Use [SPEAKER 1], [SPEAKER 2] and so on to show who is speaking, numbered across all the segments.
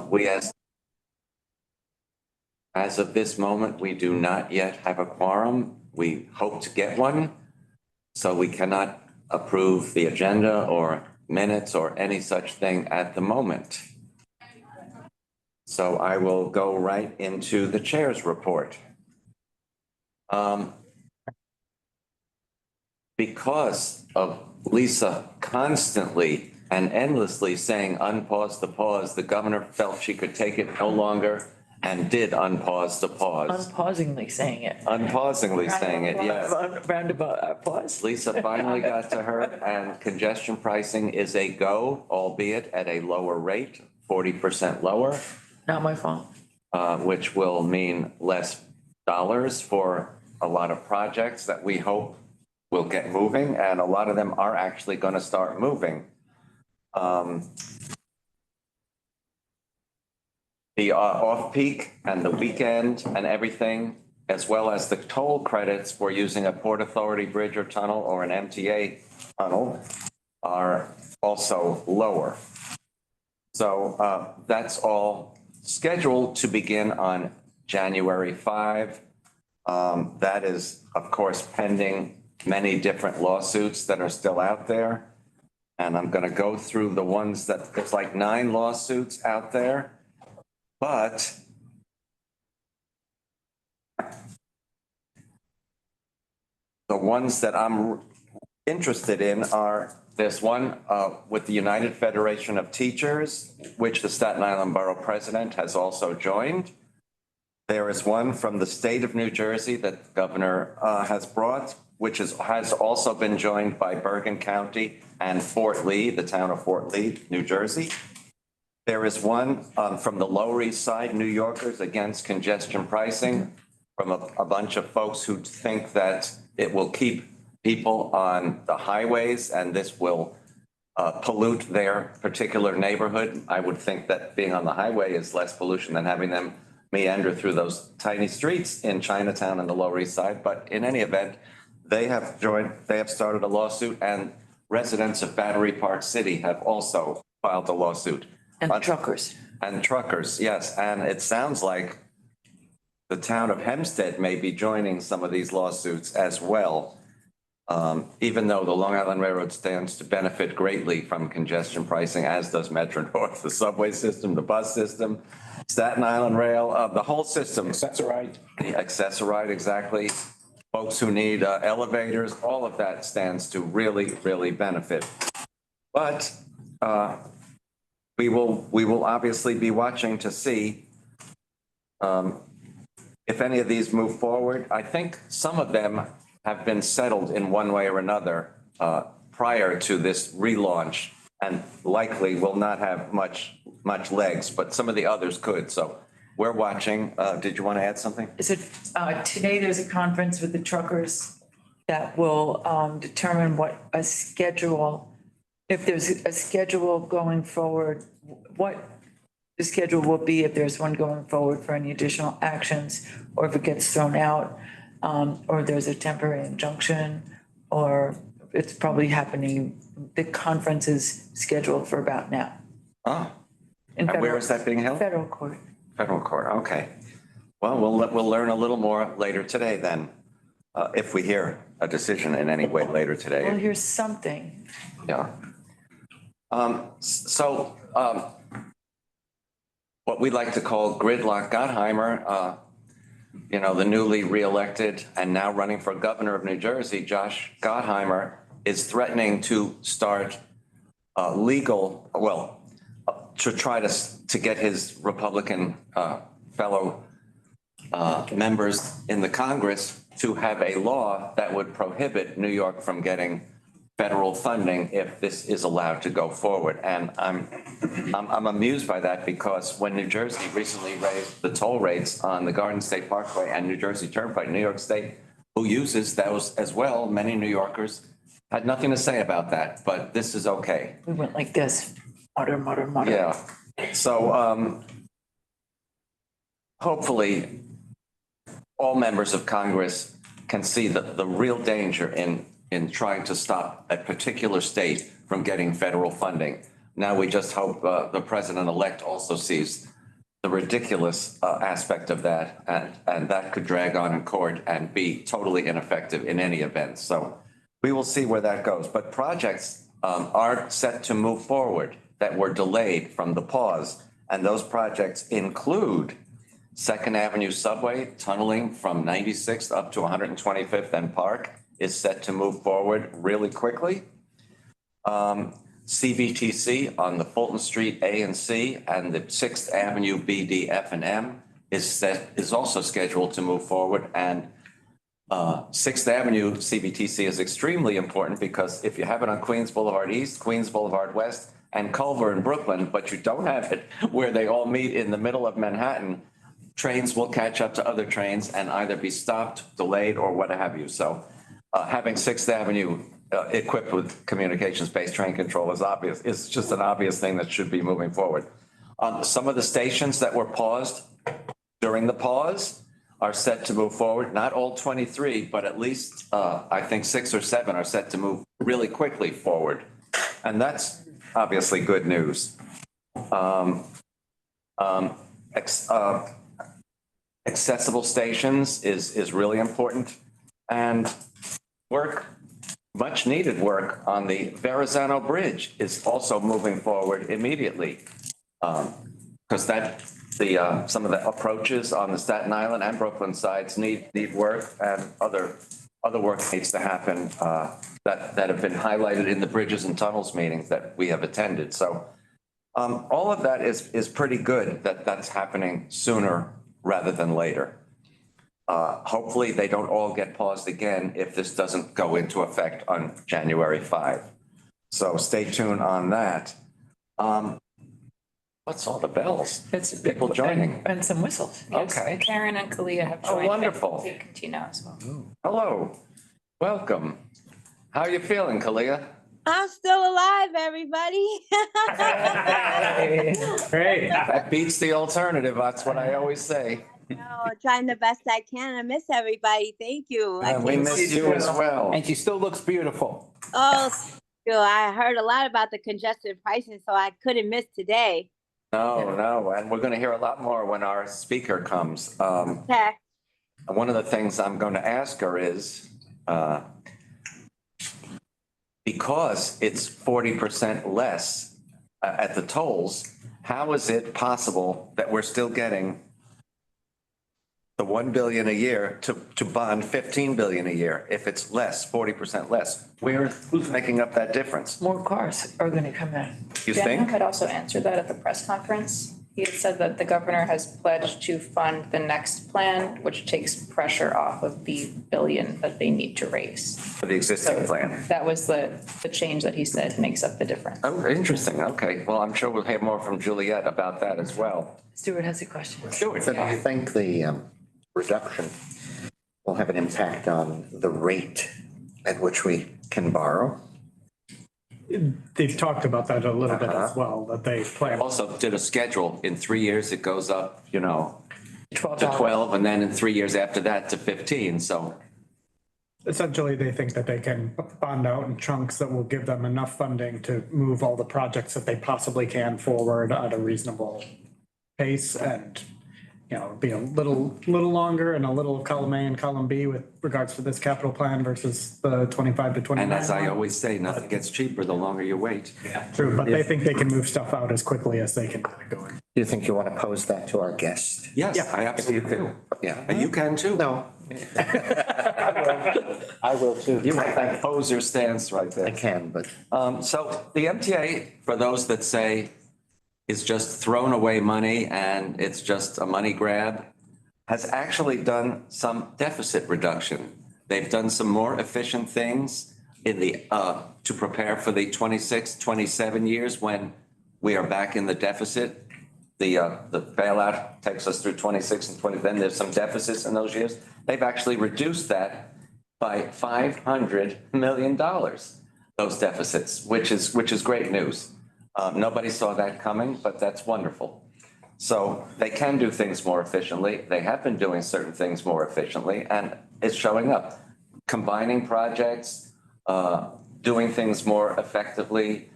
[SPEAKER 1] We, as of this moment, we do not yet have a quorum. We hope to get one. So we cannot approve the agenda or minutes or any such thing at the moment. So I will go right into the chair's report. Because of Lisa constantly and endlessly saying unpause the pause, the governor felt she could take it no longer and did unpause the pause.
[SPEAKER 2] Unpausingly saying it.
[SPEAKER 1] Unpausingly saying it, yes.
[SPEAKER 2] Roundabout pause.
[SPEAKER 1] Lisa finally got to her, and congestion pricing is a go, albeit at a lower rate, 40% lower,
[SPEAKER 2] Not my fault.
[SPEAKER 1] which will mean less dollars for a lot of projects that we hope will get moving, and a lot of them are actually going to start moving. The off-peak and the weekend and everything, as well as the toll credits for using a Port Authority bridge or tunnel or an MTA tunnel, are also lower. So that's all scheduled to begin on January 5. That is, of course, pending many different lawsuits that are still out there. And I'm going to go through the ones that, there's like 9 lawsuits out there. But the ones that I'm interested in are, there's one with the United Federation of Teachers, which the Staten Island Borough President has also joined. There is one from the state of New Jersey that the governor has brought, which has also been joined by Bergen County and Fort Lee, the town of Fort Lee, New Jersey. There is one from the Lower East Side, New Yorkers Against Congestion Pricing, from a bunch of folks who think that it will keep people on the highways and this will pollute their particular neighborhood. I would think that being on the highway is less pollution than having them meander through those tiny streets in Chinatown and the Lower East Side. But in any event, they have started a lawsuit, and residents of Battery Park City have also filed a lawsuit.
[SPEAKER 2] And truckers.
[SPEAKER 1] And truckers, yes. And it sounds like the town of Hempstead may be joining some of these lawsuits as well. Even though the Long Island Railroad stands to benefit greatly from congestion pricing, as does Metro North, the subway system, the bus system, Staten Island Rail, the whole system.
[SPEAKER 3] Accessoride.
[SPEAKER 1] Accessoride, exactly. Folks who need elevators, all of that stands to really, really benefit. But we will obviously be watching to see if any of these move forward. I think some of them have been settled in one way or another prior to this relaunch, and likely will not have much legs, but some of the others could. So we're watching. Did you want to add something?
[SPEAKER 2] So today there's a conference with the truckers that will determine what a schedule, if there's a schedule going forward, what the schedule will be, if there's one going forward for any additional actions, or if it gets thrown out, or there's a temporary injunction, or it's probably happening. The conference is scheduled for about now.
[SPEAKER 1] Oh, and where is that being held?
[SPEAKER 2] Federal court.
[SPEAKER 1] Federal court, okay. Well, we'll learn a little more later today then, if we hear a decision in any way later today.
[SPEAKER 2] We'll hear something.
[SPEAKER 1] Yeah. What we like to call gridlock Gottheimer, the newly reelected and now running for governor of New Jersey, Josh Gottheimer, is threatening to start to try to get his Republican fellow members in the Congress to have a law that would prohibit New York from getting federal funding if this is allowed to go forward. And I'm amused by that, because when New Jersey recently raised the toll rates on the Garden State Parkway and New Jersey Turnpike, New York State, who uses those as well, many New Yorkers had nothing to say about that, but this is okay.
[SPEAKER 2] We went like this, mutter, mutter, mutter.
[SPEAKER 1] Yeah. So hopefully all members of Congress can see the real danger in trying to stop a particular state from getting federal funding. Now we just hope the president-elect also sees the ridiculous aspect of that, and that could drag on in court and be totally ineffective in any event. So we will see where that goes. But projects are set to move forward that were delayed from the pause. And those projects include Second Avenue subway tunneling from 96th up to 125th and Park is set to move forward really quickly. CVTC on the Fulton Street A and C and the 6th Avenue B, D, F, and M is also scheduled to move forward. And 6th Avenue CVTC is extremely important because if you have it on Queens Boulevard East, Queens Boulevard West, and Culver in Brooklyn, but you don't have it where they all meet in the middle of Manhattan, trains will catch up to other trains and either be stopped, delayed, or what have you. So having 6th Avenue equipped with communications-based train control is obvious. It's just an obvious thing that should be moving forward. Some of the stations that were paused during the pause are set to move forward. Not all 23, but at least I think 6 or 7 are set to move really quickly forward. And that's obviously good news. Accessible stations is really important, and much needed work on the Verrazano Bridge is also moving forward immediately. Because some of the approaches on the Staten Island and Brooklyn sides need work, and other work needs to happen that have been highlighted in the bridges and tunnels meetings that we have attended. So all of that is pretty good that's happening sooner rather than later. Hopefully they don't all get paused again if this doesn't go into effect on January 5. So stay tuned on that. What's all the bells?
[SPEAKER 2] It's
[SPEAKER 1] people joining.
[SPEAKER 2] And some whistles.
[SPEAKER 3] Yes,
[SPEAKER 1] Okay.
[SPEAKER 3] Karen and Kalia have joined.
[SPEAKER 1] Oh, wonderful.
[SPEAKER 3] Continue as well.
[SPEAKER 1] Hello, welcome. How are you feeling, Kalia?
[SPEAKER 4] I'm still alive, everybody.
[SPEAKER 5] Great.
[SPEAKER 1] That beats the alternative. That's what I always say.
[SPEAKER 4] No, trying the best I can. I miss everybody. Thank you.
[SPEAKER 1] And we miss you as well.
[SPEAKER 5] And she still looks beautiful.
[SPEAKER 4] Oh, thank you. I heard a lot about the congested pricing, so I couldn't miss today.
[SPEAKER 1] No, and we're going to hear a lot more when our speaker comes.
[SPEAKER 4] Okay.
[SPEAKER 1] One of the things I'm going to ask her is, because it's 40% less at the tolls, how is it possible that we're still getting the 1 billion a year to bond 15 billion a year if it's less, 40% less? Who's making up that difference?
[SPEAKER 2] More cars are gonna come in.
[SPEAKER 1] You
[SPEAKER 3] Daniel
[SPEAKER 1] think?
[SPEAKER 3] had also answered that at the press conference. He had said that the governor has pledged to fund the next plan, which takes pressure off of the billion that they need to raise.
[SPEAKER 1] For the existing plan?
[SPEAKER 3] That was the change that he said makes up the difference.
[SPEAKER 1] Oh, interesting. Okay. Well, I'm sure we'll hear more from Juliet about that as well.
[SPEAKER 2] Stuart has a question.
[SPEAKER 1] Stuart.
[SPEAKER 6] So do you think the reduction will have an impact on the rate at which we can borrow?
[SPEAKER 5] They've talked about that a little bit as well, that they plan.
[SPEAKER 1] Also did a schedule. In 3 years, it goes up, to
[SPEAKER 2] $12.
[SPEAKER 1] 12, and then in 3 years after that to 15. So
[SPEAKER 5] Essentially, they think that they can bond out in chunks that will give them enough funding to move all the projects that they possibly can forward at a reasonable pace, and be a little longer and a little column A and column B with regards to this capital plan versus the 25 to 29.
[SPEAKER 1] and as I always say, nothing gets cheaper the longer you wait.
[SPEAKER 5] True, but they think they can move stuff out as quickly as they can get it going.
[SPEAKER 6] Do you think you want to pose that to our guest?
[SPEAKER 1] Yes,
[SPEAKER 5] Yeah.
[SPEAKER 1] I absolutely do.
[SPEAKER 6] Yeah.
[SPEAKER 1] And you can too.
[SPEAKER 6] No. I will too.
[SPEAKER 1] You have that poser stance right
[SPEAKER 6] I
[SPEAKER 1] there.
[SPEAKER 6] can, but
[SPEAKER 1] So the MTA, for those that say is just thrown away money and it's just a money grab, has actually done some deficit reduction. They've done some more efficient things in to prepare for the 26, 27 years when we are back in the deficit. The bailout takes us through 26 and 20, then there's some deficits in those years. They've actually reduced that by $500 million, those deficits, which is great news. Nobody saw that coming, but that's wonderful. So they can do things more efficiently. They have been doing certain things more efficiently, and it's showing up. Combining projects, doing things more effectively,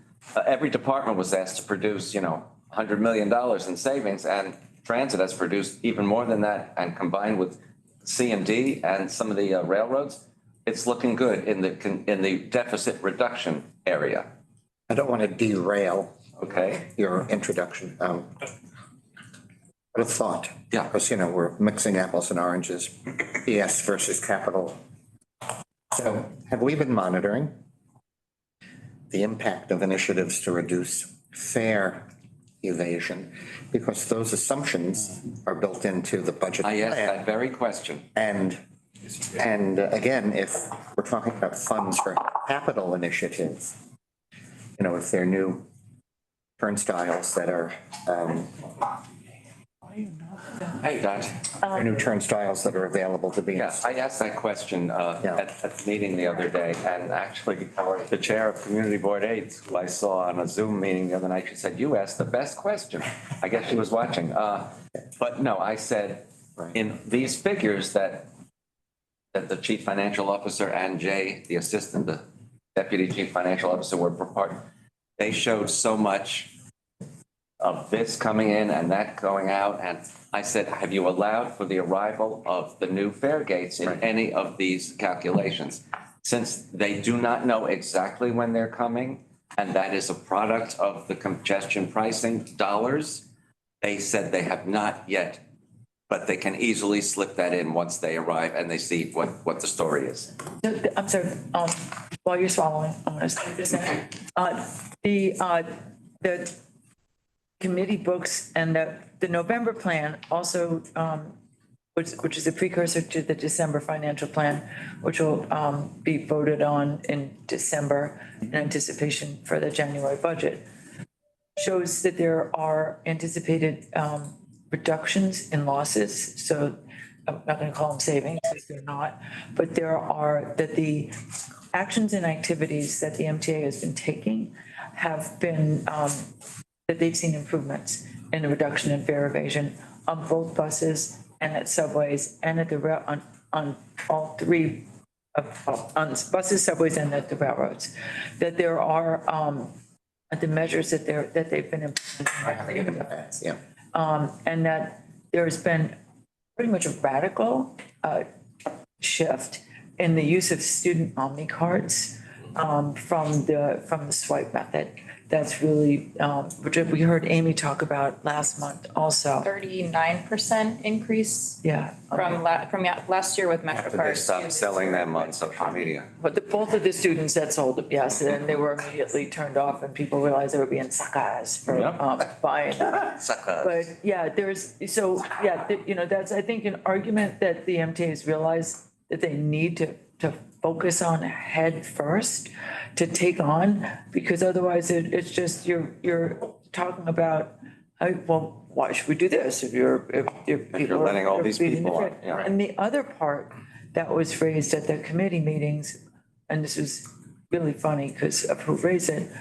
[SPEAKER 1] every department was asked to produce, $100 million in savings, and transit has produced even more than that, and combined with C&D and some of the railroads, it's looking good in the deficit reduction area.
[SPEAKER 6] I don't want to derail
[SPEAKER 1] Okay.
[SPEAKER 6] your introduction. But a thought.
[SPEAKER 1] Yeah.
[SPEAKER 6] Because, we're mixing apples and oranges, ES versus capital. So have we been monitoring the impact of initiatives to reduce fare evasion? Because those assumptions are built into the budget
[SPEAKER 1] I asked
[SPEAKER 6] plan.
[SPEAKER 1] that very question.
[SPEAKER 6] And again, if we're talking about funds for capital initiatives, if there are new turnstiles that are,
[SPEAKER 1] Hey, Dot.
[SPEAKER 6] there are new turnstiles that are available to be.
[SPEAKER 1] Yes, I asked that question at the meeting the other day, and actually the chair of Community Board Aids, who I saw on a Zoom meeting the other night, she said, "You asked the best question." I guess she was watching. But no, I said, in these figures that the chief financial officer and Jay, the assistant, the deputy chief financial officer, were part, they showed so much of this coming in and that going out. And I said, have you allowed for the arrival of the new fare gates in any of these calculations? Since they do not know exactly when they're coming, and that is a product of the congestion pricing dollars, they said they have not yet, but they can easily slip that in once they arrive and they see what the story is.
[SPEAKER 2] I'm sorry, while you're swallowing, I'm going to say this. The committee books and the November plan also, which is a precursor to the December financial plan, which will be voted on in December in anticipation for the January budget, shows that there are anticipated reductions in losses. So I'm not going to call them savings because they're not, but that the actions and activities that the MTA has been taking have been, that they've seen improvements in the reduction in fare evasion on both buses and at subways and at on all three on buses, subways, and at the railroads. That there are the measures that they've been implementing.
[SPEAKER 6] Yeah.
[SPEAKER 2] And that there's been pretty much a radical shift in the use of student Omni cards from the swipe method. That's really, which we heard Amy talk about last month also.
[SPEAKER 3] 39% increase
[SPEAKER 2] Yeah.
[SPEAKER 3] from last year with
[SPEAKER 1] After they
[SPEAKER 3] MetroCard.
[SPEAKER 1] stopped selling them on social media.
[SPEAKER 2] But both of the students that sold them, yes, and they were immediately turned off and people realized they were being suckers for buying them.
[SPEAKER 1] Suckers.
[SPEAKER 2] But yeah, that's, I think, an argument that the MTAs realize that they need to focus on head first, to take on, because otherwise it's just, you're talking about, well, why should we do this if you're
[SPEAKER 1] letting all these people on, yeah.
[SPEAKER 2] And the other part that was raised at the committee meetings, and this was really funny because of who raised it,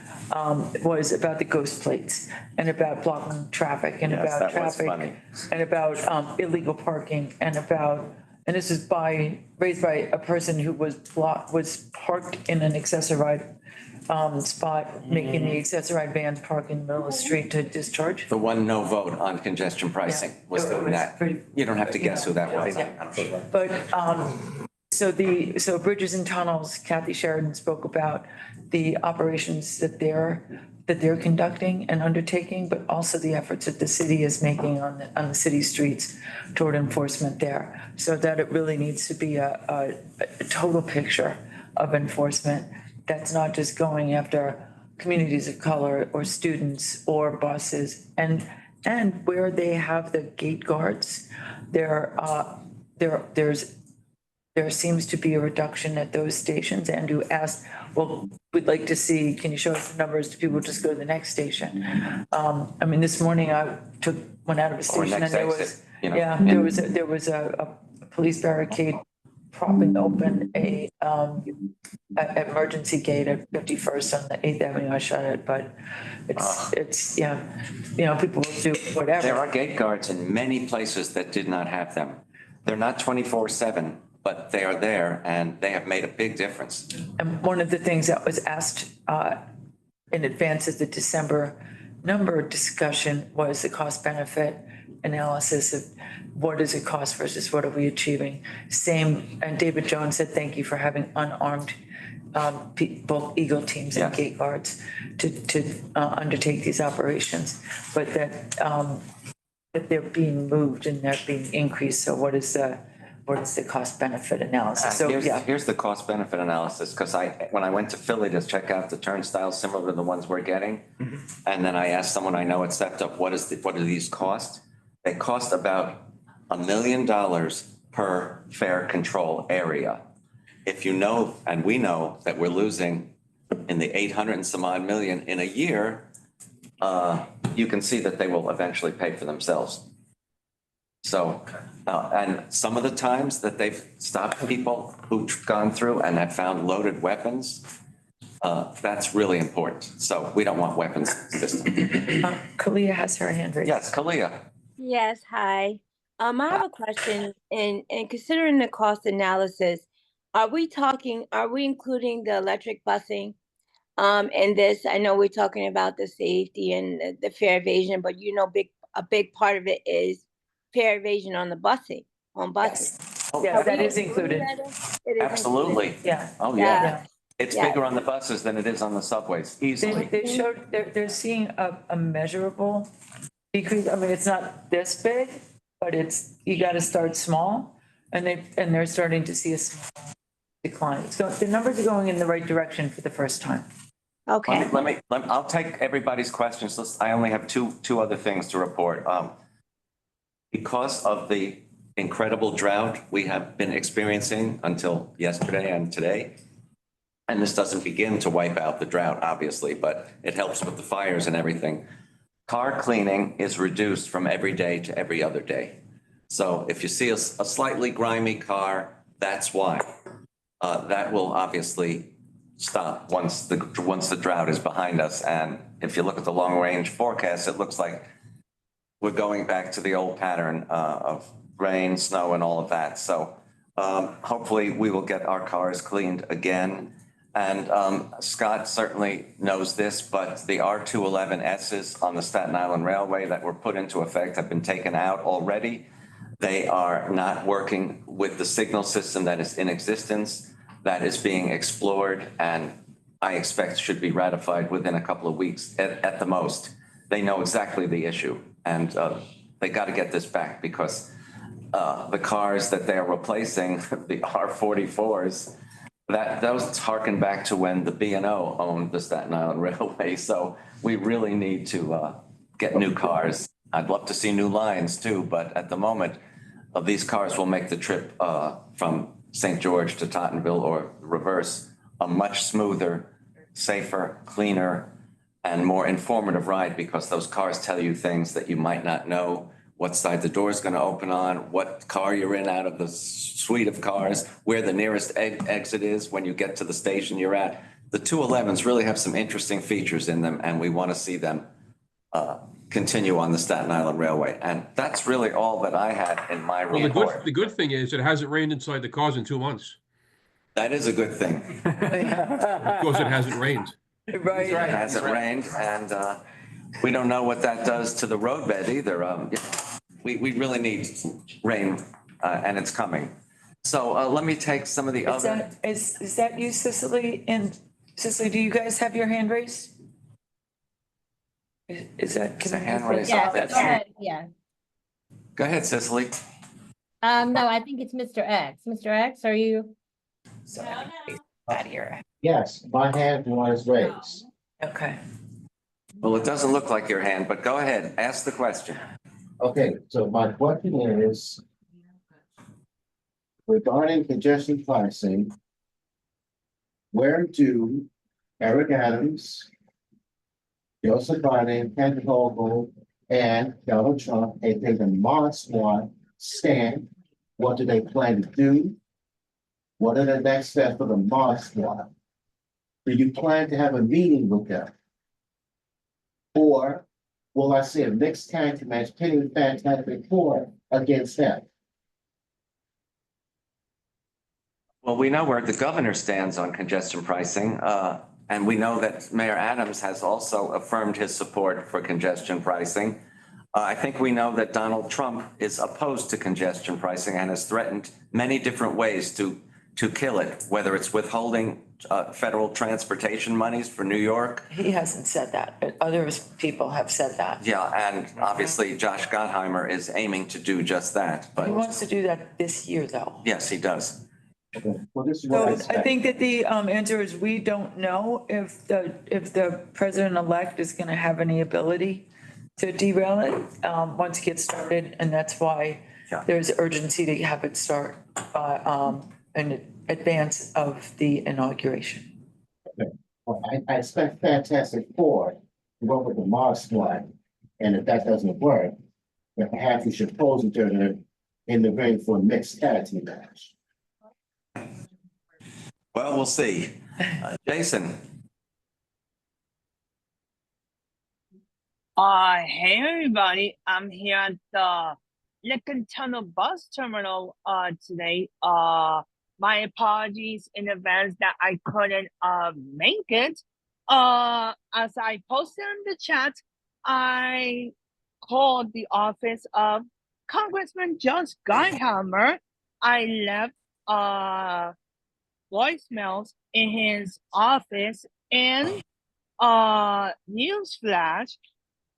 [SPEAKER 2] was about the ghost plates and about blocking traffic and
[SPEAKER 1] Yes,
[SPEAKER 2] about
[SPEAKER 1] that was
[SPEAKER 2] traffic
[SPEAKER 1] funny.
[SPEAKER 2] and about illegal parking and this is raised by a person who was parked in an accessory spot, making the accessory vans park in the middle of the street to discharge.
[SPEAKER 1] The one no vote on congestion pricing was
[SPEAKER 2] It
[SPEAKER 1] doing
[SPEAKER 2] was
[SPEAKER 1] that.
[SPEAKER 2] pretty-
[SPEAKER 1] You don't have to guess who that was.
[SPEAKER 2] Yeah. But, so Bridges and Tunnels, Kathy Sheridan spoke about the operations that they're conducting and undertaking, but also the efforts that the city is making on the city streets toward enforcement there. So that it really needs to be a total picture of enforcement that's not just going after communities of color or students or buses. And where they have the gate guards, there seems to be a reduction at those stations. Andrew asked, well, we'd like to see, can you show us the numbers? Do people just go to the next station? I mean, this morning I went out of a station and there was, there was a police barricade propping open a emergency gate at 51st on the 8th Avenue. I shut it, but it's people will do whatever.
[SPEAKER 1] There are gate guards in many places that did not have them. They're not 24/7, but they are there and they have made a big difference.
[SPEAKER 2] And one of the things that was asked in advance of the December number discussion was the cost benefit analysis of what does it cost versus what are we achieving? Same, and David Jones said, thank you for having unarmed both Eagle teams and
[SPEAKER 1] Yes.
[SPEAKER 2] gate guards to undertake these operations, but that they're being moved and they're being increased. So what is the cost benefit analysis? So, yeah.
[SPEAKER 1] Here's the cost benefit analysis, because when I went to Philly to check out the turnstiles similar to the ones we're getting, and then I asked someone I know at SEPTA, what do these cost? They cost about $1 million per fare control area. If you know, and we know that we're losing in the 800 and some odd million in a year, you can see that they will eventually pay for themselves. So, and some of the times that they've stopped people who've gone through and have found loaded weapons, that's really important. So we don't want weapons system.
[SPEAKER 2] Kalia has her hand raised.
[SPEAKER 1] Yes, Kalia.
[SPEAKER 4] Yes, hi. I have a question in considering the cost analysis, are we including the electric busing? In this, I know we're talking about the safety and the fare evasion, but a big part of it is fare evasion on buses.
[SPEAKER 2] Yeah, that is included.
[SPEAKER 4] It is
[SPEAKER 1] Absolutely.
[SPEAKER 2] Yeah.
[SPEAKER 1] Oh,
[SPEAKER 4] Yeah.
[SPEAKER 1] yeah. It's
[SPEAKER 4] Yeah.
[SPEAKER 1] bigger on the buses than it is on the subways, easily.
[SPEAKER 2] They showed, they're seeing a measurable decrease. I mean, it's not this big, but you gotta start small. And they're starting to see a small decline. So the numbers are going in the right direction for the first time.
[SPEAKER 4] Okay.
[SPEAKER 1] I'll take everybody's questions. I only have two other things to report. Because of the incredible drought we have been experiencing until yesterday and today, and this doesn't begin to wipe out the drought, obviously, but it helps with the fires and everything. Car cleaning is reduced from every day to every other day. So if you see a slightly grimy car, that's why. That will obviously stop once the drought is behind us. And if you look at the long range forecast, it looks like we're going back to the old pattern of rain, snow, and all of that. So hopefully we will get our cars cleaned again. And Scott certainly knows this, but the R211Ss on the Staten Island Railway that were put into effect have been taken out already. They are not working with the signal system that is in existence, that is being explored, and I expect should be ratified within a couple of weeks at the most. They know exactly the issue, and they got to get this back, because the cars that they're replacing, the R44s, those harken back to when the B&O owned the Staten Island Railway. So we really need to get new cars. I'd love to see new lines too, but at the moment, these cars will make the trip from St. George to Tottenville or reverse a much smoother, safer, cleaner, and more informative ride, because those cars tell you things that you might not know, what side the door is going to open on, what car you're in out of the suite of cars, where the nearest exit is when you get to the station you're at. The 211s really have some interesting features in them, and we want to see them continue on the Staten Island Railway. And that's really all that I had in my report.
[SPEAKER 7] The good thing is it hasn't rained inside the cars in 2 months.
[SPEAKER 1] That is a good thing.
[SPEAKER 7] Because it hasn't rained.
[SPEAKER 2] Right.
[SPEAKER 1] It hasn't rained, and we don't know what that does to the roadbed either. We really need rain, and it's coming. So let me take some of the other.
[SPEAKER 2] Is that you, Cicely? And Cicely, do you guys have your hand raised? Is that?
[SPEAKER 1] Is the hand raised?
[SPEAKER 8] Yes,
[SPEAKER 1] That's
[SPEAKER 8] go
[SPEAKER 1] you.
[SPEAKER 8] ahead, yeah.
[SPEAKER 1] Go ahead, Cicely.
[SPEAKER 8] No, I think it's Mr. X. Mr. X, are you?
[SPEAKER 2] Out here.
[SPEAKER 9] Yes, my hand was raised.
[SPEAKER 2] Okay.
[SPEAKER 1] Well, it doesn't look like your hand, but go ahead, ask the question.
[SPEAKER 9] Okay, so my question is regarding congestion pricing, where do Eric Adams, Joseph Biden, Ken Vogel, and Donald Trump, aka the Mod Squad, stand? What do they plan to do? What are the next steps for the Mod Squad? Do you plan to have a meeting with them? Or will I see a mixed tag match pitting Fantastic Four against them?
[SPEAKER 1] Well, we know where the governor stands on congestion pricing. And we know that Mayor Adams has also affirmed his support for congestion pricing. I think we know that Donald Trump is opposed to congestion pricing and has threatened many different ways to kill it, whether it's withholding federal transportation monies for New York.
[SPEAKER 2] He hasn't said that, but other people have said that.
[SPEAKER 1] Yeah, and obviously Josh Gottheimer is aiming to do just that,
[SPEAKER 2] He
[SPEAKER 1] but
[SPEAKER 2] wants to do that this year, though.
[SPEAKER 1] yes, he does.
[SPEAKER 9] Okay, well, this is what I
[SPEAKER 2] So I
[SPEAKER 9] said.
[SPEAKER 2] think that the answer is we don't know if the president-elect is going to have any ability to derail it once it gets started, and that's why
[SPEAKER 1] Yeah.
[SPEAKER 2] there's urgency to have it start in advance of the inauguration.
[SPEAKER 9] Well, I expect Fantastic Four to work with the Mars Squad, and if that doesn't work, then perhaps we should pose each other in the ring for a mixed tag team match.
[SPEAKER 1] Well, we'll see. Jason,
[SPEAKER 10] Hey everybody, I'm here at the Lincoln Tunnel Bus Terminal today. My apologies in advance that I couldn't make it. As I posted in the chat, I called the office of Congressman Josh Gottheimer. I left voicemails in his office, and newsflash,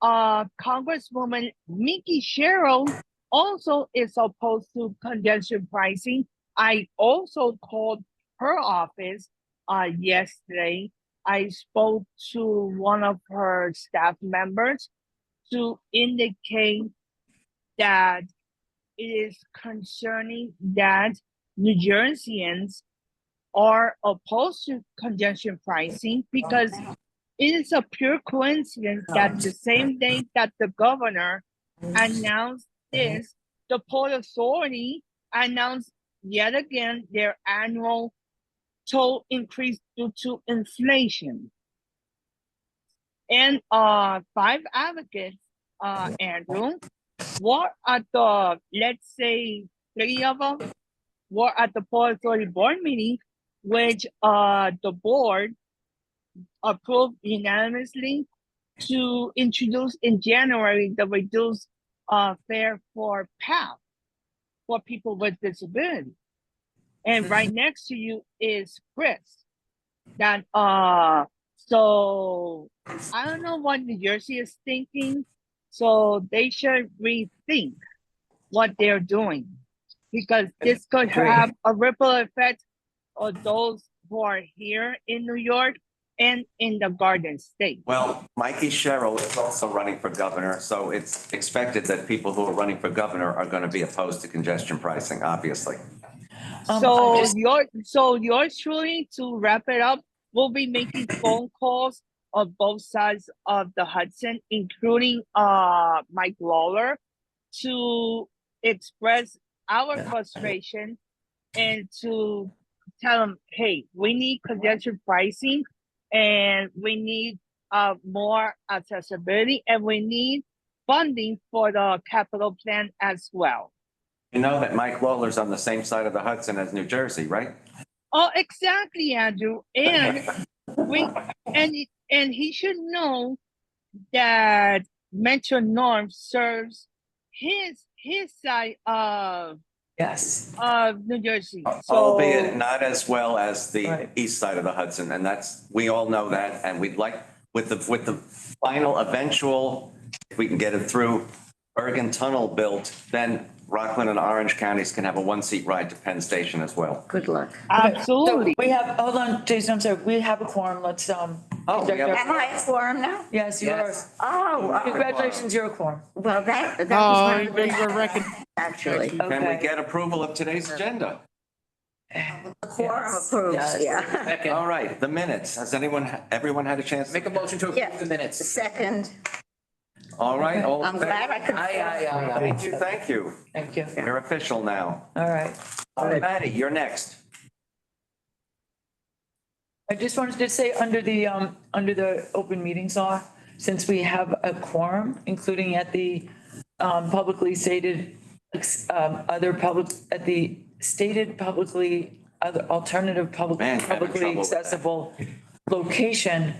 [SPEAKER 10] Congresswoman Mickey Sherrill also is opposed to congestion pricing. I also called her office yesterday. I spoke to one of her staff members to indicate that it is concerning that New Jerseyans are opposed to congestion pricing because it is a pure coincidence that the same day that the governor announced this, the Port Authority announced yet again their annual toll increase due to inflation. And 5 advocates, Andrew, were at the, let's say 3 of them, were at the Port Authority board meeting, which the board approved unanimously to introduce in January the reduced fare for PATH for people with disability. And right next to you is Chris. That so I don't know what New Jersey is thinking, so they should rethink what they're doing, because this could have a ripple effect on those who are here in New York and in the Garden State.
[SPEAKER 1] well, Mikey Sherrill is also running for governor, so it's expected that people who are running for governor are going to be opposed to congestion pricing, obviously.
[SPEAKER 10] So yours truly, to wrap it up, will be making phone calls on both sides of the Hudson, including Mike Lawler, to express our frustration and to tell them, hey, we need congestion pricing, and we need more accessibility, and we need funding for the capital plan as well.
[SPEAKER 1] You know that Mike Lawler's on the same side of the Hudson as New Jersey, right?
[SPEAKER 10] Oh, exactly, Andrew. And and he should know that Metro North serves his side of
[SPEAKER 2] Yes.
[SPEAKER 10] New Jersey.
[SPEAKER 1] Albeit not as well as the
[SPEAKER 2] Right.
[SPEAKER 1] east side of the Hudson, and we all know that, and we'd like, with the final eventual, if we can get it through, Bergen Tunnel built, then Rockland and Orange counties can have a 1-seat ride to Penn Station as well.
[SPEAKER 6] Good luck.
[SPEAKER 10] Absolutely.
[SPEAKER 2] So we have, hold on, Jason, I'm sorry, we have a quorum, let's,
[SPEAKER 1] we have-
[SPEAKER 11] Am I a quorum now?
[SPEAKER 2] yes, you are.
[SPEAKER 1] Yes.
[SPEAKER 11] Oh,
[SPEAKER 2] Congratulations, you're a quorum.
[SPEAKER 11] well, that was one of the,
[SPEAKER 6] reckon.
[SPEAKER 11] actually.
[SPEAKER 1] Can we
[SPEAKER 2] Okay.
[SPEAKER 1] get approval of today's agenda?
[SPEAKER 11] The quorum
[SPEAKER 2] Yes,
[SPEAKER 11] approves,
[SPEAKER 2] yes.
[SPEAKER 11] yeah.
[SPEAKER 1] All right, the minutes. Has everyone had a chance?
[SPEAKER 6] Make a motion to
[SPEAKER 11] Yeah.
[SPEAKER 6] approve the minutes.
[SPEAKER 11] Second,
[SPEAKER 1] All right. all in
[SPEAKER 11] I'm glad I could.
[SPEAKER 1] Thank you, thank you.
[SPEAKER 2] Thank you.
[SPEAKER 1] You're official now.
[SPEAKER 2] All right.
[SPEAKER 1] Maddie, you're next.
[SPEAKER 2] I just wanted to say, under the open meetings law, since we have a quorum, including at the publicly stated, at the stated publicly, other alternative
[SPEAKER 1] Man, I'm having
[SPEAKER 2] publicly
[SPEAKER 1] trouble with that.
[SPEAKER 2] accessible location,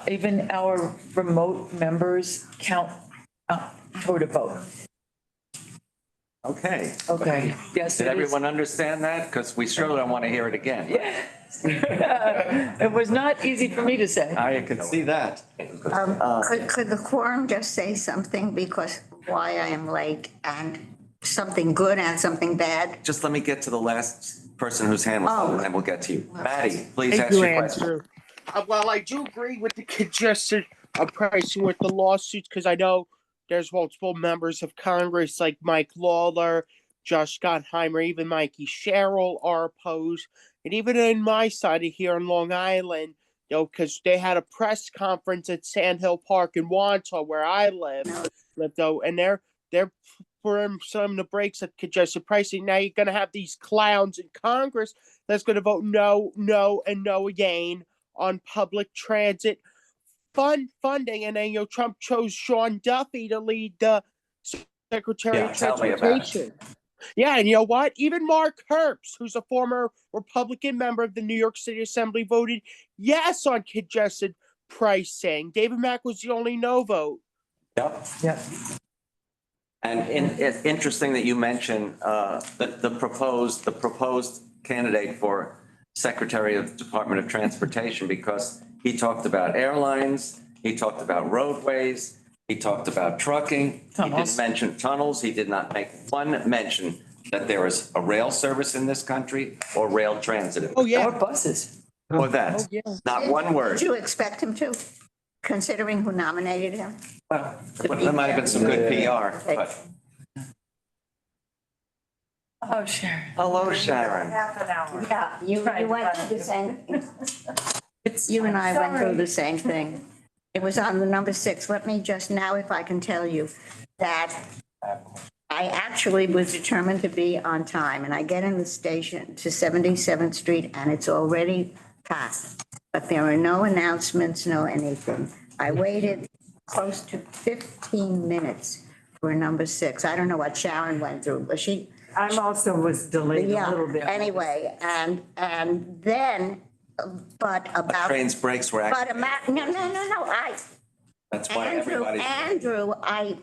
[SPEAKER 2] even our remote members count toward a vote.
[SPEAKER 1] Okay.
[SPEAKER 2] Okay, yes,
[SPEAKER 1] Did
[SPEAKER 2] it is.
[SPEAKER 1] everyone understand that? Because we surely don't want to hear it again.
[SPEAKER 2] It was not easy for me to say.
[SPEAKER 1] I could see that.
[SPEAKER 11] Could the quorum just say something because why I am late and something good and something bad?
[SPEAKER 1] Just let me get to the last person whose hand was up, and then we'll get to you. Maddie, please
[SPEAKER 12] Thank
[SPEAKER 1] ask
[SPEAKER 12] you,
[SPEAKER 1] your question.
[SPEAKER 12] Andrew. Well, I do agree with the congestion pricing with the lawsuits because I know there's multiple members of Congress like Mike Lawler, Josh Gottheimer, even Mikey Sherrill are opposed. And even in my side of here in Long Island, because they had a press conference at Sand Hill Park in Wantagh where I live though, and they're for some of the breaks of congestion pricing. Now you're going to have these clowns in Congress that's going to vote no, no, and no again on public transit funding, and then Trump chose Sean Duffy to lead the Secretary of
[SPEAKER 1] tell me about it.
[SPEAKER 12] Transportation. Yeah, and you know what? Even Mark Herbst, who's a former Republican member of the New York City Assembly, voted yes on congested pricing. David Mack was the only no vote.
[SPEAKER 1] Yep.
[SPEAKER 2] Yeah.
[SPEAKER 1] And it's interesting that you mentioned the proposed candidate for Secretary of the Department of Transportation, because he talked about airlines, he talked about roadways, he talked about trucking. He didn't mention tunnels. He did not make one mention that there is a rail service in this country or rail transit.
[SPEAKER 12] Oh, yeah.
[SPEAKER 2] Or buses.
[SPEAKER 1] Or that.
[SPEAKER 12] Oh, yeah.
[SPEAKER 1] Not one word.
[SPEAKER 11] Did you expect him to, considering who nominated him?
[SPEAKER 2] Well,
[SPEAKER 1] But there might have been some good PR, but.
[SPEAKER 2] oh, Sharon.
[SPEAKER 1] Hello, Sharon.
[SPEAKER 2] Half an hour.
[SPEAKER 11] Yeah, you went through the same, you and I went through the same thing. It was on the number 6. Let me just now, if I can tell you that I actually was determined to be on time, and I get in the station to 77th Street and it's already packed. But there are no announcements, no anything. I waited close to 15 minutes for number 6. I don't know what Sharon went through, but she.
[SPEAKER 2] I'm also was delayed a little bit.
[SPEAKER 11] Anyway, and then, but about.
[SPEAKER 1] Train's brakes were actually.
[SPEAKER 11] No,
[SPEAKER 1] That's why everybody.
[SPEAKER 11] Andrew,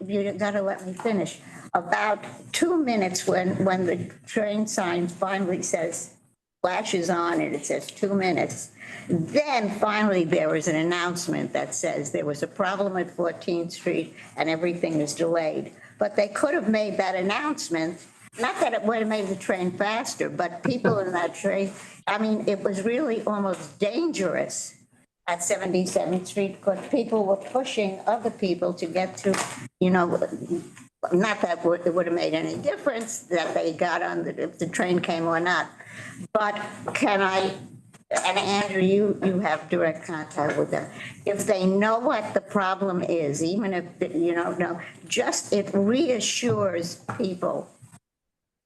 [SPEAKER 11] you gotta let me finish. About 2 minutes when the train sign finally says, flashes on and it says 2 minutes. Then finally there was an announcement that says there was a problem at 14th Street and everything is delayed. But they could have made that announcement, not that it would have made the train faster, but people in that train, I mean, it was really almost dangerous at 77th Street because people were pushing other people to get to, not that it would have made any difference that they got on if the train came or not. But and Andrew, you have direct contact with them. If they know what the problem is, even if, just it reassures people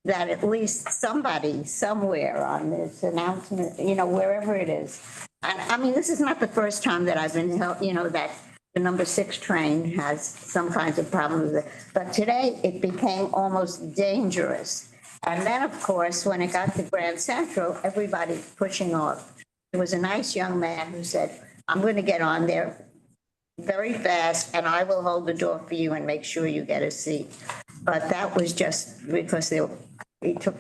[SPEAKER 11] that at least somebody somewhere on this announcement, wherever it is. And I mean, this is not the first time that I've been, that the number 6 train has some kinds of problems with it. But today it became almost dangerous. And then, of course, when it got to Grand Central, everybody pushing off. There was a nice young man who said, I'm going to get on there very fast and I will hold the door for you and make sure you get a seat. But that was just because he took,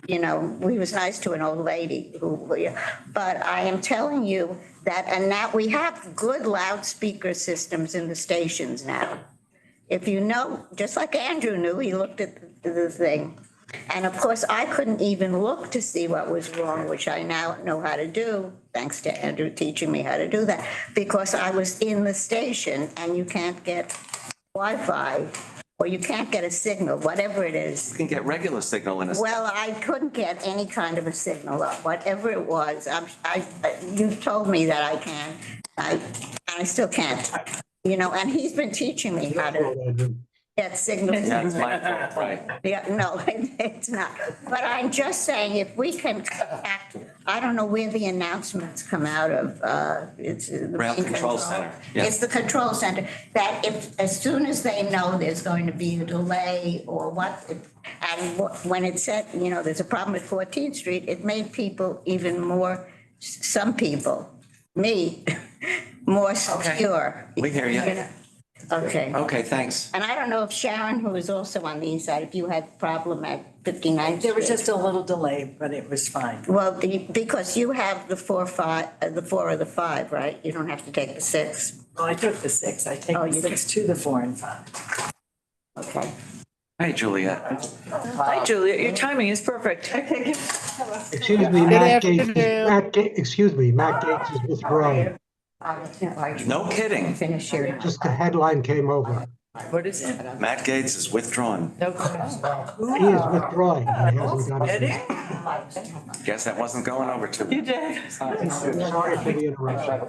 [SPEAKER 11] he was nice to an old lady but I am telling you that, and now we have good loudspeaker systems in the stations now. If you know, just like Andrew knew, he looked at the thing. And of course, I couldn't even look to see what was wrong, which I now know how to do, thanks to Andrew teaching me how to do that, because I was in the station and you can't get Wi-Fi or you can't get a signal, whatever it is.
[SPEAKER 1] You can get regular signal in a.
[SPEAKER 11] Well, I couldn't get any kind of a signal up, whatever it was. You told me that I can. I still can't, and he's been teaching me how to get signals.
[SPEAKER 1] Yeah, it's my fault, right?
[SPEAKER 11] Yeah, no, it's not. But I'm just saying, if we can act, I don't know where the announcements come out of. It's the
[SPEAKER 1] Rail
[SPEAKER 11] main
[SPEAKER 1] Control Center. Yeah.
[SPEAKER 11] It's the control center, that if, as soon as they know there's going to be a delay or what, and when it said, there's a problem at 14th Street, it made people even more, some people me more secure.
[SPEAKER 1] We hear you.
[SPEAKER 11] know? Okay.
[SPEAKER 1] Okay, thanks.
[SPEAKER 11] And I don't know if Sharon, who is also on the east side, if you had a problem at 59th
[SPEAKER 2] There was
[SPEAKER 11] Street.
[SPEAKER 2] just a little delay, but it was fine.
[SPEAKER 11] Well, because you have the 4, 5, the 4 or the 5, right? You don't have to take the 6.
[SPEAKER 2] Well, I took the 6. I take
[SPEAKER 11] Oh,
[SPEAKER 2] the
[SPEAKER 11] you
[SPEAKER 2] 6 to the 4 and 5.
[SPEAKER 11] Okay.
[SPEAKER 1] Hey, Juliet.
[SPEAKER 2] Hi, Julia. Your timing is perfect.
[SPEAKER 13] Excuse me,
[SPEAKER 12] Good
[SPEAKER 13] Matt Gates,
[SPEAKER 12] afternoon.
[SPEAKER 13] excuse me, Matt Gates is withdrawing.
[SPEAKER 1] No kidding.
[SPEAKER 11] Finish here.
[SPEAKER 13] Just the headline came over.
[SPEAKER 2] What is it?
[SPEAKER 1] Matt Gates is withdrawn.
[SPEAKER 2] No comments.
[SPEAKER 13] He is withdrawing. He hasn't got
[SPEAKER 2] Eddie?
[SPEAKER 13] it.
[SPEAKER 1] Guess that wasn't going over too
[SPEAKER 2] You
[SPEAKER 1] well.
[SPEAKER 2] did.
[SPEAKER 13] Sorry for the interruption.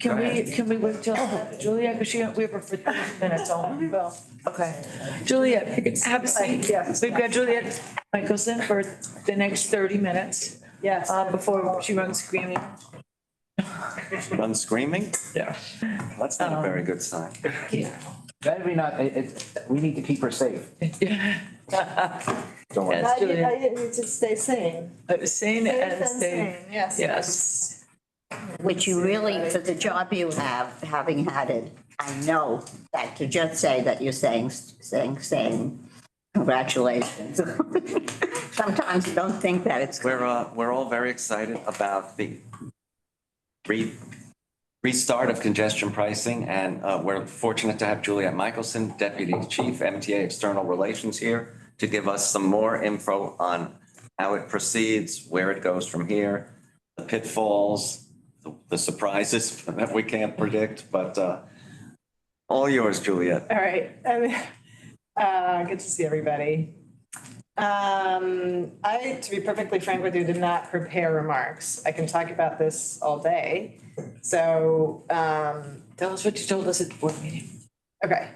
[SPEAKER 2] Can we wait till Julia, because we have her for 30 minutes only. Well, okay. Juliet, have a seat. Yes. We've got Juliet Michelson for the next 30 minutes. Yes. Before she runs screaming.
[SPEAKER 1] Run screaming?
[SPEAKER 2] Yeah.
[SPEAKER 1] That's not a very good sign.
[SPEAKER 9] Better be not, we need to keep her safe. Don't worry.
[SPEAKER 2] Yes, Juliet.
[SPEAKER 10] I need to stay sane.
[SPEAKER 2] Sane and stay.
[SPEAKER 10] Yes.
[SPEAKER 2] Yes.
[SPEAKER 11] Which you really, for the job you have, having had it, I know that to just say that you're saying, congratulations. Sometimes you don't think that it's.
[SPEAKER 1] We're all very excited about the restart of congestion pricing, and we're fortunate to have Juliet Michelson, Deputy Chief, MTA External Relations here to give us some more info on how it proceeds, where it goes from here, the pitfalls, the surprises that we can't predict, but all yours, Juliet.
[SPEAKER 14] All right. Good to see everybody. To be perfectly frank with you, did not prepare remarks. I can talk about this all day. So,
[SPEAKER 2] Tell us what you told us at the board meeting.
[SPEAKER 14] okay.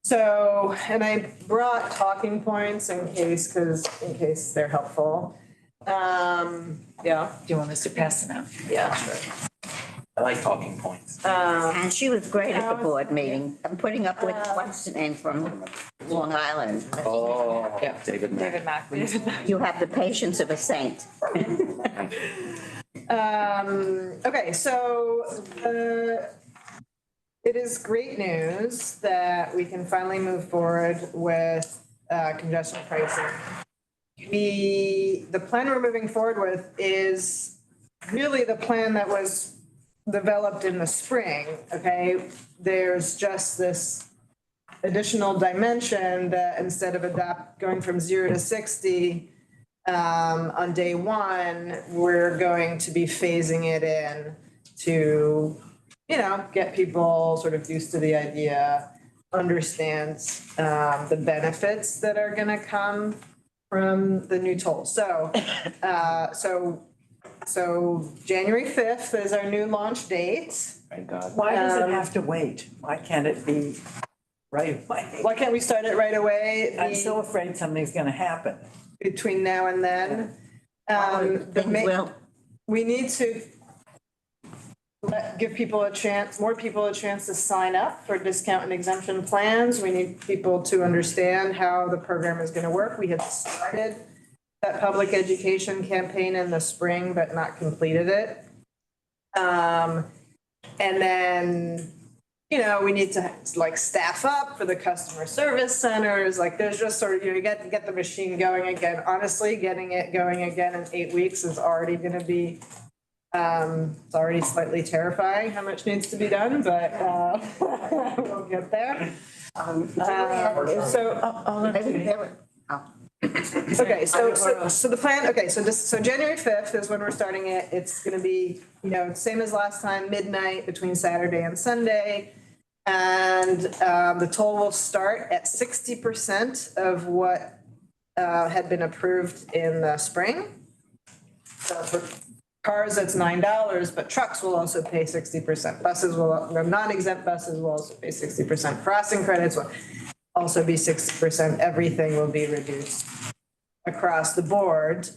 [SPEAKER 14] So, and I brought talking points in case they're helpful. Yeah.
[SPEAKER 2] Do you want us to pass them out?
[SPEAKER 14] Yeah, sure.
[SPEAKER 9] I like talking points.
[SPEAKER 11] And she was great at the board meeting. I'm putting up with, what's the name from Long Island?
[SPEAKER 1] Oh,
[SPEAKER 2] Yeah.
[SPEAKER 1] David Mack.
[SPEAKER 11] You have the patience of a saint.
[SPEAKER 14] Okay, so it is great news that we can finally move forward with congestion pricing. The plan we're moving forward with is really the plan that was developed in the spring, okay? There's just this additional dimension that instead of going from 0 to 60 on day 1, we're going to be phasing it in to, get people sort of used to the idea, understands the benefits that are gonna come from the new toll. So January 5th is our new launch date.
[SPEAKER 9] Thank God.
[SPEAKER 2] Why does it have to wait? Why can't it be right away?
[SPEAKER 14] Why can't we start it right away?
[SPEAKER 2] I'm so afraid something's gonna happen.
[SPEAKER 14] Between now and then.
[SPEAKER 11] Things will.
[SPEAKER 14] We need to give people more people a chance to sign up for discount and exemption plans. We need people to understand how the program is gonna work. We had started that public education campaign in the spring, but not completed it. And then, we need to staff up for the customer service centers. There's just sort of, you get the machine going again. Honestly, getting it going again in 8 weeks is already gonna be, it's already slightly terrifying how much needs to be done, but we'll get there. Okay, so the plan, so January 5th is when we're starting it. It's gonna be, same as last time, midnight between Saturday and Sunday. And the toll will start at 60% of what had been approved in the spring. So for cars, that's $9, but trucks will also pay 60%. Non-exempt buses will also pay 60%. Crossing credits will also be 60%. Everything will be reduced across the board.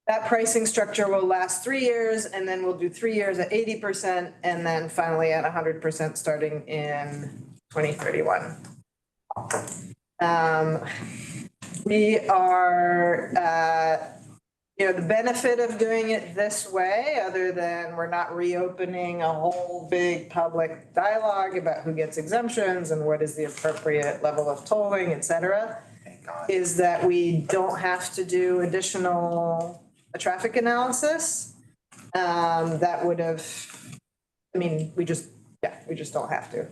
[SPEAKER 14] That pricing structure will last 3 years, and then we'll do 3 years at 80%, and then finally at 100% starting in 2031. We are you know, the benefit of doing it this way, other than we're not reopening a whole big public dialogue about who gets exemptions and what is the appropriate level of tolling, et cetera, is that we don't have to do additional traffic analysis. That would have, I mean, we just don't have to.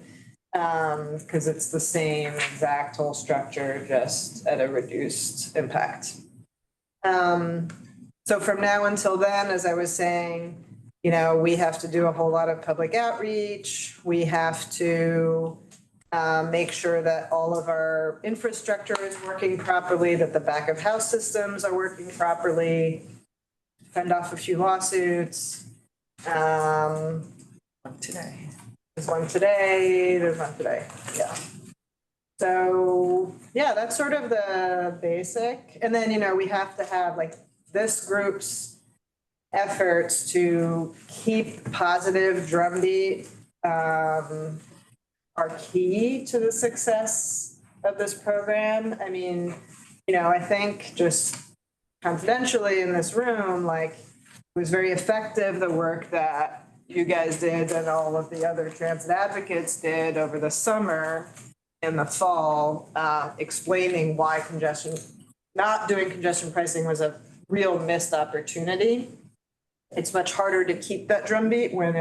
[SPEAKER 14] Because it's the same exact toll structure, just at a reduced impact. So from now until then, as I was saying, you know, we have to do a whole lot of public outreach. We have to make sure that all of our infrastructure is working properly, that the back of house systems are working properly, fend off a few lawsuits.
[SPEAKER 2] Today.
[SPEAKER 14] There's one today, yeah. So, yeah, that's sort of the basic. And then, you know, we have to have like this group's efforts to keep positive drumbeat are key to the success of this program. I mean, you know, I think just confidentially in this room, like, it was very effective, the work that you guys did and all of the other transit advocates did over the summer and the fall, explaining why not doing congestion pricing was a real missed opportunity. It's much harder to keep that drumbeat when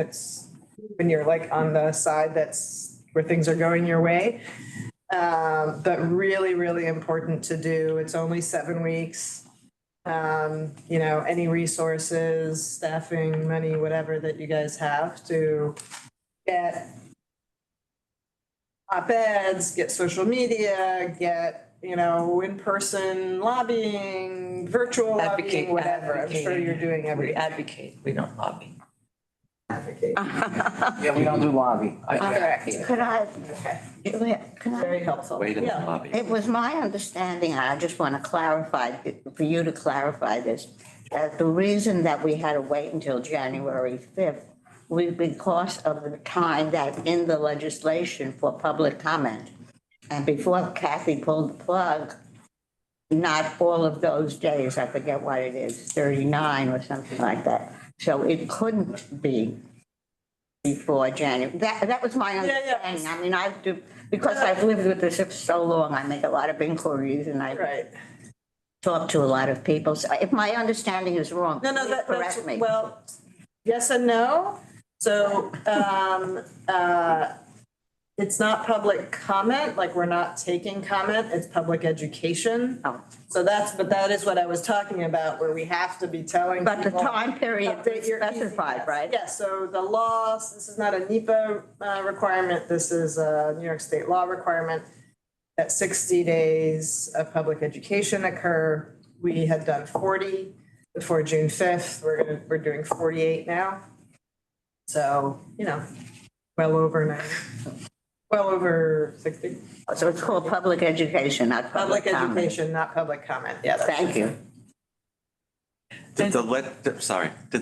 [SPEAKER 14] you're like on the side where things are going your way. But really, really important to do. It's only 7 weeks. You know, any resources, staffing, money, whatever that you guys have to get op-eds, get social media, get, you know, in-person lobbying, virtual lobbying, whatever. I'm sure you're doing everything.
[SPEAKER 2] We advocate, we don't lobby.
[SPEAKER 14] Advocate.
[SPEAKER 12] Yeah, we don't do lobby.
[SPEAKER 14] Correct.
[SPEAKER 11] Could I, Julia, can I?
[SPEAKER 14] Very helpful.
[SPEAKER 1] Way to
[SPEAKER 14] Yeah.
[SPEAKER 1] lobby.
[SPEAKER 11] It was my understanding, and I just want to clarify, for you to clarify this, that the reason that we had to wait until January 5th was because of the time that in the legislation for public comment. And before Kathy pulled the plug, not all of those days, I forget what it is, 39 or something like that. So it couldn't be before January. That was my understanding. I mean, because I've lived with this for so long, I make a lot of inquiries and I talk to a lot of people. So if my understanding is wrong, please correct me.
[SPEAKER 14] Well, yes and no. So, it's not public comment, like we're not taking comment, it's public education.
[SPEAKER 11] Oh.
[SPEAKER 14] So but that is what I was talking about, where we have to be telling
[SPEAKER 11] But the
[SPEAKER 14] people,
[SPEAKER 11] time period
[SPEAKER 14] update
[SPEAKER 11] is
[SPEAKER 14] your
[SPEAKER 11] specified, right?
[SPEAKER 14] Yes, so the law, this is not a NEPA requirement, this is a New York State law requirement that 60 days of public education occur. We had done 40 before June 5th, we're doing 48 now. So, you know, well over 60.
[SPEAKER 11] So it's called public education, not public comment.
[SPEAKER 14] Public education, not public comment. Yeah.
[SPEAKER 11] Thank you.
[SPEAKER 1] Did the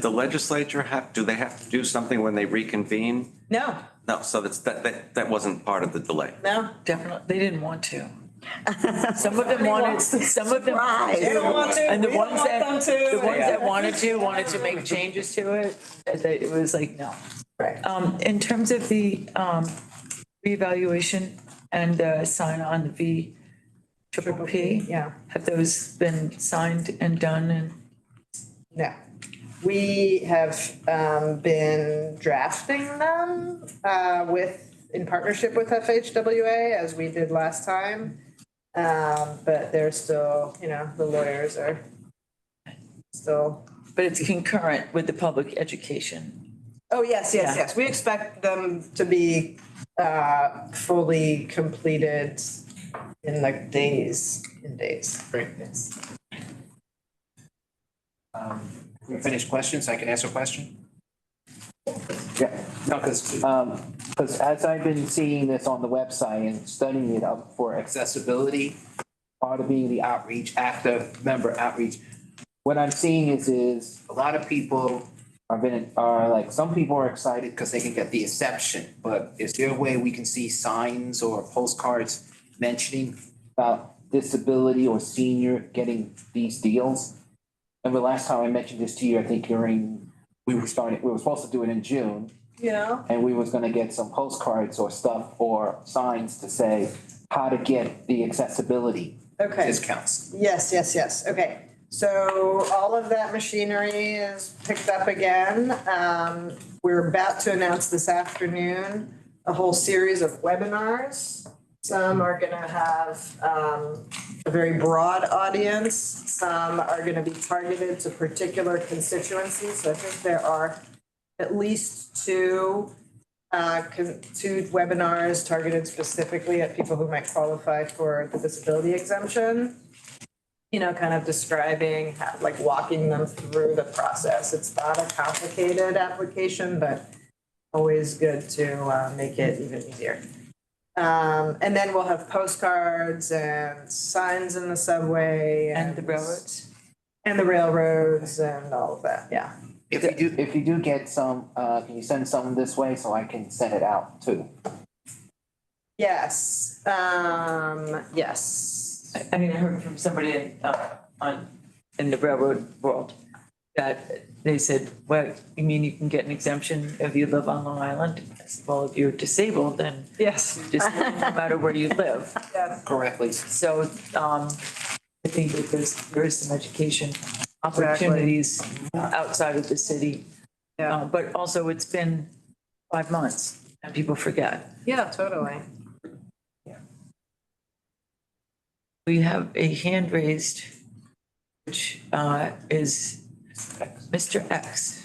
[SPEAKER 1] legislature do they have to do something when they reconvene?
[SPEAKER 14] No,
[SPEAKER 1] No, so that wasn't part of the delay.
[SPEAKER 14] no.
[SPEAKER 2] Definitely, they didn't want to. Some of them wanted, some of them.
[SPEAKER 11] Surprise.
[SPEAKER 14] They don't want to,
[SPEAKER 2] And the
[SPEAKER 14] we don't
[SPEAKER 2] ones
[SPEAKER 14] want
[SPEAKER 2] that,
[SPEAKER 14] them to.
[SPEAKER 2] the ones that wanted to make changes to it, it was like, no.
[SPEAKER 14] Right.
[SPEAKER 2] In terms of the reevaluation and the sign on the VPPP,
[SPEAKER 14] Yeah.
[SPEAKER 2] have those been signed and done and?
[SPEAKER 14] No. We have been drafting them in partnership with FHWA, as we did last time. But they're still, you know, the lawyers are still.
[SPEAKER 2] But it's concurrent with the public education.
[SPEAKER 14] Oh, yes. We expect them to be fully completed in like days.
[SPEAKER 12] Great.
[SPEAKER 14] Yes.
[SPEAKER 15] We finished questions, I can ask a question?
[SPEAKER 12] Yeah.
[SPEAKER 15] No, because as I've been seeing this on the website and studying it up for accessibility, part of being the outreach, active member outreach, what I'm seeing is a lot of people are like, some people are excited because they can get the exception, but is there a way we can see signs or postcards mentioning about disability or senior getting these deals? And the last time I mentioned this to you, I think we were supposed to do it in June.
[SPEAKER 14] Yeah.
[SPEAKER 15] And we was gonna get some postcards or stuff or signs to say how to get the accessibility
[SPEAKER 14] Okay.
[SPEAKER 15] discounts.
[SPEAKER 14] Yes. Okay. So all of that machinery is picked up again. We're about to announce this afternoon a whole series of webinars. Some are gonna have a very broad audience. Some are gonna be targeted to particular constituencies. So I think there are at least two webinars targeted specifically at people who might qualify for the disability exemption. You know, kind of describing, like walking them through the process. It's not a complicated application, but always good to make it even easier. And then we'll have postcards and signs in the subway.
[SPEAKER 2] And the railroads.
[SPEAKER 14] And the railroads and all of that, yeah.
[SPEAKER 15] If you do get some, can you send some this way so I can send it out too?
[SPEAKER 14] Yes, yes.
[SPEAKER 2] I mean, I heard from somebody in the railroad world that they said, well, you mean you can get an exemption if you live on Long Island? I said, well, if you're disabled, then
[SPEAKER 14] yes,
[SPEAKER 2] just no matter where you live.
[SPEAKER 14] Yes.
[SPEAKER 15] Correctly.
[SPEAKER 2] So I think that there is some education opportunities outside of the city.
[SPEAKER 14] Yeah.
[SPEAKER 2] But also it's been 5 months and people forget.
[SPEAKER 14] Yeah, totally.
[SPEAKER 2] We have a hand raised, which is Mr. X.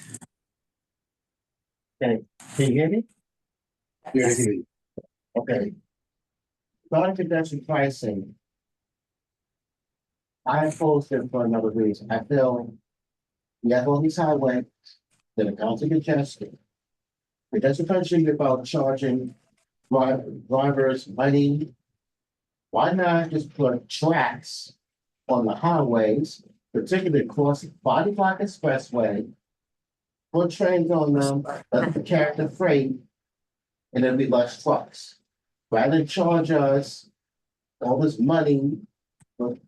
[SPEAKER 9] Okay, can you hear me? Yes. Okay. Regarding congestion pricing, I opposed it for another reason. I feel we have all these highways that are county congested. It doesn't mention about charging drivers money. Why not just put tracks on the highways, particularly across Body Block Expressway? Put trains on them, let them carry the freight, and there'll be less trucks. Rather than charge us all this money. Where's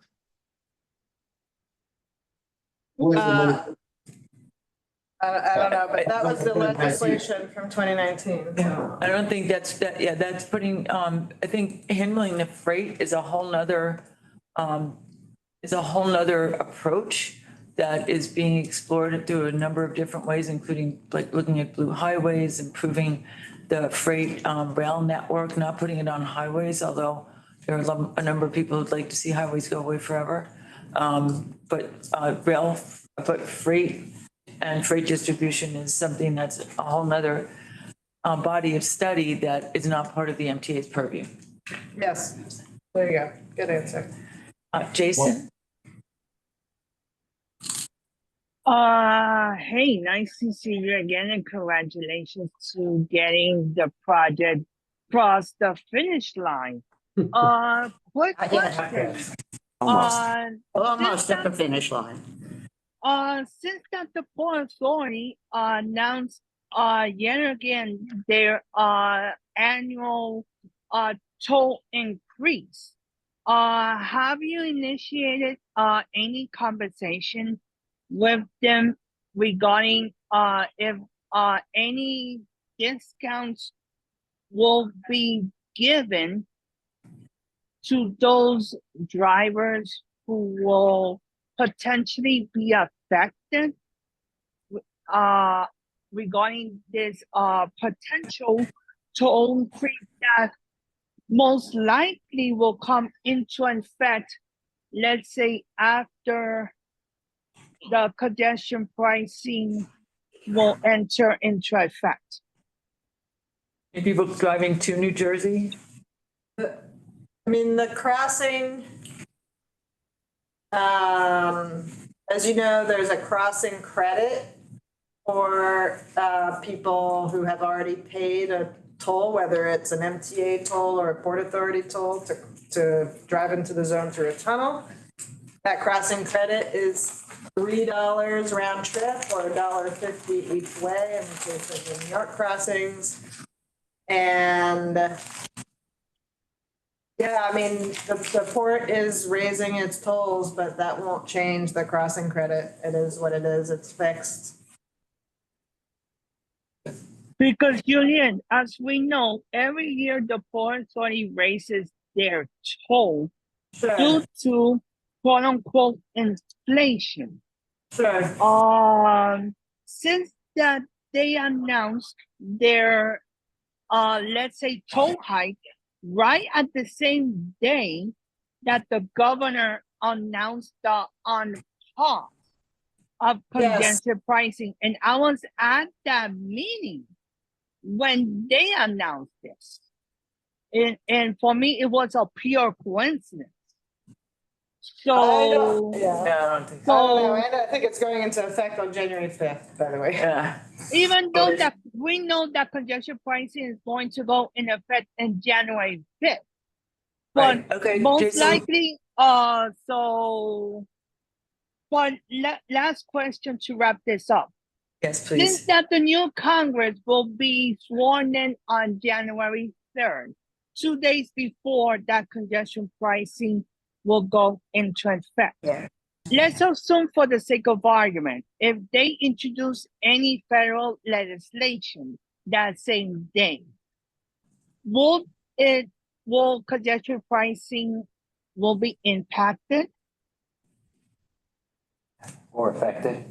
[SPEAKER 9] the money?
[SPEAKER 14] I don't know, but that was the legislation from 2019.
[SPEAKER 2] Yeah, I don't think that's putting, I think handling the freight is a whole nother approach that is being explored through a number of different ways, including like looking at blue highways, improving the freight rail network, not putting it on highways, although there are a number of people who'd like to see highways go away forever. But freight and freight distribution is something that's a whole nother body of study that is not part of the MTA's purview.
[SPEAKER 14] Yes, there you go. Good answer.
[SPEAKER 2] Jason?
[SPEAKER 10] Hey, nice to see you again and congratulations to getting the project across the finish line. Quick question.
[SPEAKER 11] Almost at the finish line.
[SPEAKER 10] Since that the Port Authority announced yet again their annual toll increase, have you initiated any conversation with them regarding if any discounts will be given to those drivers who will potentially be affected regarding this potential toll increase that most likely will come into effect, let's say after the congestion pricing will enter into effect?
[SPEAKER 2] People driving to New Jersey?
[SPEAKER 14] I mean, the crossing, as you know, there's a crossing credit for people who have already paid a toll, whether it's an MTA toll or a Port Authority toll to drive into the zone through a tunnel. That crossing credit is $3 round trip or $1.50 each way in the case of the New York crossings. And Yeah, I mean, the port is raising its tolls, but that won't change the crossing credit. It is what it is. It's fixed.
[SPEAKER 10] Because Julian, as we know, every year the Port Authority raises their toll due to quote unquote inflation.
[SPEAKER 14] Sure.
[SPEAKER 10] Since that they announced their let's say toll hike right at the same day that the governor announced the on pause of
[SPEAKER 14] Yes.
[SPEAKER 10] congestion pricing. And I was at that meeting when they announced this. And for me, it was a pure coincidence. So,
[SPEAKER 2] Yeah, I don't think
[SPEAKER 14] I don't know,
[SPEAKER 10] so
[SPEAKER 14] and I think it's going into effect on January 5th, by the way.
[SPEAKER 2] Yeah.
[SPEAKER 10] even though that we know that congestion pricing is going to go in effect in January 5th, but
[SPEAKER 2] Right, okay,
[SPEAKER 10] most
[SPEAKER 2] Jason.
[SPEAKER 10] likely, but last question to wrap this up.
[SPEAKER 2] Yes,
[SPEAKER 10] Since
[SPEAKER 2] please.
[SPEAKER 10] that the new Congress will be sworn in on January 3rd, 2 days before that congestion pricing will go into effect.
[SPEAKER 11] Yeah.
[SPEAKER 10] Let's assume for the sake of argument, if they introduce any federal legislation that same day, will congestion pricing will be impacted
[SPEAKER 15] Or affected.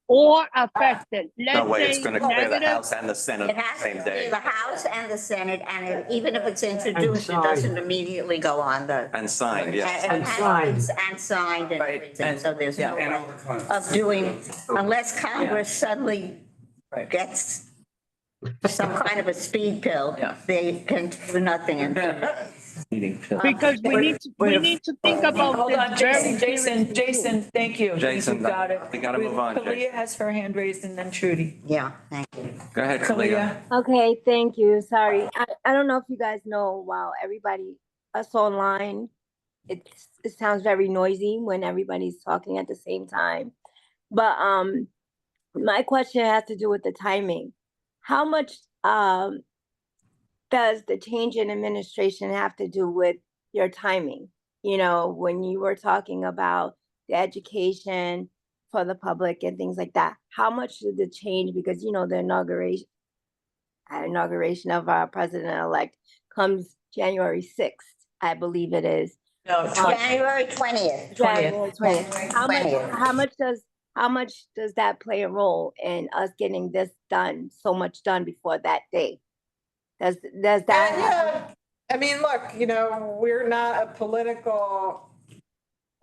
[SPEAKER 10] or affected?
[SPEAKER 1] No
[SPEAKER 10] Let's
[SPEAKER 1] way, it's
[SPEAKER 10] say
[SPEAKER 1] gonna clear the
[SPEAKER 10] negative.
[SPEAKER 1] House and the Senate
[SPEAKER 11] It
[SPEAKER 1] the
[SPEAKER 11] has
[SPEAKER 1] same
[SPEAKER 11] to be
[SPEAKER 1] day.
[SPEAKER 11] the House and the Senate, and even if it's introduced, it
[SPEAKER 13] signed.
[SPEAKER 11] doesn't immediately go on the.
[SPEAKER 1] And signed, yes.
[SPEAKER 11] And
[SPEAKER 13] And signed.
[SPEAKER 11] And signed and
[SPEAKER 2] Right,
[SPEAKER 11] everything,
[SPEAKER 2] and-
[SPEAKER 11] so there's no
[SPEAKER 2] yeah.
[SPEAKER 11] way of doing, unless Congress suddenly
[SPEAKER 2] Right.
[SPEAKER 11] gets some kind of a speed pill,
[SPEAKER 2] Yeah.
[SPEAKER 11] they can do nothing.
[SPEAKER 15] Meeting.
[SPEAKER 10] Because we need to think about
[SPEAKER 2] Hold
[SPEAKER 10] this
[SPEAKER 2] on,
[SPEAKER 10] very
[SPEAKER 2] Jason, thank you.
[SPEAKER 1] Jason,
[SPEAKER 2] We've got it.
[SPEAKER 1] we gotta move on,
[SPEAKER 2] Kalia
[SPEAKER 1] Jason.
[SPEAKER 2] has her hand raised and then Trudy.
[SPEAKER 11] Yeah, thank you.
[SPEAKER 1] Go ahead, Kalia.
[SPEAKER 4] Okay, thank you. Sorry. I don't know if you guys know, wow, everybody, us online, it sounds very noisy when everybody's talking at the same time. But my question has to do with the timing. How much does the change in administration have to do with your timing? You know, when you were talking about the education for the public and things like that, how much did the change, because you know the inauguration of our president-elect comes January 6th, I believe it is.
[SPEAKER 2] No,
[SPEAKER 11] January 20th.
[SPEAKER 4] January 20th.
[SPEAKER 11] January 20th.
[SPEAKER 4] How much does that play a role in us getting this done, so much done before that day? Does that?
[SPEAKER 14] Yeah, I mean, look, you know, we're not a political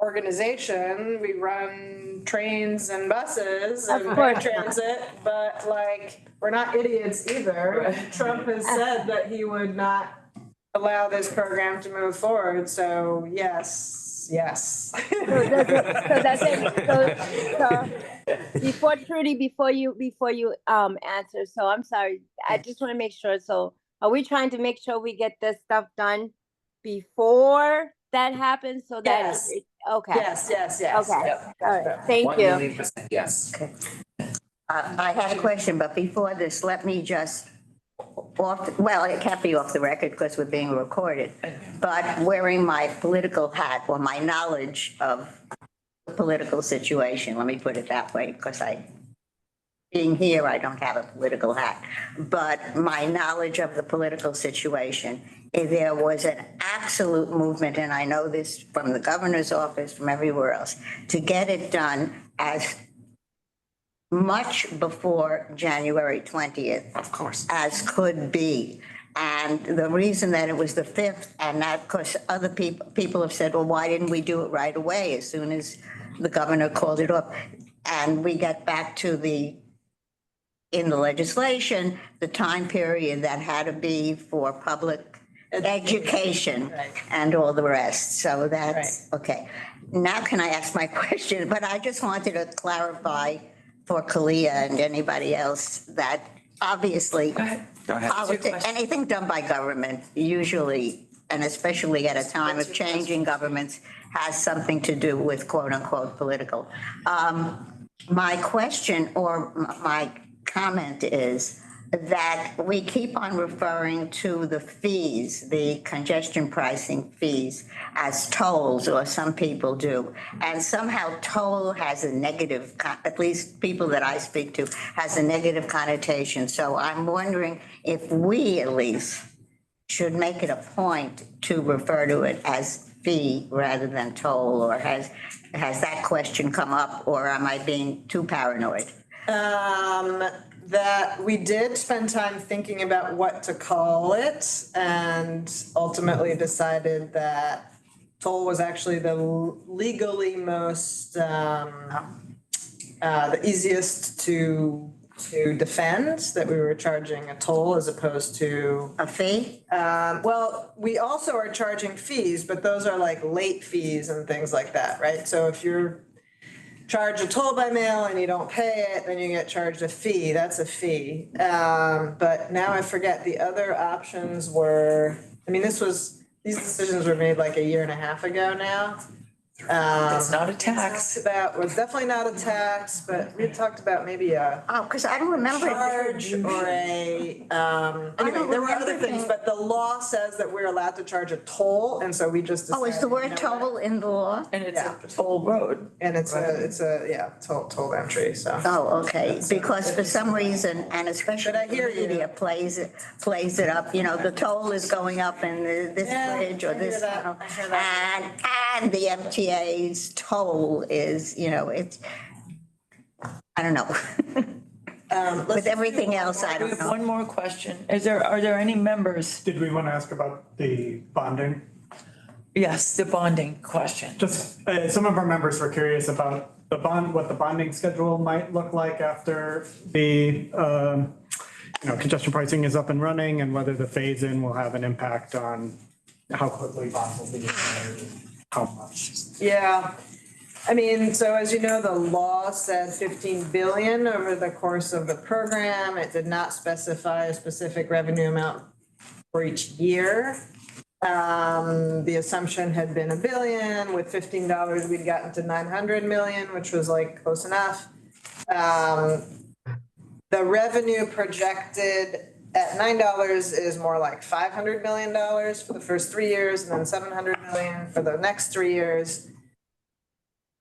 [SPEAKER 14] organization. We run trains and buses and
[SPEAKER 4] Of course.
[SPEAKER 14] transit, but like, we're not idiots either. Trump has said that he would not allow this program to move forward, so yes.
[SPEAKER 4] So that's it. So before Trudy, before you answer, so I'm sorry, I just want to make sure. So are we trying to make sure we get this stuff done before that happens so that?
[SPEAKER 14] Yes.
[SPEAKER 4] Okay.
[SPEAKER 14] Yes.
[SPEAKER 4] Okay.
[SPEAKER 14] Yep.
[SPEAKER 4] All right. Thank you.
[SPEAKER 15] 1,000,000% yes.
[SPEAKER 11] I had a question, but before this, let me just well, it can't be off the record because we're being recorded, but wearing my political hat or my knowledge of the political situation, let me put it that way, because being here, I don't have a political hat, but my knowledge of the political situation, there was an absolute movement, and I know this from the governor's office, from everywhere else, to get it done as much before January 20th.
[SPEAKER 1] Of course.
[SPEAKER 11] As could be. And the reason that it was the 5th, and that, of course, other people have said, well, why didn't we do it right away as soon as the governor called it off? And we get back to in the legislation, the time period that had to be for public education and all the rest. So that's, okay. Now can I ask my question? But I just wanted to clarify for Kalia and anybody else that obviously anything done by government usually, and especially at a time of changing governments, has something to do with quote unquote political. My question or my comment is, that we keep on referring to the fees, the congestion pricing fees, as tolls, or some people do. And somehow toll has a negative, at least people that I speak to, has a negative connotation. So I'm wondering if we at least should make it a point to refer to it as fee rather than toll, or has that question come up, or am I being too paranoid?
[SPEAKER 14] That we did spend time thinking about what to call it and ultimately decided that toll was actually the legally most, the easiest to defend, that we were charging a toll as opposed to.
[SPEAKER 11] A fee?
[SPEAKER 14] Well, we also are charging fees, but those are like late fees and things like that, right? So if you're charged a toll by mail and you don't pay it, then you get charged a fee. That's a fee. But now I forget, the other options were, I mean, these decisions were made like a year and a half ago now.
[SPEAKER 2] It's not a tax.
[SPEAKER 14] Was definitely not a tax, but we had talked about maybe a
[SPEAKER 11] Oh, because I don't remember.
[SPEAKER 14] charge or a, anyway, there were other things, but the law says that we're allowed to charge a toll, and so we just
[SPEAKER 11] Oh, is the
[SPEAKER 14] decided,
[SPEAKER 11] word
[SPEAKER 14] you know what?
[SPEAKER 11] toll in the law?
[SPEAKER 2] And it's a toll road.
[SPEAKER 14] And it's a toll entry, so.
[SPEAKER 11] Oh, okay, because for some reason, and especially
[SPEAKER 14] But I hear
[SPEAKER 11] the
[SPEAKER 14] you.
[SPEAKER 11] media plays it up, you know, the toll is going up in this
[SPEAKER 14] Yeah,
[SPEAKER 11] bridge or
[SPEAKER 14] I hear
[SPEAKER 11] this
[SPEAKER 14] that.
[SPEAKER 11] tunnel.
[SPEAKER 14] I hear that.
[SPEAKER 11] And the MTA's toll is, you know, it's, I don't know. With everything else, I
[SPEAKER 2] We
[SPEAKER 11] don't
[SPEAKER 2] have
[SPEAKER 11] know.
[SPEAKER 2] one more question. Are there any members?
[SPEAKER 5] Did we want to ask about the bonding?
[SPEAKER 2] Yes, the bonding question.
[SPEAKER 5] Just, some of our members were curious about the bond, what the bonding schedule might look like after the, congestion pricing is up and running, and whether the phase-in will have an impact on how quickly bonds will be issued, how much.
[SPEAKER 14] Yeah, I mean, so as you know, the law said 15 billion over the course of the program. It did not specify a specific revenue amount for each year. The assumption had been $1 billion. With $15, we'd gotten to 900 million, which was like close enough. The revenue projected at $9 is more like $500 million for the first 3 years, and then 700 million for the next 3 years.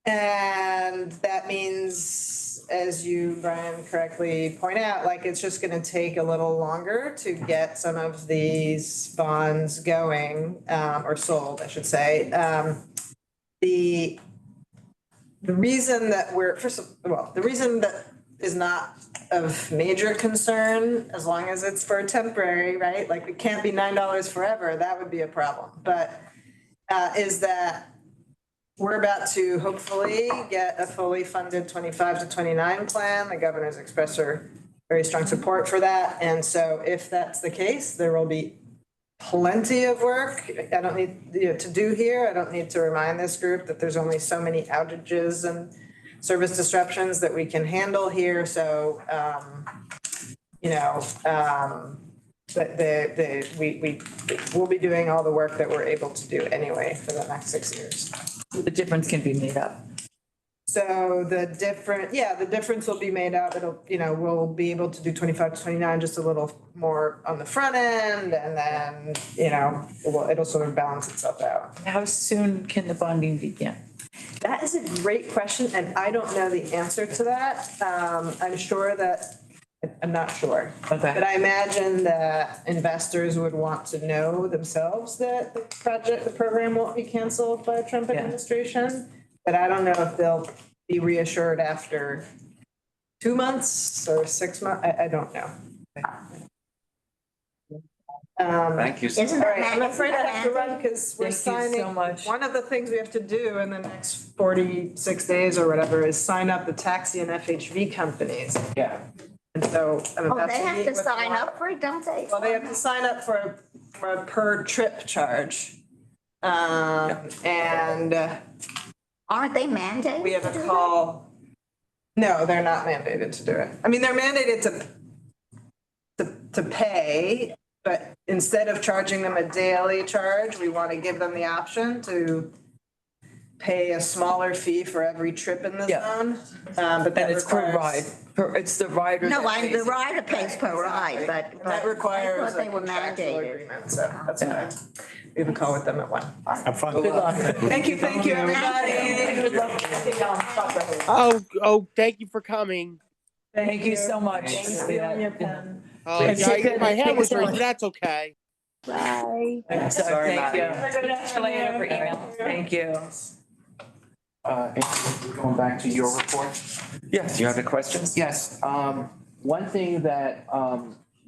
[SPEAKER 14] And that means, as you, Brian, correctly point out, like, it's just gonna take a little longer to get some of these bonds going, or sold, I should say. The reason that the reason that is not of major concern, as long as it's for temporary, right? Like, it can't be $9 forever, that would be a problem. But is that we're about to hopefully get a fully funded 25 to 29 plan. The governor's expressed her very strong support for that. And so if that's the case, there will be plenty of work. I don't need to do here. I don't need to remind this group that there's only so many outages and service disruptions that we can handle here. So, we will be doing all the work that we're able to do anyway for the next 6 years.
[SPEAKER 2] The difference can be made up.
[SPEAKER 14] So the difference will be made up. We'll be able to do 25 to 29, just a little more on the front end, and then, it'll sort of balance itself out.
[SPEAKER 2] How soon can the bonding begin?
[SPEAKER 14] That is a great question, and I don't know the answer to that. I'm not sure.
[SPEAKER 2] Okay.
[SPEAKER 14] But I imagine that investors would want to know themselves that the program won't be canceled by a Trump administration. But I don't know if they'll be reassured after 2 months or 6 months. I don't know.
[SPEAKER 1] Thank you.
[SPEAKER 11] Isn't
[SPEAKER 14] All
[SPEAKER 11] that
[SPEAKER 14] right, I'm afraid I have to run because we're
[SPEAKER 2] Thank you so
[SPEAKER 14] signing.
[SPEAKER 2] much.
[SPEAKER 14] One of the things we have to do in the next 46 days or whatever is sign up the taxi and FHV companies.
[SPEAKER 15] Yeah.
[SPEAKER 14] And so I'm
[SPEAKER 11] Oh,
[SPEAKER 14] about
[SPEAKER 11] they
[SPEAKER 14] to
[SPEAKER 11] have
[SPEAKER 14] meet
[SPEAKER 11] to
[SPEAKER 14] with
[SPEAKER 11] sign
[SPEAKER 14] one.
[SPEAKER 11] up for it, don't they?
[SPEAKER 14] Well, they have to sign up for a per trip charge. And
[SPEAKER 11] Aren't they mandated?
[SPEAKER 14] we have
[SPEAKER 11] to
[SPEAKER 14] a
[SPEAKER 11] do that?
[SPEAKER 14] call. No, they're not mandated to do it. I mean, they're mandated to pay, but instead of charging them a daily charge, we want to give them the option to pay a smaller fee for every trip in the
[SPEAKER 2] Yeah.
[SPEAKER 14] zone. But that
[SPEAKER 2] And it's per ride,
[SPEAKER 14] requires.
[SPEAKER 2] it's the rider.
[SPEAKER 11] No,
[SPEAKER 2] that
[SPEAKER 11] the
[SPEAKER 2] pays it.
[SPEAKER 11] rider pays per ride, but.
[SPEAKER 14] And
[SPEAKER 11] but
[SPEAKER 14] that requires
[SPEAKER 11] I thought they
[SPEAKER 14] a
[SPEAKER 11] were
[SPEAKER 14] contractual
[SPEAKER 11] mandated.
[SPEAKER 14] agreement, so that's okay. We have a call with them at 1.
[SPEAKER 5] Have fun.
[SPEAKER 2] Good luck.
[SPEAKER 14] Thank you, everybody.
[SPEAKER 2] Good luck.
[SPEAKER 12] Oh, thank you for coming.
[SPEAKER 2] Thank you so much.
[SPEAKER 14] Stealing your pen.
[SPEAKER 12] Oh,
[SPEAKER 2] Take
[SPEAKER 12] yeah,
[SPEAKER 2] care.
[SPEAKER 12] my hand was
[SPEAKER 2] Take
[SPEAKER 12] right,
[SPEAKER 2] care.
[SPEAKER 12] but that's okay.
[SPEAKER 4] Bye.
[SPEAKER 2] Sorry, thank you.
[SPEAKER 3] Over email.
[SPEAKER 2] Thank you.
[SPEAKER 15] Andrew, going back to your report.
[SPEAKER 1] Yes, you have a question?
[SPEAKER 15] Yes, one thing that,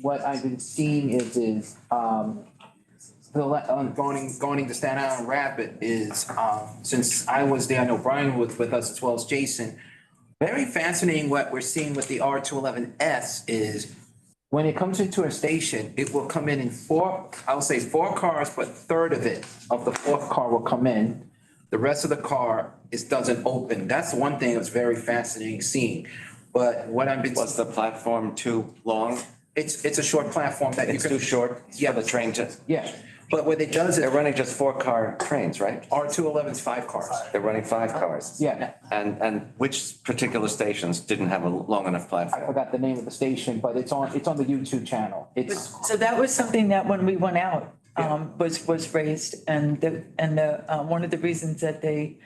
[SPEAKER 15] what I've been seeing is, going to Staten Island Rapid is, since I was there, I know Brian was with us as well as Jason. Very fascinating what we're seeing with the R211S is when it comes into a station, it will come in four, I'll say 4 cars, but third of it, of the 4th car will come in. The rest of the car doesn't open. That's one thing that's very fascinating seeing. But what I've been.
[SPEAKER 1] Was the platform too long?
[SPEAKER 15] It's a short platform that you
[SPEAKER 1] It's
[SPEAKER 15] can.
[SPEAKER 1] too short
[SPEAKER 15] Yeah.
[SPEAKER 1] for the train to,
[SPEAKER 15] Yeah, but what it does is
[SPEAKER 1] they're running just 4-car trains, right?
[SPEAKER 15] R211's 5 cars.
[SPEAKER 1] They're running 5 cars.
[SPEAKER 15] Yeah,
[SPEAKER 1] And which particular stations didn't have a long enough
[SPEAKER 15] I
[SPEAKER 1] platform?
[SPEAKER 15] forgot the name of the station, but it's on the YouTube channel. It's,
[SPEAKER 2] So that was something that when we went out, was raised and one of the reasons that they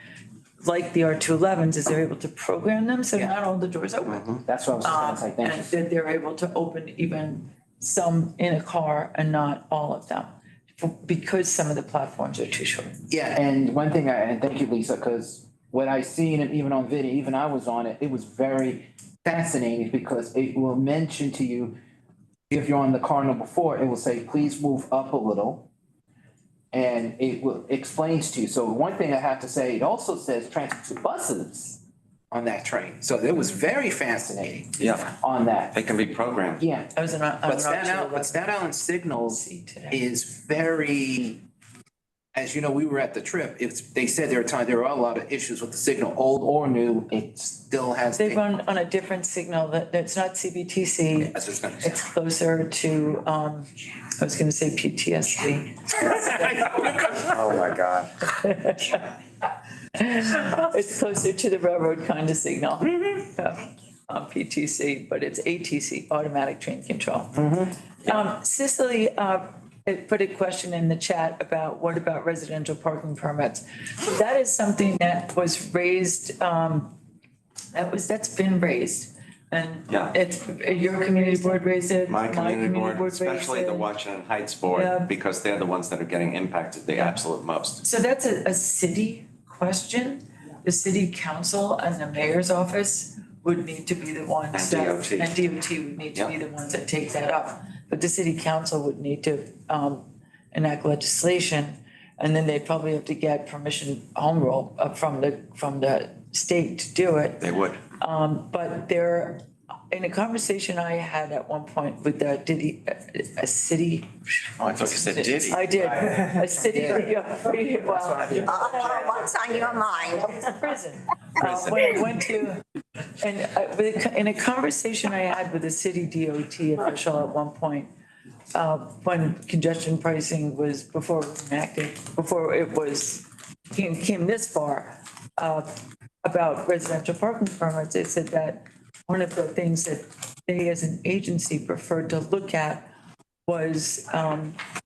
[SPEAKER 2] like the R211s is they're able to program them, so
[SPEAKER 15] Yeah.
[SPEAKER 2] not all the doors open.
[SPEAKER 15] that's what I was gonna say, thank you.
[SPEAKER 2] And that they're able to open even some in a car and not all of them, because some of the platforms are too short.
[SPEAKER 15] Yeah, and one thing, and thank you, Lisa, because what I seen, and even on video, even I was on it, it was very fascinating because it will mention to you, if you're on the car number 4, it will say, please move up a little. And it will explains to you. So one thing I have to say, it also says transfer to buses on that train. So it was very fascinating
[SPEAKER 1] Yeah,
[SPEAKER 15] on that.
[SPEAKER 1] they can be programmed.
[SPEAKER 15] Yeah,
[SPEAKER 2] I was in.
[SPEAKER 15] but Staten Island signals is very, as you know, we were at the trip, they said there are a lot of issues with the signal, old or new, it still has.
[SPEAKER 2] They run on a different signal that's not CBTC.
[SPEAKER 15] That's what I was gonna say.
[SPEAKER 2] It's closer to, I was gonna say PTSD.
[SPEAKER 1] Oh, my God.
[SPEAKER 2] It's closer to the railroad kind of signal. PTC, but it's ATC, automatic train control. Cicely, it put a question in the chat about what about residential parking permits? That is something that was raised, that's been raised. And
[SPEAKER 1] Yeah.
[SPEAKER 2] it's, your community board raised it.
[SPEAKER 1] My community board,
[SPEAKER 2] raised
[SPEAKER 1] especially the
[SPEAKER 2] it.
[SPEAKER 1] Washington Heights
[SPEAKER 2] Yeah.
[SPEAKER 1] Board, because they're the ones that are getting impacted the absolute most.
[SPEAKER 2] So that's a city question. The city council and the mayor's office would need to be the ones
[SPEAKER 1] And
[SPEAKER 2] that.
[SPEAKER 1] DOT.
[SPEAKER 2] And DOT would need to be the ones that take that up. But the city council would need to enact legislation. And then they'd probably have to get permission, home rule, from the state to do it.
[SPEAKER 1] They would.
[SPEAKER 2] But there, in a conversation I had at one point with a city.
[SPEAKER 1] Oh, I thought you said Diddy.
[SPEAKER 2] I did, a city, well.
[SPEAKER 11] What's on your mind?
[SPEAKER 2] Prison. When I went to, and in a conversation I had with a city DOT official at one point, when congestion pricing was, before it was enacted, before it was, came this far, about residential parking permits, they said that one of the things that they as an agency preferred to look at was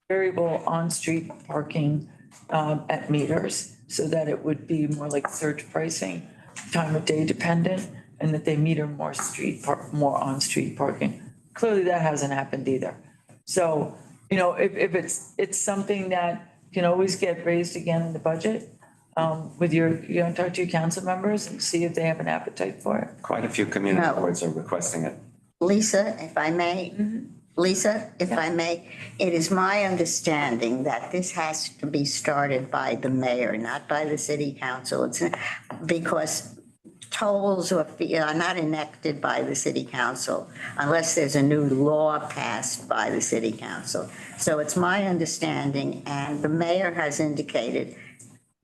[SPEAKER 2] variable on-street parking at meters, so that it would be more like surge pricing, time of day dependent, and that they meter more more on-street parking. Clearly, that hasn't happened either. So, if it's something that can always get raised again in the budget, with talk to your council members and see if they have an appetite for it.
[SPEAKER 1] Quite a few community
[SPEAKER 11] No.
[SPEAKER 1] boards are requesting it.
[SPEAKER 11] Lisa, if I may, it is my understanding that this has to be started by the mayor, not by the city council. It's because tolls or fee are not enacted by the city council unless there's a new law passed by the city council. So it's my understanding, and the mayor has indicated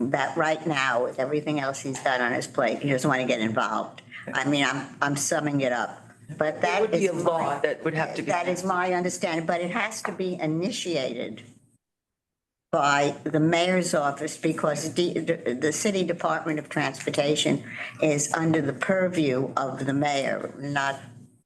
[SPEAKER 11] that right now, with everything else he's got on his plate, he doesn't want to get involved. I mean, I'm summing it up. But
[SPEAKER 2] There
[SPEAKER 11] that
[SPEAKER 2] would be
[SPEAKER 11] is
[SPEAKER 2] a law that would have to be.
[SPEAKER 11] that is my understanding, but it has to be initiated by the mayor's office because the City Department of Transportation is under the purview of the mayor, not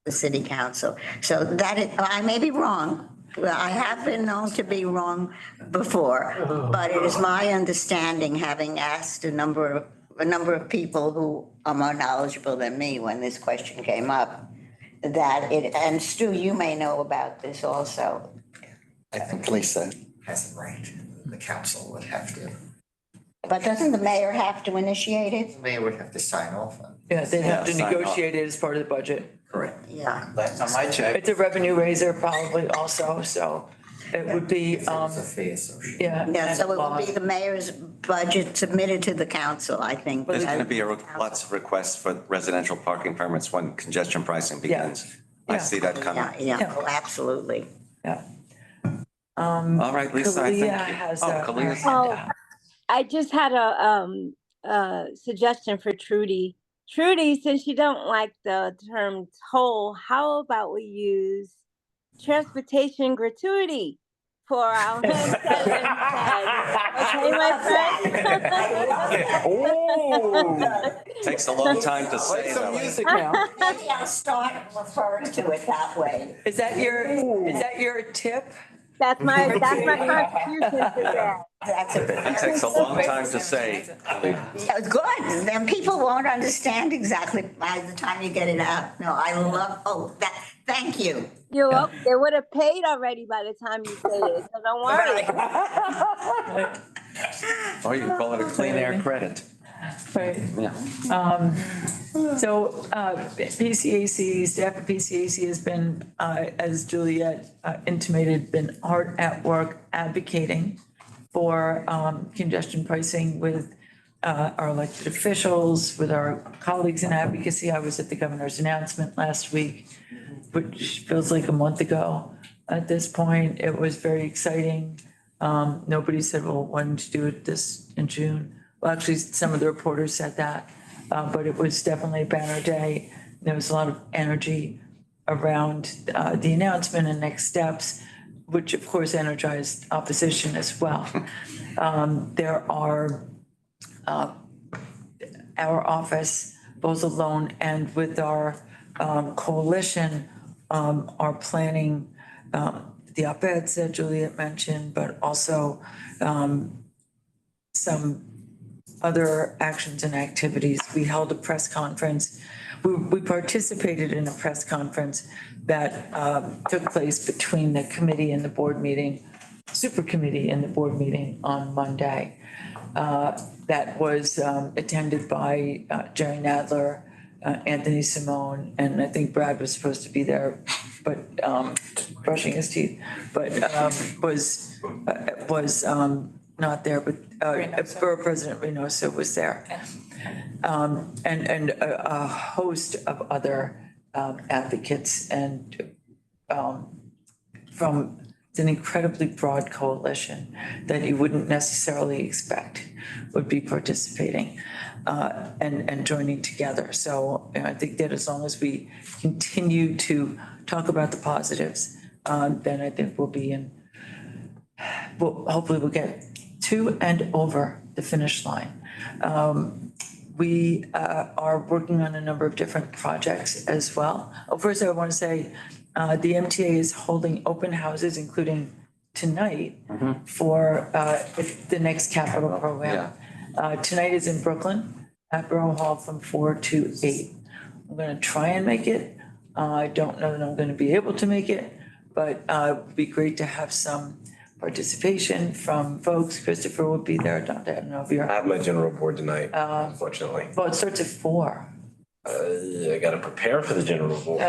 [SPEAKER 11] the city council. So that is, I may be wrong. I have been known to be wrong before, but it is my understanding, having asked a number of people who are more knowledgeable than me when this question came up, that it, and Stu, you may know about this also.
[SPEAKER 6] I think Lisa has it right. The council would have to,
[SPEAKER 11] But doesn't the mayor have to initiate it?
[SPEAKER 6] the mayor would have to sign off on it.
[SPEAKER 2] Yeah, they'd have to
[SPEAKER 1] Yeah, sign off.
[SPEAKER 2] negotiate it as part of the budget.
[SPEAKER 6] Correct.
[SPEAKER 11] Yeah.
[SPEAKER 6] Last time I checked.
[SPEAKER 2] It's a revenue raiser probably also, so it would be,
[SPEAKER 6] It's a fee associated.
[SPEAKER 2] yeah.
[SPEAKER 11] Yeah,
[SPEAKER 2] and
[SPEAKER 11] so it
[SPEAKER 2] law.
[SPEAKER 11] will be the mayor's budget submitted to the council, I think.
[SPEAKER 1] There's going to be lots of requests for residential parking permits when congestion pricing begins. I
[SPEAKER 2] Yeah.
[SPEAKER 1] see that coming.
[SPEAKER 11] Yeah, oh, absolutely.
[SPEAKER 2] Yeah.
[SPEAKER 1] All right, Lisa, I think.
[SPEAKER 2] Kalia has
[SPEAKER 1] Oh,
[SPEAKER 2] a-
[SPEAKER 1] Kalia's-
[SPEAKER 4] Oh, I just had a suggestion for Trudy. Trudy, since you don't like the term toll, how about we use transportation gratuity for our homestead inside? Okay, my friend?
[SPEAKER 2] Oh.
[SPEAKER 1] Takes a long time to say
[SPEAKER 2] Some
[SPEAKER 1] though.
[SPEAKER 2] music now.
[SPEAKER 11] Maybe I'll start referring to it that way.
[SPEAKER 2] Is that your tip?
[SPEAKER 4] That's my contribution to that.
[SPEAKER 11] That's a
[SPEAKER 1] It takes a long time to say.
[SPEAKER 11] Yeah, good. Then people won't understand exactly by the time you get it out. No, I love, thank you.
[SPEAKER 4] You're welcome. They would have paid already by the time you say it, so don't worry.
[SPEAKER 1] Or you can call it a clean air credit.
[SPEAKER 2] Right.
[SPEAKER 1] Yeah.
[SPEAKER 2] So PCAC, staff of PCAC has been, as Juliet intimated, been hard at work advocating for congestion pricing with our elected officials, with our colleagues in advocacy. I was at the governor's announcement last week, which feels like a month ago at this point. It was very exciting. Nobody said, well, why didn't you do it this in June? Well, actually, some of the reporters said that, but it was definitely a banner day. There was a lot of energy around the announcement and next steps, which of course energized opposition as well. There are our office, both alone and with our coalition, are planning the op-eds that Juliet mentioned, but also some other actions and activities. We held a press conference. We participated in a press conference that took place between the committee and the board meeting, super committee and the board meeting on Monday. That was attended by Jerry Nadler, Anthony Simone, and I think Brad was supposed to be there, but brushing his teeth, but was not there, but Borough President Reynoso was there. And a host of other advocates and from it's an incredibly broad coalition that you wouldn't necessarily expect would be participating and joining together. So I think that as long as we continue to talk about the positives, then I think we'll be in, hopefully we'll get to and over the finish line. We are working on a number of different projects as well. First, I want to say the MTA is holding open houses, including tonight, for the next capital program. Tonight is in Brooklyn at Borough Hall from 4 to 8. I'm going to try and make it. I don't know that I'm going to be able to make it, but it would be great to have some participation from folks. Christopher will be there. I don't know if you're.
[SPEAKER 16] I have my general board tonight, unfortunately.
[SPEAKER 2] Well, it starts at 4.
[SPEAKER 16] I gotta prepare for the general board.
[SPEAKER 15] 4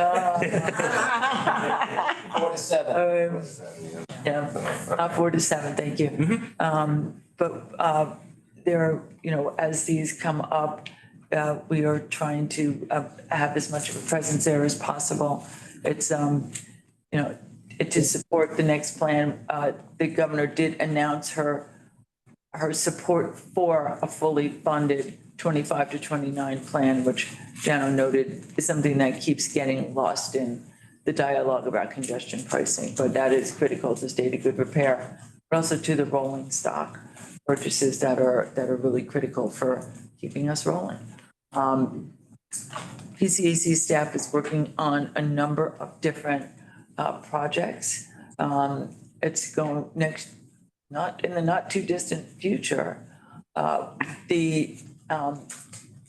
[SPEAKER 15] to 7.
[SPEAKER 2] Yeah, 4 to 7, thank you. But there, as these come up, we are trying to have as much of a presence there as possible. It's, to support the next plan. The governor did announce her support for a fully funded 25 to 29 plan, which Jano noted is something that keeps getting lost in the dialogue about congestion pricing, but that is critical to stay to good repair but also to the rolling stock purchases that are really critical for keeping us rolling. PCAC staff is working on a number of different projects. It's going next, not in the not too distant future.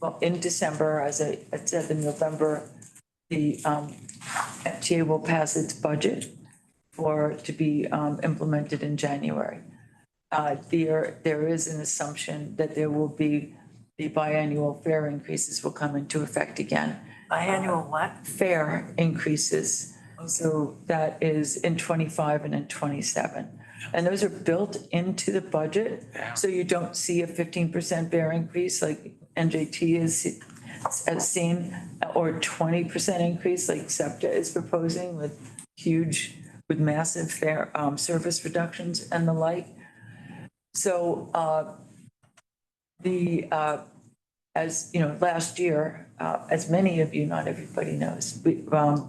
[SPEAKER 2] Well, in December, as I said, in November, the FTA will pass its budget to be implemented in January. There is an assumption that there will be the biannual fare increases will come into effect again.
[SPEAKER 17] Biannual what?
[SPEAKER 2] Fare increases. So that is in 25 and in 27. And those are built into the budget. So you don't see a 15% fare increase like NJT has seen, or 20% increase like SEPTA is proposing with massive fare service reductions and the like. So as you know, last year, as many of you, not everybody knows,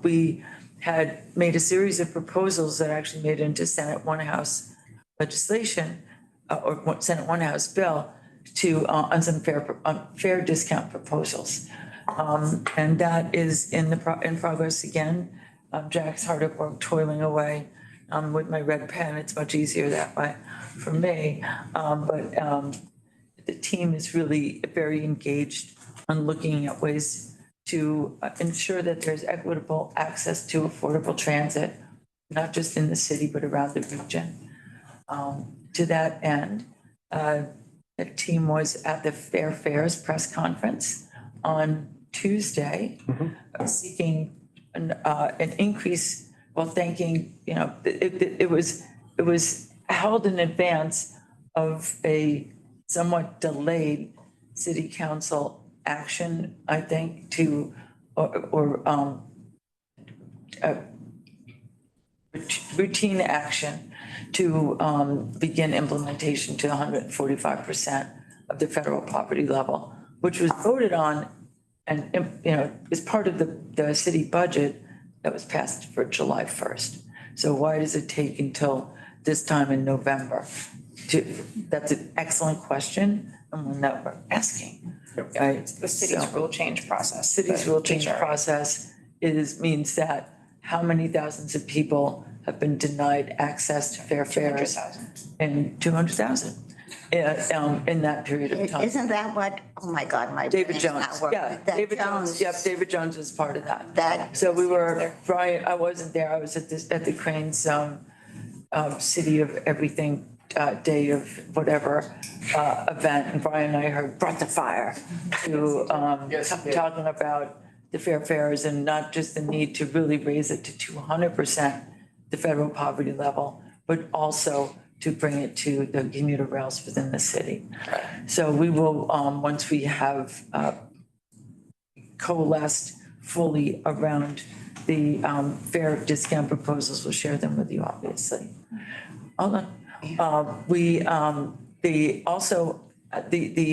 [SPEAKER 2] we had made a series of proposals that actually made it into Senate One House legislation or Senate One House bill on some fare discount proposals. And that is in progress again. Jack's hard at work toiling away with my red pen. It's much easier that way for me. But the team is really very engaged on looking at ways to ensure that there's equitable access to affordable transit, not just in the city, but around the region. To that end, the team was at the Fair Fares press conference on Tuesday, seeking an increase, thanking, it was held in advance of a somewhat delayed city council action, I think, routine action to begin implementation to 145% of the federal poverty level, which was voted on and, is part of the city budget that was passed for July 1st. So why does it take until this time in November? That's an excellent question and one that we're asking. Right?
[SPEAKER 3] The city's rule change process.
[SPEAKER 2] City's rule change process means that how many thousands of people have been denied access to fair fares?
[SPEAKER 3] 200,000.
[SPEAKER 2] And 200,000 in that period of time.
[SPEAKER 11] Isn't that what, oh my God, my
[SPEAKER 2] David
[SPEAKER 11] brain's
[SPEAKER 2] Jones,
[SPEAKER 11] not working.
[SPEAKER 2] yeah,
[SPEAKER 11] That
[SPEAKER 2] David Jones, yep, David Jones was part of that.
[SPEAKER 11] That,
[SPEAKER 2] So we were, Brian, I wasn't there, I was at the Crane's City of Everything day of whatever event, and Brian and I heard breath of fire to talking about the fair fares and not just the need to really raise it to 200% the federal poverty level, but also to bring it to the commuter rails within the city. So we will, once we have coalesced fully around the fare discount proposals, we'll share them with you, obviously. Hold on. The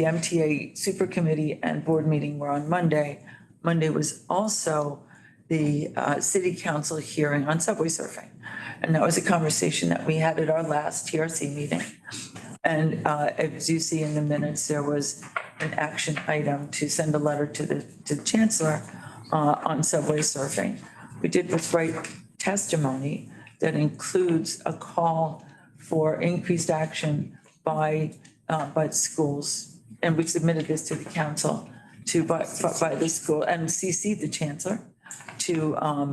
[SPEAKER 2] MTA Super Committee and board meeting were on Monday. Monday was also the city council hearing on subway surfing. And that was a conversation that we had at our last TRC meeting. And as you see in the minutes, there was an action item to send a letter to the chancellor on subway surfing. We did write testimony that includes a call for increased action by schools. And we submitted this to the council by the school and CC'd the chancellor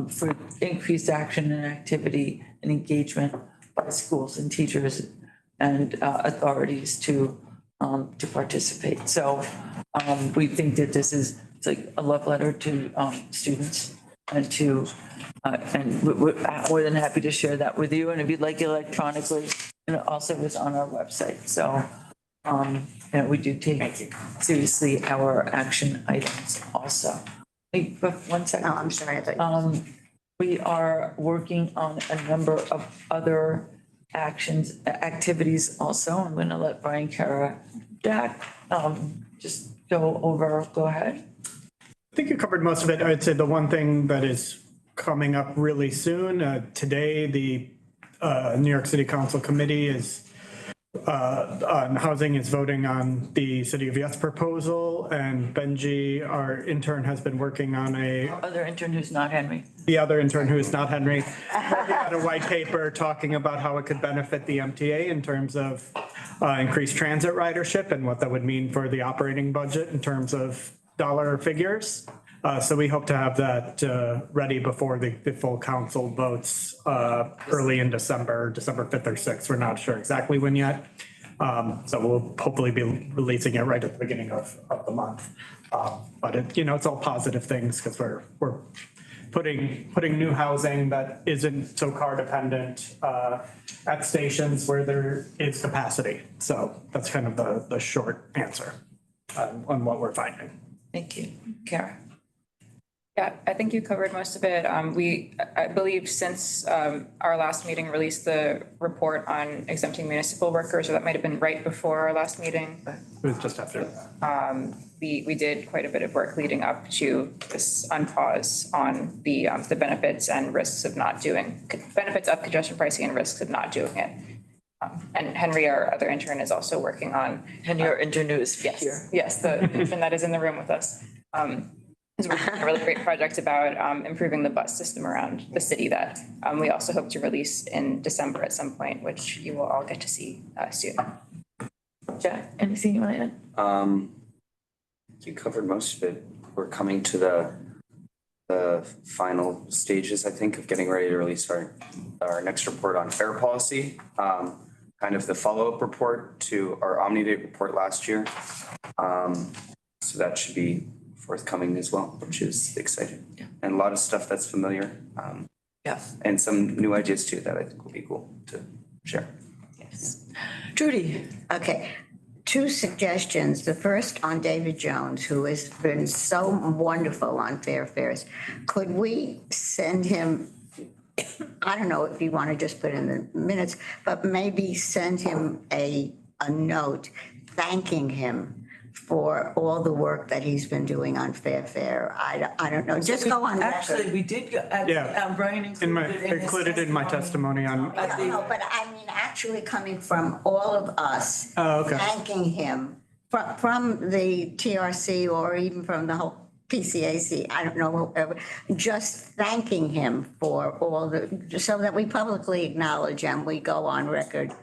[SPEAKER 2] for increased action and activity and engagement by schools and teachers and authorities to participate. So we think that it's like a love letter to students and we're more than happy to share that with you. And if you'd like it electronically, and it also is on our website. So we do take seriously our action items also. Hey, but 1 second.
[SPEAKER 11] no, I'm sorry.
[SPEAKER 2] We are working on a number of other activities also. I'm going to let Brian, Kara, Jack just go ahead.
[SPEAKER 5] I think you covered most of it. I'd say the one thing that is coming up really soon, today, the New York City Council Committee is on housing is voting on the City of Yes proposal, and Benji, our intern, has been working on
[SPEAKER 2] Other intern who's not Henry.
[SPEAKER 5] the other intern who is not Henry, working on a white paper talking about how it could benefit the MTA in terms of increased transit ridership and what that would mean for the operating budget in terms of dollar figures. So we hope to have that ready before the full council votes early in December 5th or 6th. We're not sure exactly when yet. So we'll hopefully be releasing it right at the beginning of the month. But it's all positive things because we're putting new housing that isn't so car dependent at stations where there is capacity. So that's kind of the short answer on what we're finding.
[SPEAKER 2] Thank you. Kara?
[SPEAKER 3] Yeah, I think you covered most of it. I believe since our last meeting released the report on exempting municipal workers, or that might have been right before our last meeting.
[SPEAKER 5] It was just after.
[SPEAKER 3] We did quite a bit of work leading up to this unpause on the benefits and risks of not doing, benefits of congestion pricing and risks of not doing it. And Henry, our other intern, is also working on.
[SPEAKER 2] Henry, our intern who is here.
[SPEAKER 3] Yes, the intern that is in the room with us. Is working on a really great project about improving the bus system around the city that we also hope to release in December at some point, which you will all get to see soon.
[SPEAKER 2] Jack, anything you want to add?
[SPEAKER 17] You covered most of it. We're coming to the final stages, I think, of getting ready to release our next report on fare policy. Kind of the follow-up report to our Omni-Date report last year. So that should be forthcoming as well, which is exciting.
[SPEAKER 2] Yeah.
[SPEAKER 17] And a lot of stuff that's familiar.
[SPEAKER 2] Yeah.
[SPEAKER 17] And some new ideas too that I think will be cool to share.
[SPEAKER 2] Yes. Trudy?
[SPEAKER 11] Okay, 2 suggestions. The first on David Jones, who has been so wonderful on Fair Fares. Could we send him, I don't know if you want to just put in the minutes, but maybe send him a note thanking him for all the work that he's been doing on Fair. I don't know, just go on record.
[SPEAKER 2] Actually, we did, Brian
[SPEAKER 5] Included in my testimony on.
[SPEAKER 11] No, but I mean, actually coming from all of us.
[SPEAKER 5] Oh, okay.
[SPEAKER 11] Thanking him from the TRC or even from the whole PCAC, I don't know, whoever, just thanking him for all so that we publicly acknowledge and we go on record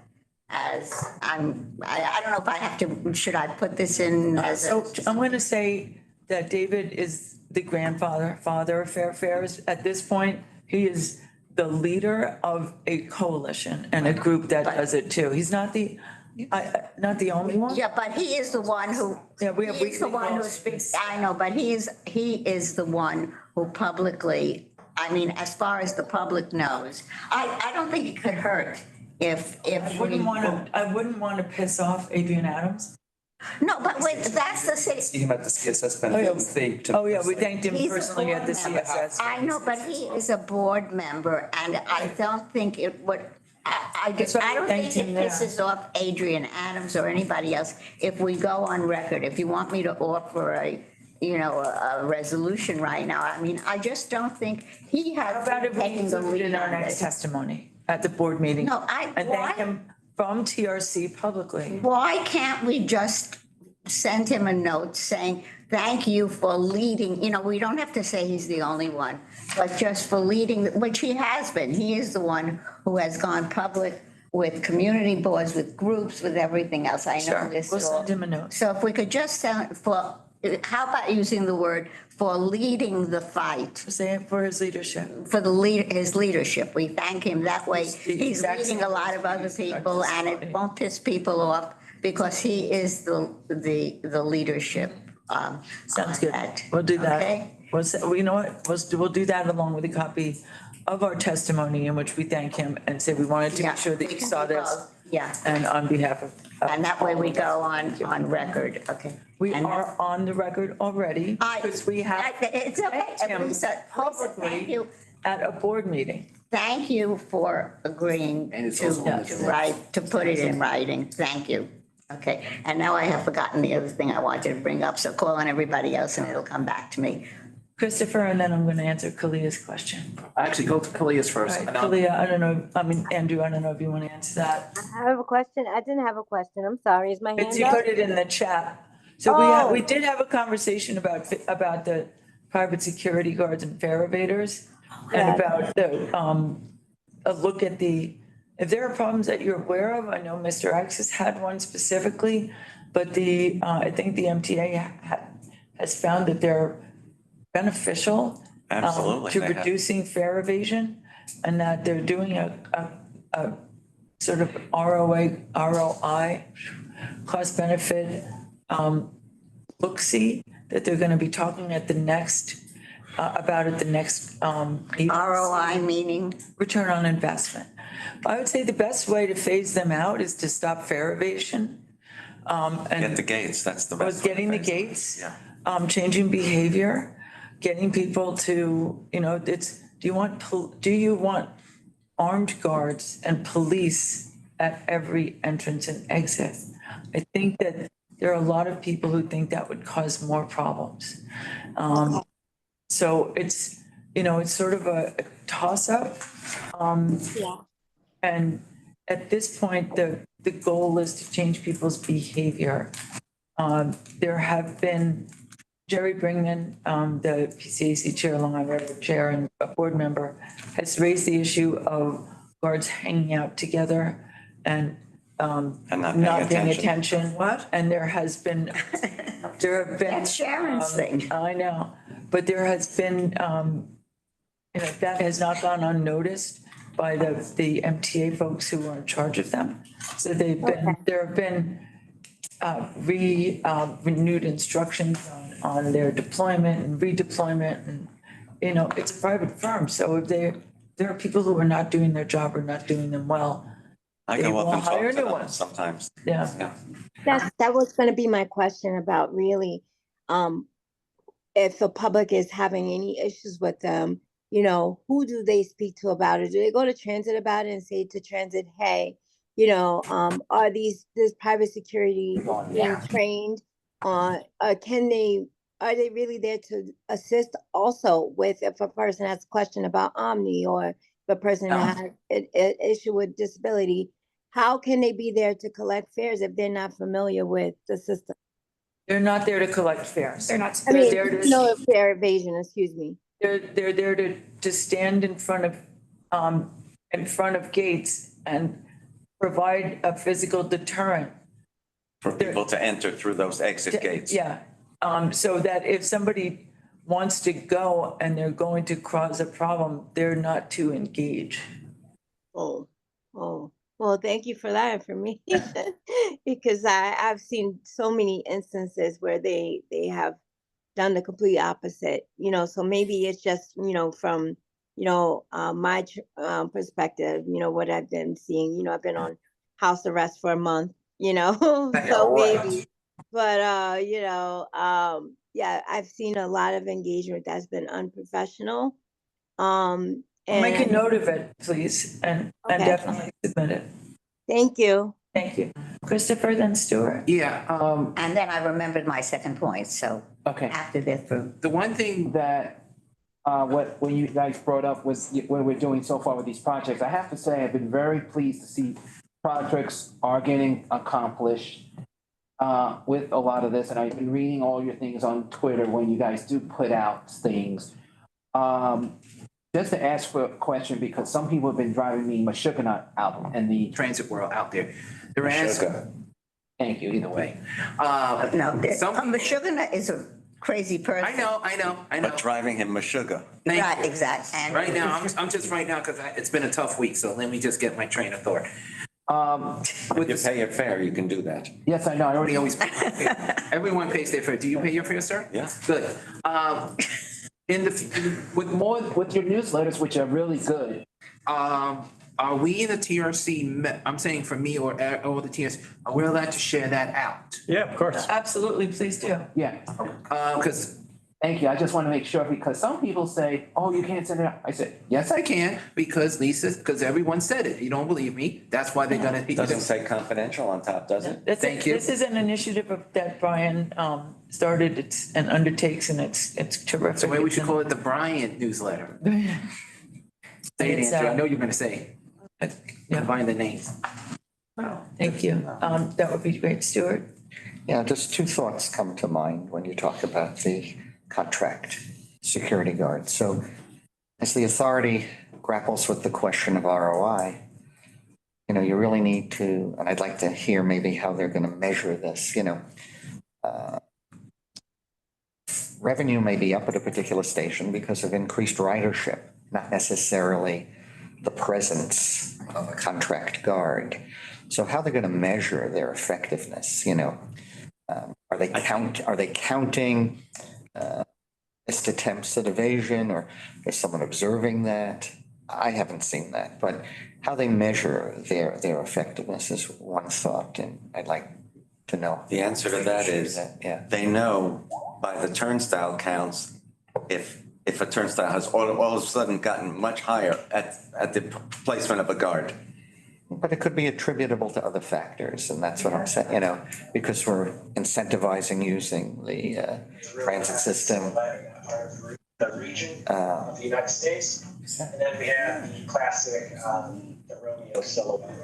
[SPEAKER 11] as I don't know if I have to, should I put this in as
[SPEAKER 2] So I'm going to say that David is the father of Fair Fares. At this point, he is the leader of a coalition and a group that does it too. He's not the only one.
[SPEAKER 11] Yeah, but he is the one who.
[SPEAKER 2] Yeah, we have.
[SPEAKER 11] He's the one who speaks. I know, but he is the one who publicly. I mean, as far as the public knows, I don't think it could hurt if.
[SPEAKER 2] I wouldn't want to piss off Adrian Adams.
[SPEAKER 11] No, but wait, that's the city.
[SPEAKER 17] Speaking about the CSS benefits,
[SPEAKER 2] We thanked him personally at the CSS.
[SPEAKER 11] I know, but he is a board member and I don't think it would. I don't think it pisses off Adrian Adams or anybody else if we go on record. If you want me to offer a resolution right now, I mean, I just don't think he has.
[SPEAKER 2] How about if we include in our next testimony at the board meeting?
[SPEAKER 11] No,
[SPEAKER 2] and thank him from TRC publicly.
[SPEAKER 11] Why can't we just send him a note saying, thank you for leading, we don't have to say he's the only one, but just for leading, which he has been. He is the one who has gone public with community boards, with groups, with everything else. I know this.
[SPEAKER 2] We'll send him a note.
[SPEAKER 11] So if we could just send how about using the word for leading the fight?
[SPEAKER 2] Say it for his leadership.
[SPEAKER 11] For his leadership. We thank him that way. He's leading a lot of other people and it won't piss people off because he is the leadership.
[SPEAKER 2] Sounds good. We'll do that.
[SPEAKER 11] Okay.
[SPEAKER 2] You know what? We'll do that along with a copy of our testimony in which we thank him and say we wanted to make sure that you saw this.
[SPEAKER 11] Yeah.
[SPEAKER 2] And on behalf of.
[SPEAKER 11] And that way we go on record. Okay.
[SPEAKER 2] We are on the record already because we have
[SPEAKER 11] it's okay.
[SPEAKER 2] him publicly at a board meeting.
[SPEAKER 11] Thank you for agreeing to put it in writing. Thank you. Okay, and now I have forgotten the other thing I wanted to bring up, so call on everybody else and it'll come back to me.
[SPEAKER 2] Christopher, and then I'm going to answer Kalia's question.
[SPEAKER 15] Actually, go to Kalia's
[SPEAKER 2] All
[SPEAKER 15] first.
[SPEAKER 2] right,
[SPEAKER 15] and I'll-
[SPEAKER 2] Kalia, I don't know, I mean, Andrew, I don't know if you want to answer that.
[SPEAKER 4] I have a question. I didn't have a question. I'm sorry. Is my hand
[SPEAKER 2] You
[SPEAKER 4] up?
[SPEAKER 2] put it in the chat. So we did have a conversation about the private security guards and fare evaders. And about a look at if there are problems that you're aware of, I know Mr. X has had one specifically, but I think the MTA has found that they're beneficial.
[SPEAKER 1] Absolutely,
[SPEAKER 2] To
[SPEAKER 1] they have.
[SPEAKER 2] reducing fare evasion, and that they're doing a sort of ROI, cost benefit, look-see, that they're gonna be talking at the next, about at the next, meeting.
[SPEAKER 11] ROI meaning?
[SPEAKER 2] Return on investment. I would say the best way to phase them out is to stop fare evasion.
[SPEAKER 1] Get the gates, that's the best.
[SPEAKER 2] Was getting the
[SPEAKER 1] way to face
[SPEAKER 2] gates,
[SPEAKER 1] it. Yeah.
[SPEAKER 2] changing behavior, getting people to, do you want armed guards and police at every entrance and exit? I think that there are a lot of people who think that would cause more problems. So it's sort of a toss-up.
[SPEAKER 4] Yeah.
[SPEAKER 2] And at this point, the goal is to change people's behavior. There have been, Jerry Bringman, the PCAC chair, Long Island Railroad chair and a board member, has raised the issue of guards hanging out together and not paying attention.
[SPEAKER 11] What?
[SPEAKER 2] And there have been.
[SPEAKER 11] That's Sharon's thing.
[SPEAKER 2] I know, but there has been, that has not gone unnoticed by the MTA folks who are in charge of them. So there have been renewed instructions on their deployment and redeployment, and, it's a private firm, so if there are people who are not doing their job or not doing them well,
[SPEAKER 1] I
[SPEAKER 2] they
[SPEAKER 1] go
[SPEAKER 2] will
[SPEAKER 1] up and talk
[SPEAKER 2] hire
[SPEAKER 1] to
[SPEAKER 2] new
[SPEAKER 1] them
[SPEAKER 2] ones.
[SPEAKER 1] sometimes.
[SPEAKER 2] Yeah.
[SPEAKER 4] That was gonna be my question about really, if the public is having any issues with them, who do they speak to about it? Do they go to transit about it and say to transit, hey, are this private security being trained on, are they really there to assist also with if a person has a question about Omni, or if a person has an issue with disability, how can they be there to collect fares if they're not familiar with the system?
[SPEAKER 2] They're not there to collect fares.
[SPEAKER 3] They're not.
[SPEAKER 4] I mean,
[SPEAKER 2] there to-
[SPEAKER 4] no fare evasion, excuse me.
[SPEAKER 2] They're there to stand in front of gates and provide a physical deterrent.
[SPEAKER 1] For people to enter through those exit gates.
[SPEAKER 2] Yeah, so that if somebody wants to go and they're going to cause a problem, they're not to engage.
[SPEAKER 4] Oh, well, thank you for that information. Because I've seen so many instances where they have done the complete opposite, so maybe it's just, from, my perspective, what I've been seeing, I've been on house arrest for a month, so maybe, but, yeah, I've seen a lot of engagement that's been unprofessional. And
[SPEAKER 2] Make a note of it, please, and definitely submit it.
[SPEAKER 4] Thank you.
[SPEAKER 2] Thank you. Christopher, then Stuart.
[SPEAKER 15] Yeah,
[SPEAKER 11] And then I remembered my second point, so
[SPEAKER 15] okay.
[SPEAKER 11] after this,
[SPEAKER 15] The one thing that, when you guys brought up was what we're doing so far with these projects, I have to say, I've been very pleased to see projects are getting accomplished with a lot of this, and I've been reading all your things on Twitter when you guys do put out things. Just to ask for a question, because some people have been driving me Meshuggah out in the transit world out there. They're asking. Thank you, either way.
[SPEAKER 11] Meshuggah is a crazy person.
[SPEAKER 15] I know.
[SPEAKER 1] But driving him Meshuggah.
[SPEAKER 11] Right, exactly. And
[SPEAKER 15] Right now, I'm just right now, because it's been a tough week, so let me just get my train of thought.
[SPEAKER 1] If you pay your fare, you can do that.
[SPEAKER 15] Yes, I know, I already always pay my fare. Everyone pays their fare. Do you pay your fare, sir?
[SPEAKER 1] Yeah.
[SPEAKER 15] Good. With your newsletters, which are really good, are we in the TRC, I'm saying for me or the TRC, are we allowed to share that out?
[SPEAKER 5] Yeah, of course.
[SPEAKER 2] Absolutely, please do.
[SPEAKER 15] Yeah, because Thank you. I just want to make sure because some people say, oh, you can't send it out. I said, yes, I can because Lisa, because everyone said it. You don't believe me. That's why they're gonna.
[SPEAKER 1] Doesn't say confidential on top, does it?
[SPEAKER 15] Thank you.
[SPEAKER 2] This is an initiative that Brian started and undertakes, and it's terrific.
[SPEAKER 15] So maybe we should call it the Bryant newsletter. Say it,
[SPEAKER 2] It's,
[SPEAKER 15] Andrew. I know you're gonna say. Combine the names.
[SPEAKER 2] Thank you. That would be great. Stuart?
[SPEAKER 6] Yeah, just two thoughts come to mind when you talk about the contract security guard. So as the authority grapples with the question of ROI, you know, you really need to, and I'd like to hear maybe how they're going to measure this, you know. Revenue may be up at a particular station because of increased ridership, not necessarily the presence of a contract guard. So how they're going to measure their effectiveness, you know? Are they counting missed attempts at evasion, or is someone observing that? I haven't seen that, but how they measure their effectiveness is one thought, and I'd like to know.
[SPEAKER 1] The answer to that is,
[SPEAKER 6] Yeah.
[SPEAKER 1] they know by the turnstile counts, if a turnstile has all of a sudden gotten much higher at the placement of a guard.
[SPEAKER 6] But it could be attributable to other factors, and that's what I'm saying, you know, because we're incentivizing using the transit system.
[SPEAKER 18] The region of the United States, and then we have the classic, the rodeo silhouette.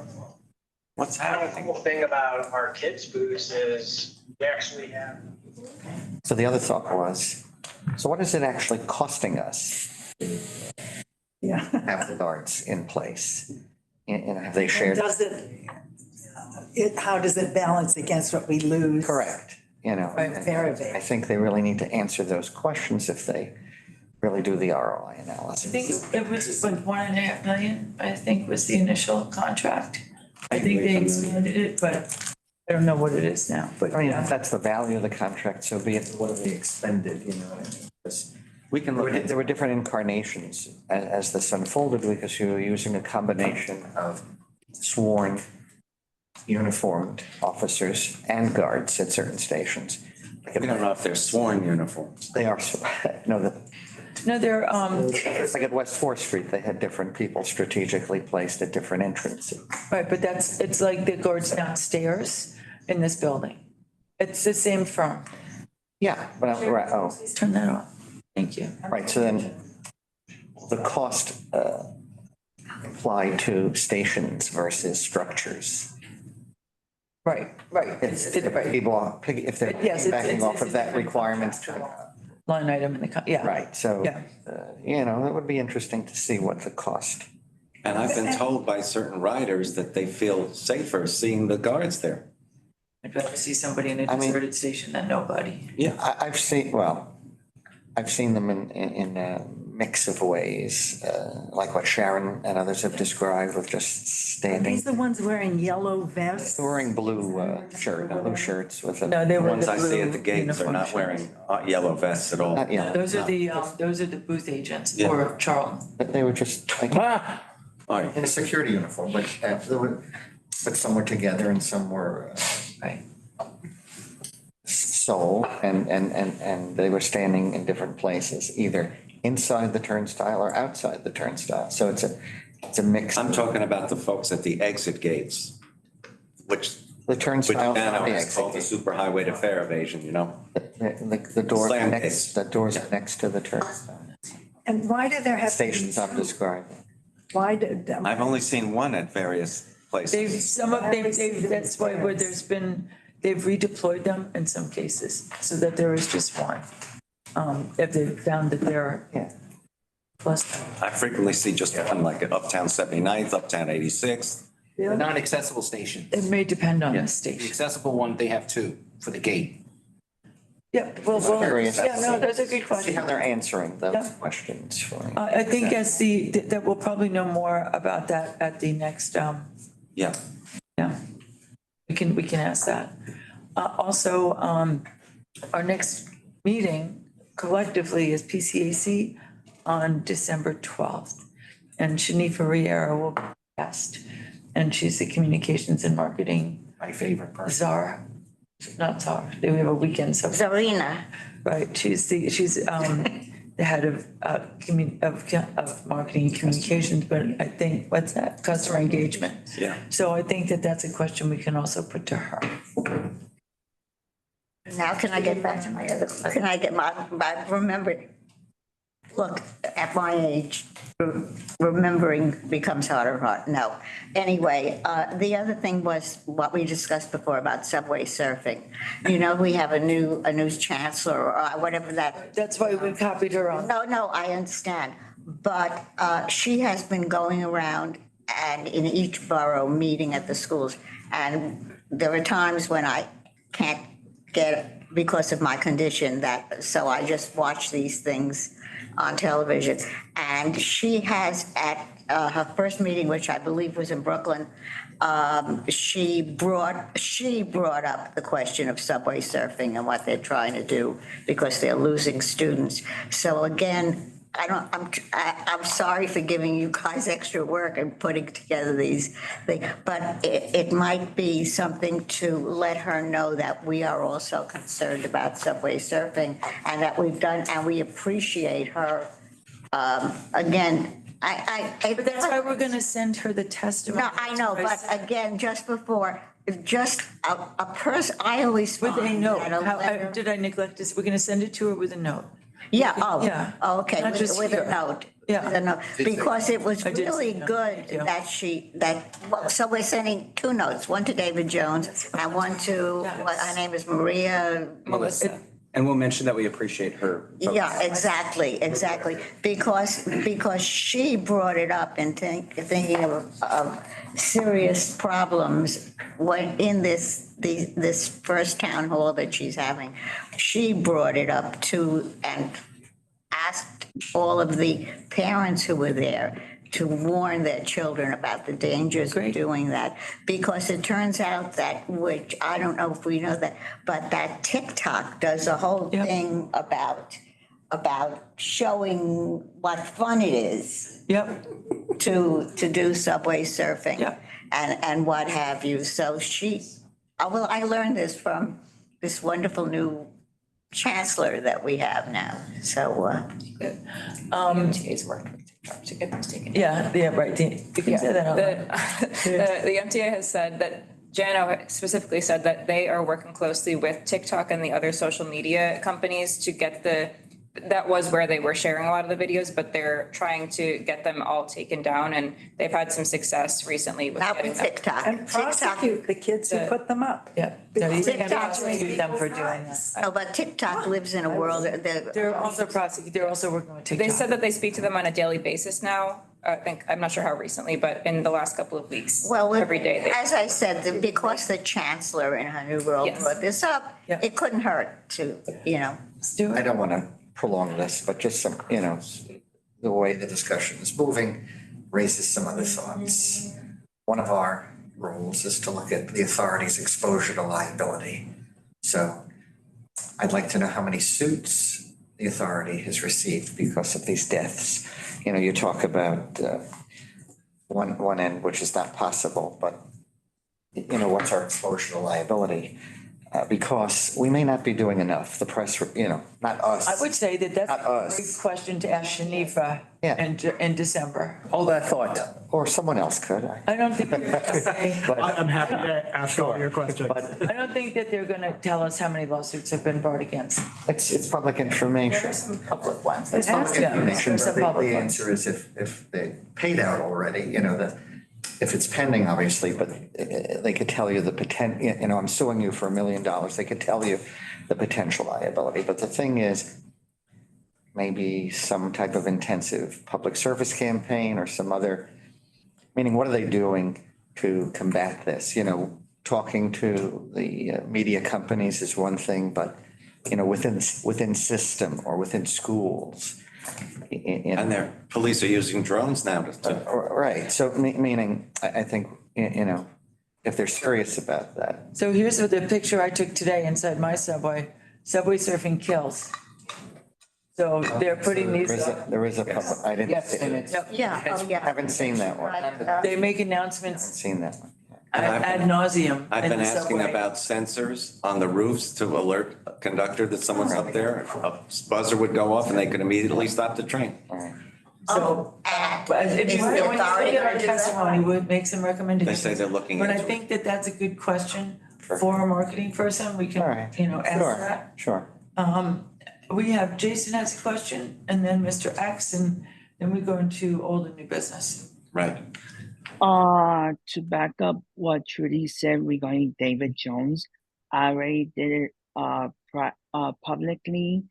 [SPEAKER 1] What's
[SPEAKER 18] The
[SPEAKER 1] happening?
[SPEAKER 18] cool thing about our kids' booths is we actually have.
[SPEAKER 6] So the other thought was, so what is it actually costing us?
[SPEAKER 19] Yeah.
[SPEAKER 6] Have the guards in place? And have they shared?
[SPEAKER 19] How does it balance against what we lose?
[SPEAKER 6] Correct, you know. I think they really need to answer those questions if they really do the ROI
[SPEAKER 2] I
[SPEAKER 6] analysis.
[SPEAKER 2] think it was like 1.5 million, I think was the initial contract. I think they expanded it, but I don't know what it is now, but.
[SPEAKER 6] I mean, if that's the value of the contract, so be it. What have they expended, you know what I mean? Because
[SPEAKER 1] we can look at.
[SPEAKER 6] There were different incarnations as this unfolded because you were using a combination of sworn uniformed officers and guards at certain stations.
[SPEAKER 1] We don't know if they're sworn uniforms.
[SPEAKER 6] They are, no,
[SPEAKER 2] No, they're,
[SPEAKER 6] like at West Fourth Street, they had different people strategically placed at different entrances.
[SPEAKER 2] right, but it's like the guards downstairs in this building. It's the same firm.
[SPEAKER 6] Yeah, but, right, oh.
[SPEAKER 2] Please turn that off. Thank you.
[SPEAKER 6] Right, so then the cost applied to stations versus structures.
[SPEAKER 2] Right.
[SPEAKER 6] If they're
[SPEAKER 2] Yes,
[SPEAKER 6] backing off of that
[SPEAKER 2] different
[SPEAKER 6] requirement.
[SPEAKER 2] line item in the, yeah.
[SPEAKER 6] Right, so,
[SPEAKER 2] Yeah.
[SPEAKER 6] you know, it would be interesting to see what the cost.
[SPEAKER 1] And I've been told by certain riders that they feel safer seeing the guards there.
[SPEAKER 2] I'd rather see somebody in a deserted station than nobody.
[SPEAKER 1] Yeah.
[SPEAKER 6] I've seen them in a mix of ways, like what Sharon and others have described with just
[SPEAKER 19] Are
[SPEAKER 6] standing.
[SPEAKER 19] these the ones wearing yellow vests?
[SPEAKER 6] Wearing blue shirts with a.
[SPEAKER 2] No, they
[SPEAKER 1] The
[SPEAKER 2] were
[SPEAKER 1] ones
[SPEAKER 2] the
[SPEAKER 1] I see at
[SPEAKER 2] blue
[SPEAKER 1] the gates are not wearing yellow vests at all.
[SPEAKER 6] Not yellow.
[SPEAKER 2] Those are the booth agents
[SPEAKER 1] Yeah.
[SPEAKER 2] for Charlton.
[SPEAKER 6] But they were just like in a security uniform, but some were together and some were
[SPEAKER 2] Right.
[SPEAKER 6] sole and they were standing in different places, either inside the turnstile or outside the turnstile. So it's a mix.
[SPEAKER 1] I'm talking about the folks at the exit gates, which
[SPEAKER 6] The turnstile.
[SPEAKER 1] now is called the superhighway to fare evasion, you know?
[SPEAKER 6] The door
[SPEAKER 1] Slam
[SPEAKER 6] next, the doors next to the turnstile.
[SPEAKER 19] And why do there have to be
[SPEAKER 6] Stations I'm
[SPEAKER 19] two?
[SPEAKER 6] describing.
[SPEAKER 19] Why did,
[SPEAKER 1] I've only seen one at various places.
[SPEAKER 2] That's why where they've redeployed them in some cases, so that there is just one. If they found that they're plus.
[SPEAKER 1] I frequently see just one, like at Uptown 79th, Uptown 86th.
[SPEAKER 15] The non-accessible station.
[SPEAKER 2] It may depend on the
[SPEAKER 15] The
[SPEAKER 2] station.
[SPEAKER 15] accessible one, they have two for the gate.
[SPEAKER 2] Yeah, well,
[SPEAKER 6] Curious.
[SPEAKER 2] yeah, no, that's a good
[SPEAKER 6] See how
[SPEAKER 2] question.
[SPEAKER 6] they're answering those
[SPEAKER 2] Yeah.
[SPEAKER 6] questions for me.
[SPEAKER 2] I think that we'll probably know more about that at the next,
[SPEAKER 1] Yeah.
[SPEAKER 2] yeah. We can ask that. Also, our next meeting collectively is PCAC on December 12th. And Shanifa Riera will be guest, and she's the communications and marketing
[SPEAKER 15] My favorite person.
[SPEAKER 2] czar, not czar, they have a weekend, so.
[SPEAKER 11] Zarina.
[SPEAKER 2] Right, she's the head of marketing and communications, but I think, what's that, customer engagement.
[SPEAKER 1] Yeah.
[SPEAKER 2] So I think that that's a question we can also put to her.
[SPEAKER 11] Now can I get back to my other, can I get my remembered? Look, at my age, remembering becomes harder and harder. No. Anyway, the other thing was what we discussed before about subway surfing. You know, we have a new chancellor or whatever that.
[SPEAKER 2] That's why we copied her on.
[SPEAKER 11] No, I understand. But she has been going around and in each borough, meeting at the schools. And there are times when I can't get, because of my condition, so I just watch these things on television. And she has at her first meeting, which I believe was in Brooklyn, she brought up the question of subway surfing and what they're trying to do because they're losing students. So again, I'm sorry for giving you guys extra work and putting together these things, but it might be something to let her know that we are also concerned about subway surfing and that we've done, and we appreciate her. Again,
[SPEAKER 2] But that's why we're gonna send her the testimony.
[SPEAKER 11] no, I know, but again, just before, just a person, I always
[SPEAKER 2] With a
[SPEAKER 11] find
[SPEAKER 2] note,
[SPEAKER 11] that a letter-
[SPEAKER 2] did I neglect this? We're gonna send it to her with a note.
[SPEAKER 11] Yeah,
[SPEAKER 2] Yeah.
[SPEAKER 11] okay,
[SPEAKER 2] Not just
[SPEAKER 11] with a
[SPEAKER 2] here.
[SPEAKER 11] note.
[SPEAKER 2] Yeah.
[SPEAKER 11] With a note. Because it was
[SPEAKER 2] I did
[SPEAKER 11] really
[SPEAKER 2] see that.
[SPEAKER 11] good
[SPEAKER 2] Thank you.
[SPEAKER 11] so we're sending two notes, one to David Jones and one to, her name is Maria.
[SPEAKER 17] Melissa. And we'll mention that we appreciate her. focus.
[SPEAKER 11] Yeah, exactly. Because she brought it up and thinking of serious problems when in this first town hall that she's having. She brought it up too and asked all of the parents who were there to warn their children about the dangers of doing that. Because it turns out that, which I don't know if we know that, but that TikTok does a whole thing about showing what fun it is.
[SPEAKER 2] Yep.
[SPEAKER 11] To do subway surfing.
[SPEAKER 2] Yep.
[SPEAKER 11] And what have you. So I learned this from this wonderful new chancellor that we have now. So,
[SPEAKER 3] MTA's worked with TikTok to get those taken.
[SPEAKER 2] Yeah, right. You can say that out loud.
[SPEAKER 3] The MTA has said that, Jano specifically said that they are working closely with TikTok and the other social media companies to get that was where they were sharing a lot of the videos, but they're trying to get them all taken down, and they've had some success recently with
[SPEAKER 11] not
[SPEAKER 3] getting
[SPEAKER 11] with
[SPEAKER 3] them.
[SPEAKER 11] TikTok.
[SPEAKER 19] And prosecute the kids who put them up.
[SPEAKER 2] Yeah. So you can
[SPEAKER 11] TikTok-
[SPEAKER 2] prosecute them for doing that.
[SPEAKER 11] No, but TikTok lives in a world that.
[SPEAKER 2] They're also they're also working with TikTok.
[SPEAKER 3] They said that they speak to them on a daily basis now. I'm not sure how recently, but in the last couple of weeks,
[SPEAKER 11] Well,
[SPEAKER 3] every day.
[SPEAKER 11] as I said, because the chancellor in her new role
[SPEAKER 3] Yes.
[SPEAKER 11] brought this up, it couldn't hurt to,
[SPEAKER 6] I don't want to prolong this, but just some, the way the discussion is moving raises some other thoughts. One of our roles is to look at the authority's exposure to liability. So I'd like to know how many suits the authority has received because of these deaths. You talk about one end, which is not possible, but what's our exposure to liability? Because we may not be doing enough. The press, not us.
[SPEAKER 2] I would say that that's
[SPEAKER 6] Not
[SPEAKER 2] a
[SPEAKER 6] us.
[SPEAKER 2] great question to ask Shanifa in December.
[SPEAKER 6] Hold that thought. Or someone else could.
[SPEAKER 2] I don't think they're gonna say,
[SPEAKER 5] I'm happy to ask all your questions.
[SPEAKER 2] I don't think that they're gonna tell us how many lawsuits have been brought against.
[SPEAKER 6] It's public information.
[SPEAKER 3] Some public ones.
[SPEAKER 6] It's public
[SPEAKER 2] Yeah,
[SPEAKER 6] information,
[SPEAKER 2] there's
[SPEAKER 6] but
[SPEAKER 2] some public
[SPEAKER 6] the
[SPEAKER 2] ones.
[SPEAKER 6] answer is if they paid out already, if it's pending, obviously, but they could tell you the potential, I'm suing you for $1 million. They could tell you the potential liability. But the thing is, maybe some type of intensive public service campaign or some other, meaning what are they doing to combat this? Talking to the media companies is one thing, but, within system or within schools.
[SPEAKER 1] And their police are using drones now to.
[SPEAKER 6] Right, so meaning, I think, if they're serious about that.
[SPEAKER 2] So here's the picture I took today inside my subway. Subway surfing kills. So they're putting these up.
[SPEAKER 6] There is a public, I didn't
[SPEAKER 3] Yes,
[SPEAKER 6] see
[SPEAKER 3] and
[SPEAKER 6] it.
[SPEAKER 3] it's.
[SPEAKER 11] Yeah, oh, yeah.
[SPEAKER 6] Haven't seen that one. Haven't
[SPEAKER 2] They make announcements.
[SPEAKER 6] seen that one.
[SPEAKER 2] ad nauseum.
[SPEAKER 1] I've
[SPEAKER 2] in
[SPEAKER 1] been
[SPEAKER 2] the
[SPEAKER 1] asking
[SPEAKER 2] subway.
[SPEAKER 1] about sensors on the roofs to alert a conductor that someone's up there. A buzzer would go off and they could immediately stop the train.
[SPEAKER 2] So, but if you, when you look at our testimony, we'll make some recommendations.
[SPEAKER 1] They say they're looking
[SPEAKER 2] But I
[SPEAKER 1] into it.
[SPEAKER 2] think that that's a good question for a marketing person. We
[SPEAKER 6] All
[SPEAKER 2] can,
[SPEAKER 6] right.
[SPEAKER 2] you know, ask
[SPEAKER 6] Sure.
[SPEAKER 2] that.
[SPEAKER 6] Sure.
[SPEAKER 2] We have, Jason has a question, and then Mr. X, and then we go into old and new business.
[SPEAKER 1] Right.
[SPEAKER 10] To back up what Trudy said regarding David Jones, I already did it publicly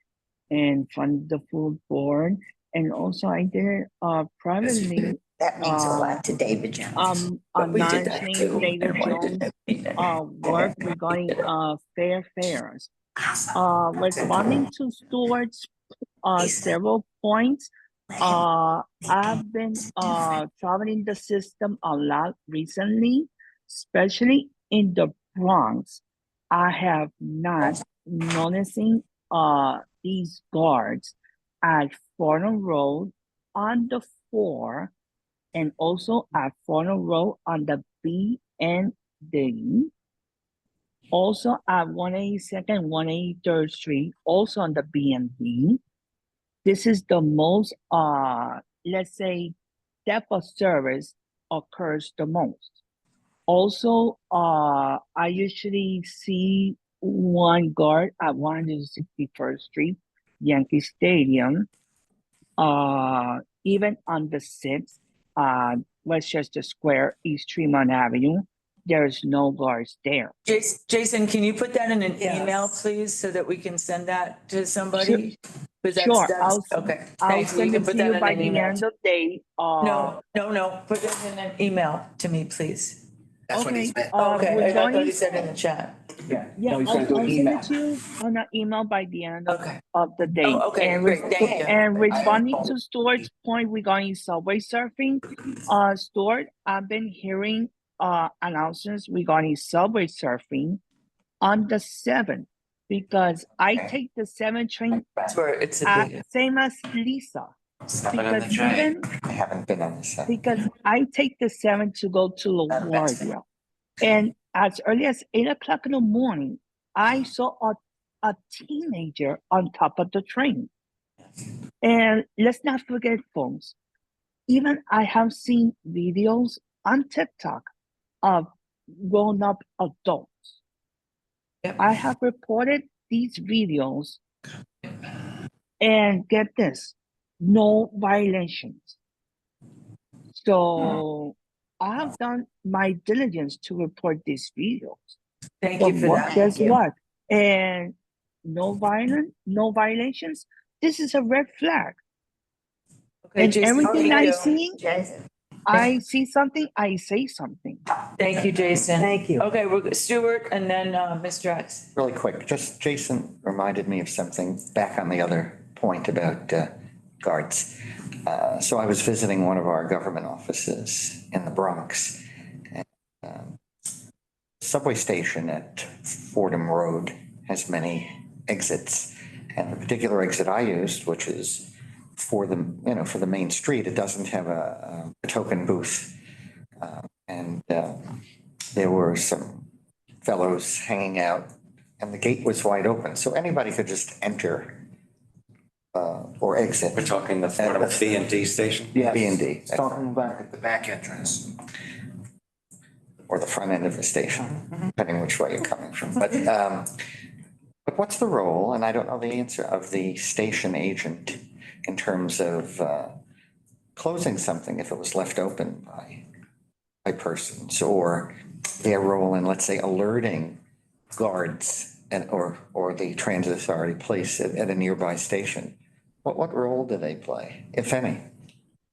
[SPEAKER 10] in front of the full board, and also I did it privately.
[SPEAKER 11] That means a lot to David Jones. But we did that
[SPEAKER 10] Mentioning
[SPEAKER 11] too.
[SPEAKER 10] David
[SPEAKER 11] And what did
[SPEAKER 10] Jones
[SPEAKER 11] that mean?
[SPEAKER 10] work regarding fair fares. Responding to Stuart's several points, I've been traveling the system a lot recently, especially in the Bronx. I have not noticing these guards at Fornal Road on the 4 and also at Fornal Road on the B and D. Also at 182nd, 183rd Street, also on the B and D. This is the most, let's say, depth of service occurs the most. Also, I usually see one guard at 161st Street, Yankee Stadium. Even on the 6th, Westchester Square, East Tremont Avenue, there's no guards there.
[SPEAKER 2] Jason, can you put that in an email, please, so that we can send that to somebody?
[SPEAKER 10] Sure,
[SPEAKER 2] Okay.
[SPEAKER 10] I'll
[SPEAKER 2] Thanks. You
[SPEAKER 10] send
[SPEAKER 2] can
[SPEAKER 10] it
[SPEAKER 2] put
[SPEAKER 10] to
[SPEAKER 2] that
[SPEAKER 10] you
[SPEAKER 2] in
[SPEAKER 10] by
[SPEAKER 2] an
[SPEAKER 10] the
[SPEAKER 2] email.
[SPEAKER 10] end of the day.
[SPEAKER 2] No, put it in an email to me, please.
[SPEAKER 6] That's what he's meant.
[SPEAKER 2] Okay,
[SPEAKER 10] we're
[SPEAKER 2] I thought
[SPEAKER 10] going-
[SPEAKER 2] you said in the chat.
[SPEAKER 10] Yeah,
[SPEAKER 15] No, he's
[SPEAKER 10] I'll
[SPEAKER 15] gonna do an
[SPEAKER 10] send
[SPEAKER 15] email.
[SPEAKER 10] it to you on an email by the end
[SPEAKER 2] Okay.
[SPEAKER 10] of the day.
[SPEAKER 2] Oh, okay,
[SPEAKER 10] And
[SPEAKER 2] great, thank you.
[SPEAKER 10] And responding to Stuart's point regarding subway surfing, Stuart, I've been hearing announcements regarding subway surfing on the 7th because I take the 7 train
[SPEAKER 2] That's where it's a big.
[SPEAKER 10] same as Lisa.
[SPEAKER 1] Seven on the
[SPEAKER 10] Because
[SPEAKER 1] train.
[SPEAKER 10] even
[SPEAKER 6] I haven't been on this.
[SPEAKER 10] because I take the 7 to go to LaGuardia. And as early as 8 o'clock in the morning, I saw a teenager on top of the train. And let's not forget, folks, even I have seen videos on TikTok of grown-up adults.
[SPEAKER 2] Yep.
[SPEAKER 10] I have reported these videos and get this, no violations. So I have done my diligence to report these videos.
[SPEAKER 2] Thank you for that.
[SPEAKER 10] Guess what? And no violations. This is a red flag.
[SPEAKER 2] Okay,
[SPEAKER 10] And
[SPEAKER 2] Jason,
[SPEAKER 10] everything
[SPEAKER 2] thank
[SPEAKER 10] I
[SPEAKER 2] you.
[SPEAKER 10] see, I see something, I say something.
[SPEAKER 2] Thank you, Jason.
[SPEAKER 19] Thank you.
[SPEAKER 2] Okay, we're Stuart and then Mr. X.
[SPEAKER 6] Really quick, just Jason reminded me of something back on the other point about guards. So I was visiting one of our government offices in the Bronx. And, subway station at Fordham Road has many exits. And the particular exit I used, which is for the, for the main street, it doesn't have a token booth. And there were some fellows hanging out and the gate was wide open. So anybody could just enter or exit.
[SPEAKER 1] We're talking the Fordham B and D station?
[SPEAKER 6] Yeah, B and D.
[SPEAKER 15] Talking about the back entrance.
[SPEAKER 6] Or the front end of the station, depending which way you're coming from. But what's the role, and I don't know the answer, of the station agent in terms of closing something if it was left open by persons, or their role in, let's say, alerting guards or the transit authority place at a nearby station? What role do they play, if any?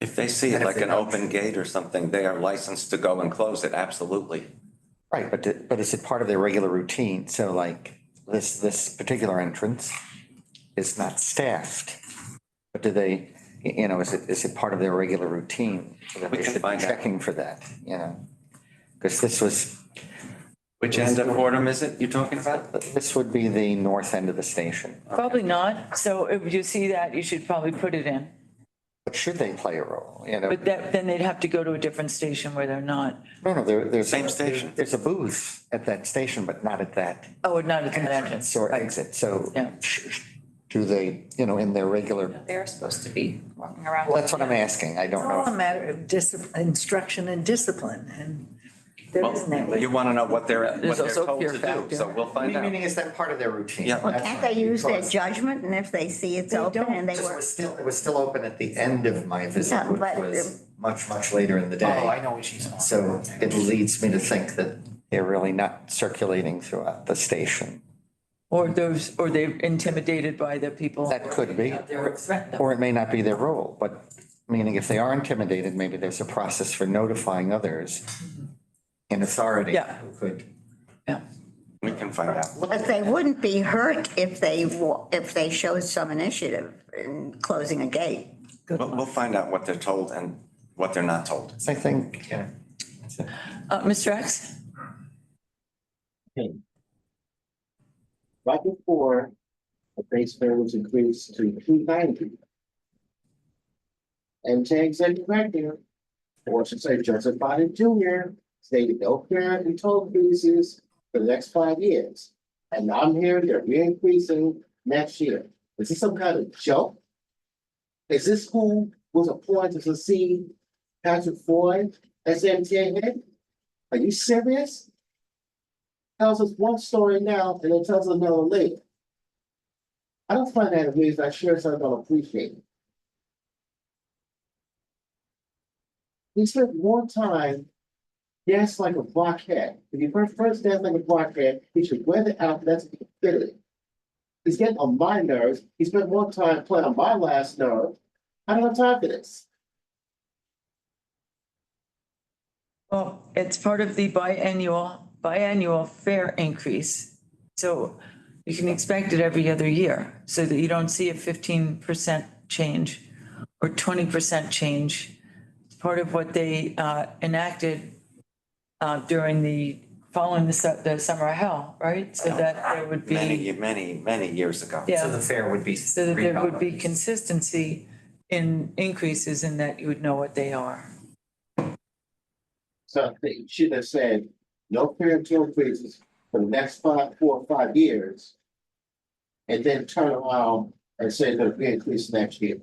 [SPEAKER 1] If they see it like an open gate or something, they are licensed to go and close it, absolutely.
[SPEAKER 6] Right, but is it part of their regular routine? So like this particular entrance is not staffed, but do they, is it part of their regular routine? That they should be checking for that, Because this was.
[SPEAKER 1] Which end of Fordham is it you're talking about?
[SPEAKER 6] This would be the north end of the station.
[SPEAKER 2] Probably not. So if you see that, you should probably put it in.
[SPEAKER 6] But should they play a role, you know?
[SPEAKER 2] But then they'd have to go to a different station where they're not.
[SPEAKER 6] No, there's.
[SPEAKER 1] Same station.
[SPEAKER 6] There's a booth at that station, but not at that
[SPEAKER 2] Oh, not at the entrance.
[SPEAKER 6] or exit, so.
[SPEAKER 2] Yeah.
[SPEAKER 6] Do they, in their regular,
[SPEAKER 3] They're supposed to be walking around.
[SPEAKER 6] well, that's what I'm asking, I don't
[SPEAKER 19] It's all a
[SPEAKER 6] know.
[SPEAKER 19] matter of instruction and discipline, and there isn't that.
[SPEAKER 1] Well, you want to know what they're
[SPEAKER 2] There's also
[SPEAKER 1] told
[SPEAKER 2] fear
[SPEAKER 1] to do,
[SPEAKER 2] factor.
[SPEAKER 1] so we'll find out.
[SPEAKER 6] Meaning, is that part of their routine?
[SPEAKER 1] Yeah.
[SPEAKER 11] Well, can't they use their judgment, and if they see it's
[SPEAKER 19] They
[SPEAKER 11] open
[SPEAKER 19] don't.
[SPEAKER 11] and they
[SPEAKER 6] It
[SPEAKER 11] work?
[SPEAKER 6] was still open at the end of my visit,
[SPEAKER 11] Yeah,
[SPEAKER 6] which
[SPEAKER 11] but,
[SPEAKER 6] was much later in the day.
[SPEAKER 15] Oh, I know what she's on.
[SPEAKER 6] So it leads me to think that they're really not circulating throughout the station.
[SPEAKER 2] Or they're intimidated by the people.
[SPEAKER 6] That could be.
[SPEAKER 2] They're threatened.
[SPEAKER 6] Or it may not be their role, but meaning if they are intimidated, maybe there's a process for notifying others in authority.
[SPEAKER 2] Yeah.
[SPEAKER 6] Who could.
[SPEAKER 1] We can find out.
[SPEAKER 11] But they wouldn't be hurt if they showed some initiative in closing a gate.
[SPEAKER 1] We'll find out what they're told and what they're not told.
[SPEAKER 6] I think, yeah.
[SPEAKER 2] Mr. X?
[SPEAKER 9] Right before the base fare was increased to $2.90. And Tang said director, or should say Joseph Biden Jr., stated no fare and toll increases for the next 5 years. And now I'm hearing they're re-increasing next year. Is this some kind of joke? Is this who was appointed to succeed Patrick Floyd as MTA head? Are you serious? Tells us one story now and then tells us another later. I don't find that amusing. I'm sure some don't appreciate it. He spent more time dance like a blockhead. If you first dance like a blockhead, he should wear the outfit that's fitted. He's getting on my nerves. He spent more time playing on my last nerve. I don't have time for this.
[SPEAKER 2] Well, it's part of the biannual fare increase. So you can expect it every other year so that you don't see a 15% change or 20% change. It's part of what they enacted following the summer of hell, right? So that there would be.
[SPEAKER 1] Many years ago.
[SPEAKER 2] Yeah.
[SPEAKER 6] So the fare would be.
[SPEAKER 2] So that there would be consistency in increases and that you would know what they are.
[SPEAKER 9] So they should have said, no fare and toll increases for the next 4 or 5 years. And then turn around and say there'll be increase next year.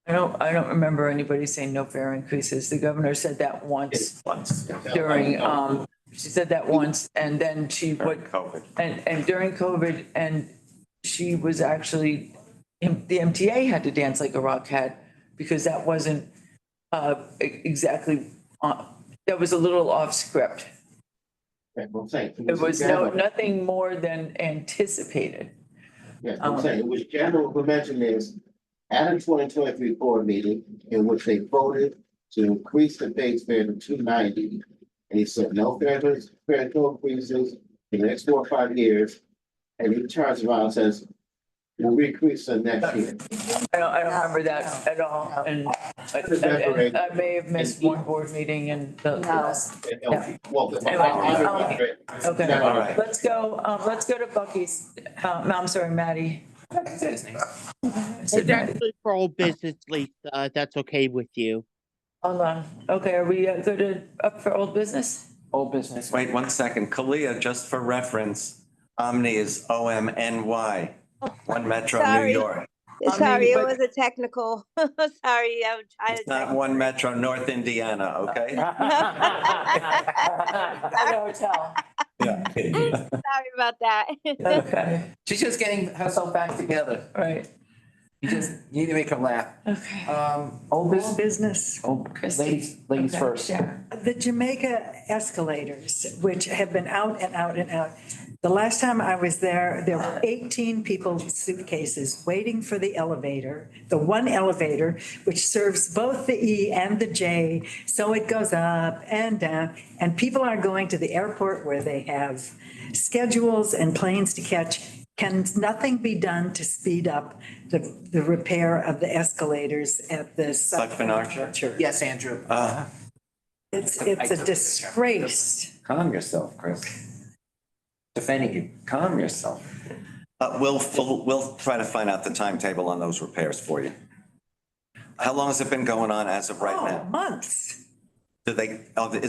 [SPEAKER 2] I don't remember anybody saying no fare increases. The governor said that once during, she said that once and then she would.
[SPEAKER 1] COVID.
[SPEAKER 2] And during COVID, and she was actually, the MTA had to dance like a rockhead because that wasn't exactly, that was a little off script.
[SPEAKER 9] That's what I'm saying.
[SPEAKER 2] It was nothing more than anticipated.
[SPEAKER 9] Yeah, I'm saying, it was general, what mentioned is, at a 2023 board meeting in which they voted to increase the base fare to $2.90. And he said, no fare and toll increases in the next 4 or 5 years. And he turns around and says, we'll increase the next year.
[SPEAKER 2] I don't remember that at all. And I may have missed one board meeting and the. Yeah.
[SPEAKER 9] Well,
[SPEAKER 2] Anyway, okay,
[SPEAKER 1] All right.
[SPEAKER 2] let's go to Bucky's. I'm sorry, Maddie.
[SPEAKER 12] It's actually for old business, Lisa, if that's okay with you.
[SPEAKER 2] Hold on. Okay, are we up for old business?
[SPEAKER 15] Old business.
[SPEAKER 1] Wait 1 second. Kalia, just for reference, Omni is OMNY, One Metro New
[SPEAKER 4] Sorry.
[SPEAKER 1] York.
[SPEAKER 4] Sorry, it
[SPEAKER 2] but-
[SPEAKER 4] was a technical. Sorry, I'm trying
[SPEAKER 1] It's
[SPEAKER 4] to.
[SPEAKER 1] not One Metro North Indiana, okay?
[SPEAKER 2] At a hotel.
[SPEAKER 1] Yeah.
[SPEAKER 4] Sorry about that.
[SPEAKER 2] Okay,
[SPEAKER 15] She's just getting herself back together.
[SPEAKER 2] right.
[SPEAKER 15] You need to make her laugh.
[SPEAKER 2] Okay.
[SPEAKER 15] Old business,
[SPEAKER 19] Business.
[SPEAKER 15] ladies
[SPEAKER 2] Okay,
[SPEAKER 15] first.
[SPEAKER 2] Sharon.
[SPEAKER 19] The Jamaica escalators, which have been out and out and out. The last time I was there were 18 people with suitcases waiting for the elevator, the one elevator, which serves both the E and the J. So it goes up and down, and people are going to the airport where they have schedules and planes to catch. Can nothing be done to speed up the repair of the escalators at the
[SPEAKER 1] Sutphin Archer?
[SPEAKER 19] Church?
[SPEAKER 15] Yes, Andrew.
[SPEAKER 19] It's a disgrace.
[SPEAKER 1] Calm yourself, Chris.
[SPEAKER 15] Defending you.
[SPEAKER 1] Calm yourself. We'll try to find out the timetable on those repairs for you. How long has it been going on as of right
[SPEAKER 19] Oh,
[SPEAKER 1] now?
[SPEAKER 19] months.
[SPEAKER 1] Is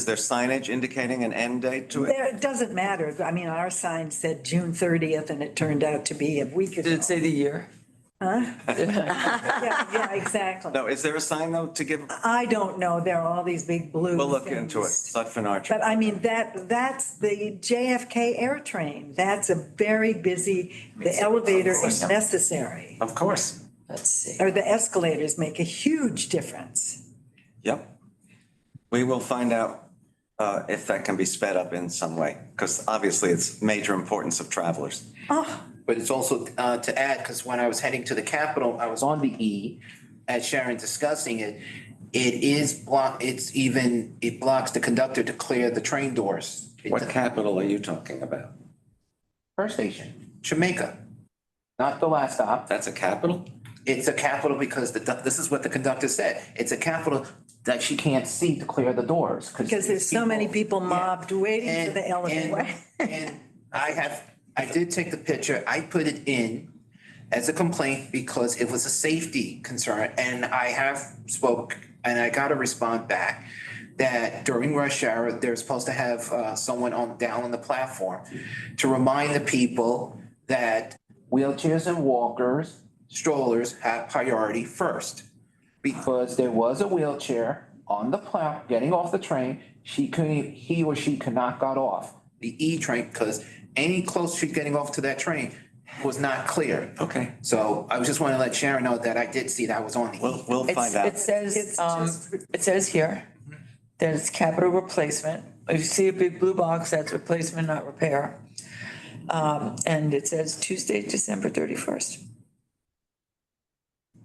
[SPEAKER 1] there signage indicating an end date to it?
[SPEAKER 19] It doesn't matter. I mean, our sign said June 30th and it turned out to be a week ago.
[SPEAKER 2] Did it say the year?
[SPEAKER 19] Huh? Yeah, exactly.
[SPEAKER 1] No, is there a sign though to give?
[SPEAKER 19] I don't know. There are all these big blue
[SPEAKER 1] We'll look into it.
[SPEAKER 19] things.
[SPEAKER 1] Sutphen Archer.
[SPEAKER 19] But I mean, that's the JFK air train. That's a very busy, the elevator is necessary.
[SPEAKER 1] Of course.
[SPEAKER 2] Let's see.
[SPEAKER 19] Or the escalators make a huge difference.
[SPEAKER 1] Yep. We will find out if that can be sped up in some way, because obviously it's major importance of travelers.
[SPEAKER 15] But it's also to add, because when I was heading to the Capitol, I was on the E, as Sharon discussing it. It blocks the conductor to clear the train doors.
[SPEAKER 1] What Capitol are you talking about?
[SPEAKER 15] First station, Jamaica, not the last stop.
[SPEAKER 1] That's a Capitol?
[SPEAKER 15] It's a Capitol because this is what the conductor said. It's a Capitol that she can't see to clear the doors.
[SPEAKER 19] Because there's so many people mobbed waiting for the elevator.
[SPEAKER 15] And I did take the picture, I put it in as a complaint because it was a safety concern. And I have spoke, and I got a response back that during rush hour, they're supposed to have someone down on the platform to remind the people that wheelchairs and walkers, strollers have priority first. Because there was a wheelchair on the platform, getting off the train, he or she could not got off the E train because any close street getting off to that train was not clear.
[SPEAKER 1] Okay.
[SPEAKER 15] So I was just wanting to let Sharon know that I did see that I was on the E.
[SPEAKER 1] We'll find out.
[SPEAKER 2] It says here, there's capital replacement. If you see a big blue box, that's replacement, not repair. And it says Tuesday, December 31st.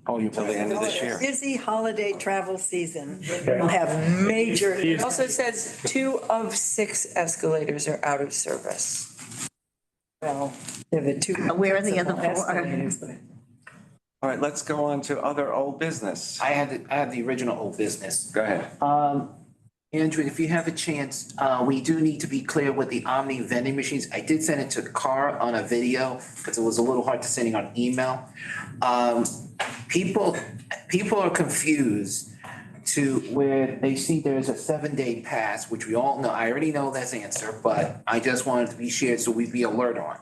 [SPEAKER 1] Till the end of this year.
[SPEAKER 19] Busy holiday travel season. We'll have major.
[SPEAKER 2] It also says 2 of 6 escalators are out of service.
[SPEAKER 19] Well, there are 2.
[SPEAKER 11] Where are the other 4?
[SPEAKER 19] escalators, but-
[SPEAKER 1] All right, let's go on to other old business.
[SPEAKER 15] I have the original old business.
[SPEAKER 1] Go ahead.
[SPEAKER 15] Andrew, if you have a chance, we do need to be clear with the Omni vending machines. I did send it to Carr on a video because it was a little hard to send it on email. People are confused to where they see there's a 7-day pass, which we all know. I already know that's the answer, but I just wanted to be shared so we'd be alert on.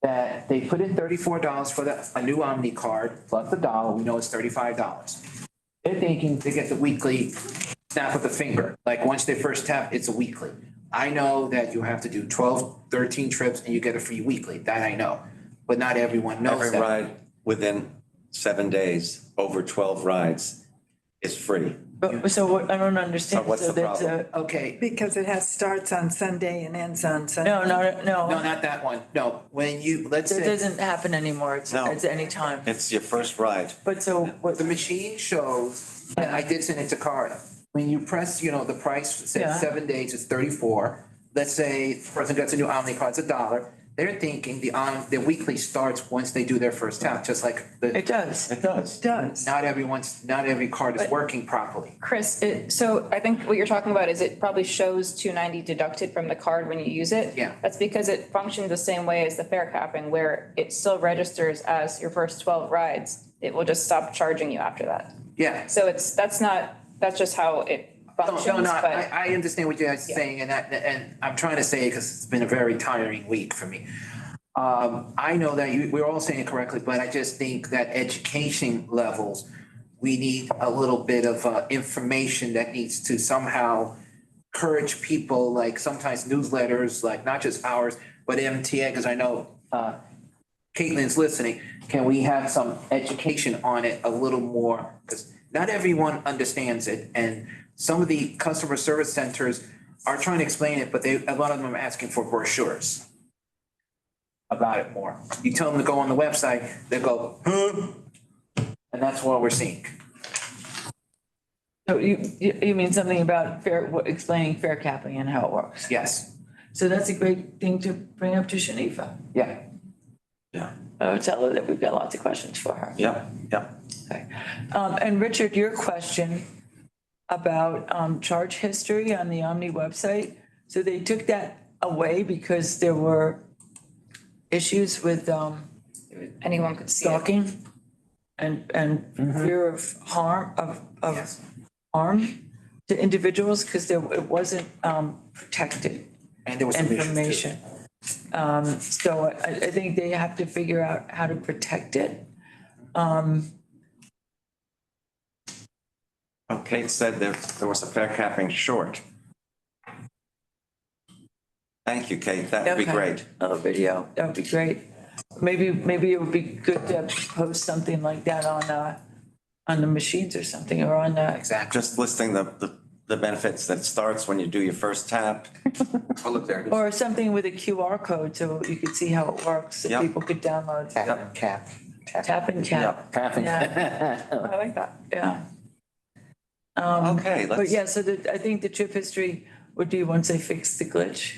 [SPEAKER 15] That they put in $34 for a new Omni card plus $1. We know it's $35. They're thinking to get the weekly snap of the finger. Like once they first tap, it's a weekly. I know that you have to do 12, 13 trips and you get a free weekly. That I know. But not everyone knows
[SPEAKER 1] Every
[SPEAKER 15] that.
[SPEAKER 1] ride within 7 days, over 12 rides is free.
[SPEAKER 2] But, so what, I don't understand.
[SPEAKER 1] So what's the
[SPEAKER 2] there's
[SPEAKER 1] problem?
[SPEAKER 15] Okay.
[SPEAKER 19] Because it starts on Sunday and ends on Sunday.
[SPEAKER 2] No,
[SPEAKER 15] No, not that one. No, when you, let's
[SPEAKER 2] It
[SPEAKER 15] say.
[SPEAKER 2] doesn't happen anymore. It's any time.
[SPEAKER 1] It's your first ride.
[SPEAKER 2] But so what?
[SPEAKER 15] The machine shows, and I did send it to Carter. When you press, the price
[SPEAKER 2] Yeah.
[SPEAKER 15] says 7 days, it's 34. Let's say the person gets a new Omni card, it's $1. They're thinking the weekly starts once they do their first tap, just like
[SPEAKER 2] It does.
[SPEAKER 1] It does.
[SPEAKER 19] It does.
[SPEAKER 15] not every card is working properly.
[SPEAKER 3] Chris, so I think what you're talking about is it probably shows $290 deducted from the card when you use it.
[SPEAKER 15] Yeah.
[SPEAKER 3] That's because it functions the same way as the fare capping, where it still registers as your first 12 rides. It will just stop charging you after that.
[SPEAKER 15] Yeah.
[SPEAKER 3] So that's just how it functions,
[SPEAKER 15] No,
[SPEAKER 3] but.
[SPEAKER 15] I understand what you're saying, and I'm trying to say it because it's been a very tiring week for me. I know that we're all saying it correctly, but I just think that education levels, we need a little bit of information that needs to somehow encourage people, like sometimes newsletters, like not just ours, but MTA, because I know Caitlin's listening. Can we have some education on it a little more? Because not everyone understands it, and some of the customer service centers are trying to explain it, but a lot of them are asking for brochures about it more. You tell them to go on the website, they go, huh? And that's what we're seeing.
[SPEAKER 2] So you mean something about explaining fare capping and how it works?
[SPEAKER 15] Yes.
[SPEAKER 2] So that's a great thing to bring up to Shanifa.
[SPEAKER 15] Yeah.
[SPEAKER 1] Yeah.
[SPEAKER 2] I would tell her that we've got lots of questions for her.
[SPEAKER 1] Yep.
[SPEAKER 2] Okay. And Richard, your question about charge history on the Omni website. So they took that away because there were issues with
[SPEAKER 3] Anyone could see it.
[SPEAKER 2] stalking? and fear of harm, of harm to individuals, because it wasn't protected
[SPEAKER 15] And there was some issues too.
[SPEAKER 2] information. So I think they have to figure out how to protect it.
[SPEAKER 1] Kate said there was a fair capping short. Thank you, Kate. That would be
[SPEAKER 2] Okay.
[SPEAKER 1] great.
[SPEAKER 2] A video, that would be great. Maybe it would be good to post something like that on the machines or something, or on the.
[SPEAKER 15] Exactly.
[SPEAKER 1] Just listing the benefits that starts when you do your first tap.
[SPEAKER 15] Oh, look there.
[SPEAKER 2] Or something with a QR code so you could see how it works, so
[SPEAKER 1] Yep.
[SPEAKER 2] people could download. Tap and cap.
[SPEAKER 15] Traffic.
[SPEAKER 2] I like that, yeah.
[SPEAKER 1] Okay,
[SPEAKER 2] But
[SPEAKER 1] let's,
[SPEAKER 2] yeah, so I think the trip history would be once they fix the glitch.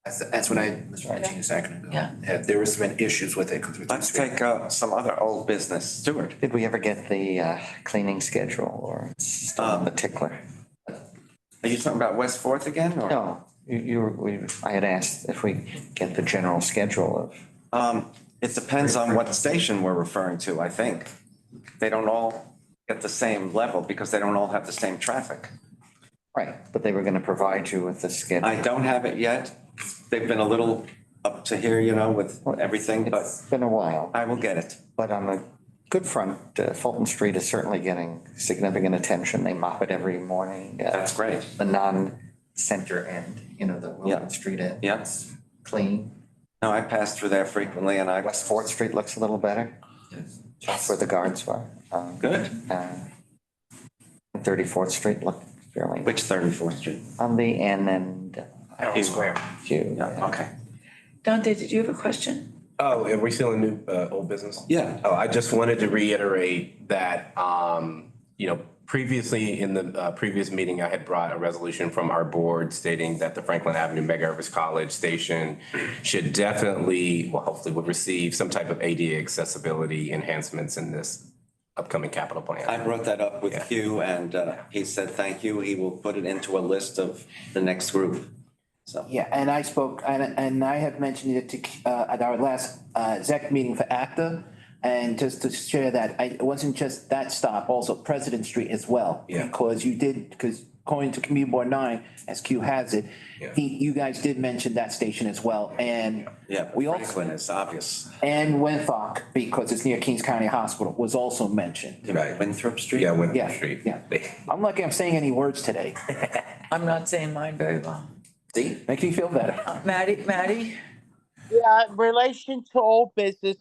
[SPEAKER 15] That's what I was mentioning a second ago.
[SPEAKER 2] Yeah.
[SPEAKER 15] There was been issues with it. 'Cause we
[SPEAKER 1] let's take some other old business. Stuart.
[SPEAKER 6] Did we ever get the cleaning schedule or still on the tickler?
[SPEAKER 1] Are you talking about West Fourth again, or?
[SPEAKER 6] No, I had asked if we get the general schedule of.
[SPEAKER 1] It depends on what station we're referring to, I think. They don't all get the same level because they don't all have the same traffic.
[SPEAKER 6] Right, but they were gonna provide you with the schedule.
[SPEAKER 1] I don't have it yet. They've been a little up to here, with everything, but
[SPEAKER 6] It's been a while,
[SPEAKER 1] I will get it.
[SPEAKER 6] but on the good front, Fulton Street is certainly getting significant attention. They mop it every morning.
[SPEAKER 1] That's great.
[SPEAKER 6] The non-center end, the William Street end.
[SPEAKER 1] Yeah.
[SPEAKER 6] It's clean.
[SPEAKER 1] No, I pass through there frequently and
[SPEAKER 6] West Fourth Street looks a little better. Just where the guards were.
[SPEAKER 1] Good.
[SPEAKER 6] 34th Street looked fairly.
[SPEAKER 1] Which 34th Street?
[SPEAKER 6] On the end and.
[SPEAKER 15] Herald Square.
[SPEAKER 1] Yeah, okay.
[SPEAKER 2] Dante, did you have a question?
[SPEAKER 16] Oh, are we still in new, old business?
[SPEAKER 1] Yeah.
[SPEAKER 16] Oh, I just wanted to reiterate that, previously in the previous meeting, I had brought a resolution from our board stating that the Franklin Avenue Medgar College station should definitely, well, hopefully would receive some type of ADA accessibility enhancements in this upcoming capital plan.
[SPEAKER 1] I brought that up with Hugh and he said, thank you. He will put it into a list of the next group. So.
[SPEAKER 15] Yeah, and I spoke, and I have mentioned it to, at our last, exec meeting for ACTA. And just to share that, it wasn't just that stop, also President Street as well.
[SPEAKER 16] Yeah.
[SPEAKER 15] Because according to Community Board 9, as Q has it, you guys did mention that station as well, and.
[SPEAKER 1] Yeah,
[SPEAKER 15] we also.
[SPEAKER 1] Franklin is obvious.
[SPEAKER 15] And Winthrop, because it's near Kings County Hospital, was also mentioned.
[SPEAKER 1] Right. Winthrop Street?
[SPEAKER 16] Yeah, Winthrop
[SPEAKER 15] Yeah,
[SPEAKER 16] Street.
[SPEAKER 15] yeah. I'm lucky I'm saying any words today.
[SPEAKER 2] I'm not saying mine very well.
[SPEAKER 15] See, makes me feel better.
[SPEAKER 2] Maddie?
[SPEAKER 12] Yeah, in relation to old business,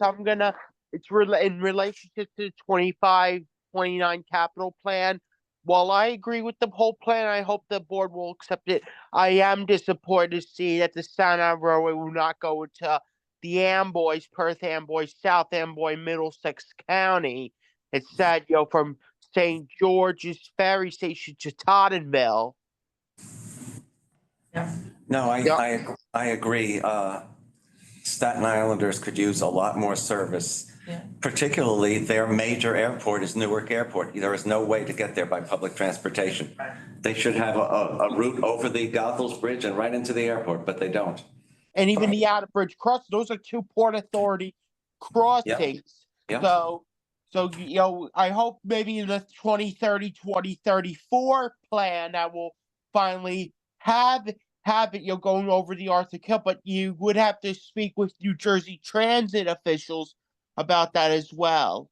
[SPEAKER 12] it's in relationship to the 25-29 capital plan. While I agree with the whole plan, I hope the board will accept it. I am disappointed to see that the Staten Island Railway will not go into the Amboys, Perth Amboy, South Amboy, Middlesex County. It's sad, from St. George's Ferry Station to Tottenville.
[SPEAKER 2] Yeah.
[SPEAKER 1] No, I agree. Staten Islanders could use a lot more service.
[SPEAKER 2] Yeah.
[SPEAKER 1] Particularly their major airport is Newark Airport. There is no way to get there by public transportation. They should have a route over the Goethals Bridge and right into the airport, but they don't.
[SPEAKER 12] And even the out of bridge crossing, those are two Port Authority crossings.
[SPEAKER 1] Yep.
[SPEAKER 12] So, I hope maybe in the 2030, 2034 plan that will finally have it, going over the Arthur Hill, but you would have to speak with New Jersey Transit officials about that as well.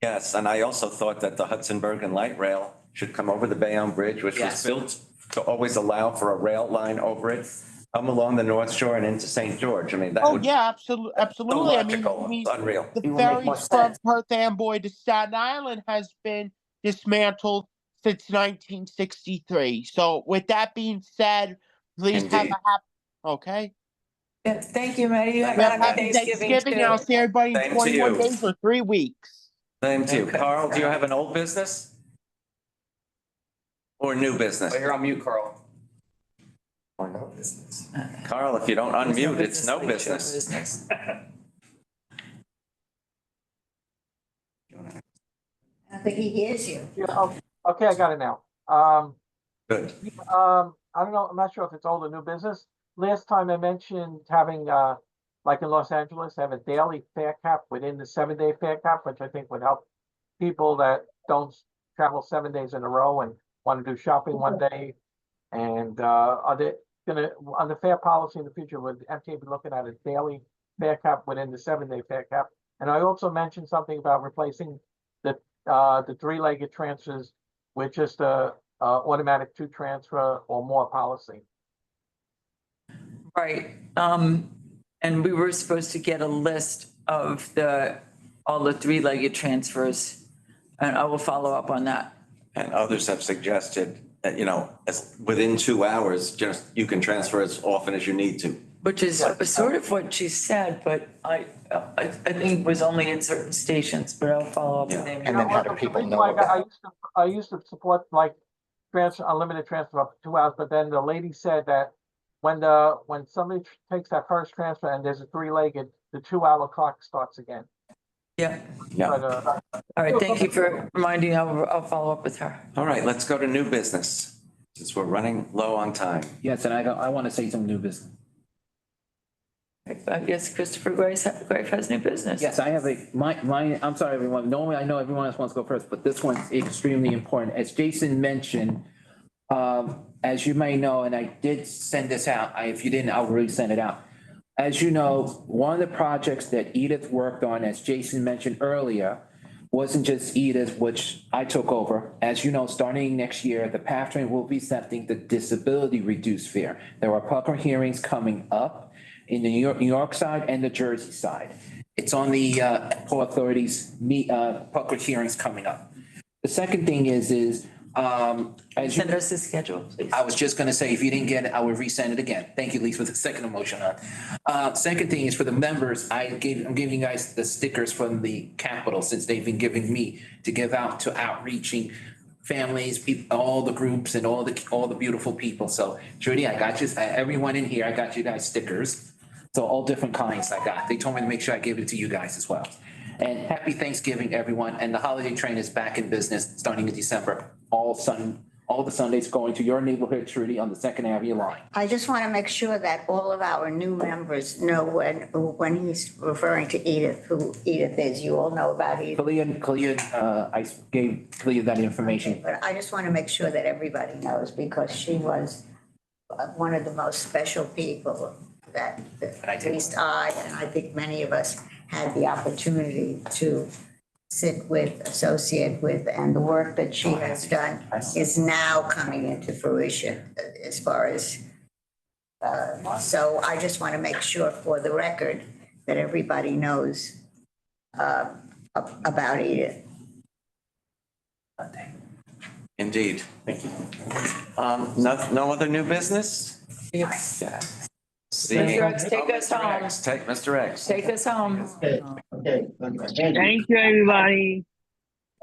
[SPEAKER 1] Yes, and I also thought that the Hudson Bergen Light Rail should come over the Bayonne Bridge, which was built to always allow for a rail line over it, come along the North Shore and into St. George. I mean, that would.
[SPEAKER 12] Yeah, absolutely.
[SPEAKER 1] So logical. It's unreal.
[SPEAKER 12] The ferries from Perth Amboy to Staten Island has been dismantled since 1963. So with that being said, please have a happy, okay?
[SPEAKER 2] Yeah, thank you, Maddie. You have a
[SPEAKER 12] Happy
[SPEAKER 2] happy Thanksgiving
[SPEAKER 12] and I'll see everybody in
[SPEAKER 1] Same to
[SPEAKER 12] 21
[SPEAKER 1] you.
[SPEAKER 12] days or 3 weeks.
[SPEAKER 1] Same to you. Carl, do you have an old business? Or new business?
[SPEAKER 17] You're on mute, Carl.
[SPEAKER 6] Or no business.
[SPEAKER 1] Carl, if you don't unmute, it's no business.
[SPEAKER 11] I think he hears you.
[SPEAKER 13] Okay, I got it now.
[SPEAKER 1] Good.
[SPEAKER 13] I don't know, I'm not sure if it's old or new business. Last time I mentioned having like in Los Angeles, have a daily fare cap within the 7-day fare cap, which I think would help people that don't travel 7 days in a row and want to do shopping one day. And are they gonna, on the fare policy in the future, would MTA be looking at a daily fare cap within the 7-day fare cap? And I also mentioned something about replacing the three-legged transfers with just a automatic 2 transfer or more policy.
[SPEAKER 2] Right, and we were supposed to get a list of all the three-legged transfers, and I will follow up on that.
[SPEAKER 1] And others have suggested that, as within 2 hours, just you can transfer as often as you need to.
[SPEAKER 2] Which is sort of what she said, but I think it was only in certain stations, but I'll follow up with Amy.
[SPEAKER 6] And then how do people know
[SPEAKER 13] Like,
[SPEAKER 6] about it?
[SPEAKER 13] I used to support like unlimited transfer up to 2 hours, but then the lady said that when somebody takes that first transfer and there's a three-legged, the 2-hour clock starts again.
[SPEAKER 2] Yeah.
[SPEAKER 13] But,
[SPEAKER 2] All right, thank you for reminding me. I'll follow up with her.
[SPEAKER 1] All right, let's go to new business, since we're running low on time.
[SPEAKER 15] Yes, and I want to say some new business.
[SPEAKER 2] I guess Christopher Grace has new business.
[SPEAKER 15] Yes, I have I'm sorry, everyone. Normally, I know everyone else wants to go first, but this one's extremely important. As Jason mentioned, as you may know, and I did send this out, if you didn't, I'll resend it out. As you know, one of the projects that Edith worked on, as Jason mentioned earlier, wasn't just Edith, which I took over. As you know, starting next year, the PATH train will be setting the disability reduced fare. There are public hearings coming up in the New York side and the Jersey side. It's on the Port Authority's public hearings coming up. The second thing is as
[SPEAKER 2] Send us the schedule, please.
[SPEAKER 15] I was just gonna say, if you didn't get it, I will resend it again. Thank you, Lisa, for the second emotion on. Second thing is for the members, I'm giving you guys the stickers from the Capitol, since they've been giving me to give out to outreaching families, people, all the groups and all the beautiful people. So Trudy, I got you, everyone in here, I got you guys stickers. So all different kinds I got. They told me to make sure I gave it to you guys as well. And happy Thanksgiving, everyone. And the holiday train is back in business starting in December. All the Sundays going to your neighborhood, Trudy, on the Second Avenue line.
[SPEAKER 11] I just want to make sure that all of our new members know when he's referring to Edith, who Edith is. You all know about Edith.
[SPEAKER 15] Kalia, I gave Kalia that information.
[SPEAKER 11] But I just want to make sure that everybody knows, because she was one of the most special people that at least I, and I think many of us, had the opportunity to sit with, associate with, and the work that she has done is now coming into fruition as far as, so I just want to make sure for the record that everybody knows about Edith.
[SPEAKER 1] Indeed. Thank you. No other new business?
[SPEAKER 2] Yes.
[SPEAKER 1] Seeing-
[SPEAKER 2] Mr. X, take us home.
[SPEAKER 1] Take Mr. X.
[SPEAKER 2] Take us home.
[SPEAKER 9] Okay.
[SPEAKER 10] Thank you, everybody.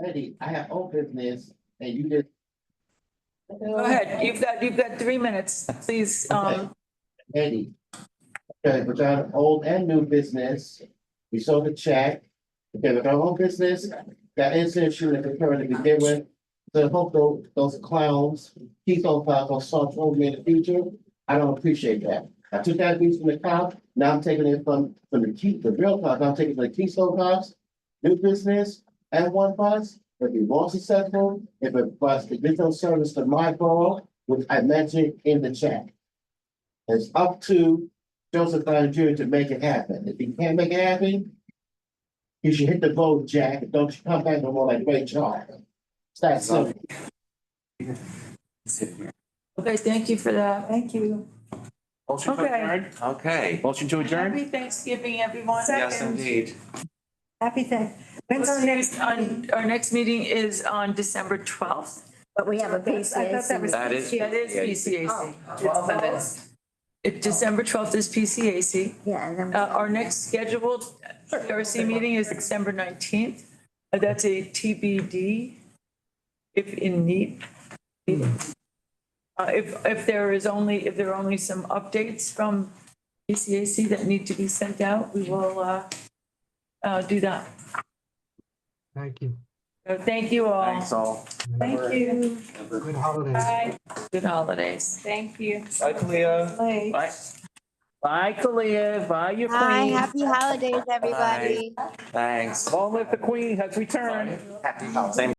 [SPEAKER 9] Eddie, I have old business and you just.
[SPEAKER 2] Go ahead. You've got 3 minutes. Please,
[SPEAKER 9] Eddie. Okay, but our old and new business, we sold the check. Okay, with our old business, that incident shooting that occurred to begin with. So I hope those clowns, keep on files on soft over me in the future. I don't appreciate that. I took that piece from the cop, now I'm taking it from the real cops, I'm taking it from the Keystone cops, new business, and one bus, if it was successful, if it was additional service to my borough, which I mentioned in the chat. It's up to Joseph Brown Jr. to make it happen. If he can't make it happen, you should hit the vote, Jack, and don't you come back no more like Ray Charles. It's that simple.
[SPEAKER 2] okay, thank you for that. Thank you.
[SPEAKER 15] Motion to
[SPEAKER 2] Okay.
[SPEAKER 15] adjourn?
[SPEAKER 1] Okay.
[SPEAKER 15] Motion to adjourn?
[SPEAKER 2] Happy Thanksgiving, everyone.
[SPEAKER 1] Yes, indeed.
[SPEAKER 19] Happy When's our next?
[SPEAKER 2] Our next meeting is on December 12th.
[SPEAKER 11] But we have a
[SPEAKER 19] I thought that was.
[SPEAKER 1] That is.
[SPEAKER 2] That is PCAC. December 12th is PCAC.
[SPEAKER 11] Yeah, and then.
[SPEAKER 2] Our next scheduled RC meeting is December 19th. That's a TBD, if in need. If there are only some updates from PCAC that need to be sent out, we will do that.
[SPEAKER 5] Thank you.
[SPEAKER 2] So thank you all.
[SPEAKER 1] Thanks all.
[SPEAKER 2] Thank you.
[SPEAKER 5] Good holidays.
[SPEAKER 2] Bye. Good holidays.
[SPEAKER 3] Thank you.
[SPEAKER 2] Bye.
[SPEAKER 15] Bye, Kalia. Bye, your
[SPEAKER 4] Hi,
[SPEAKER 15] queen.
[SPEAKER 4] happy holidays, everybody.
[SPEAKER 1] Thanks.
[SPEAKER 15] Long live the queen has returned.
[SPEAKER 1] Happy holidays. Same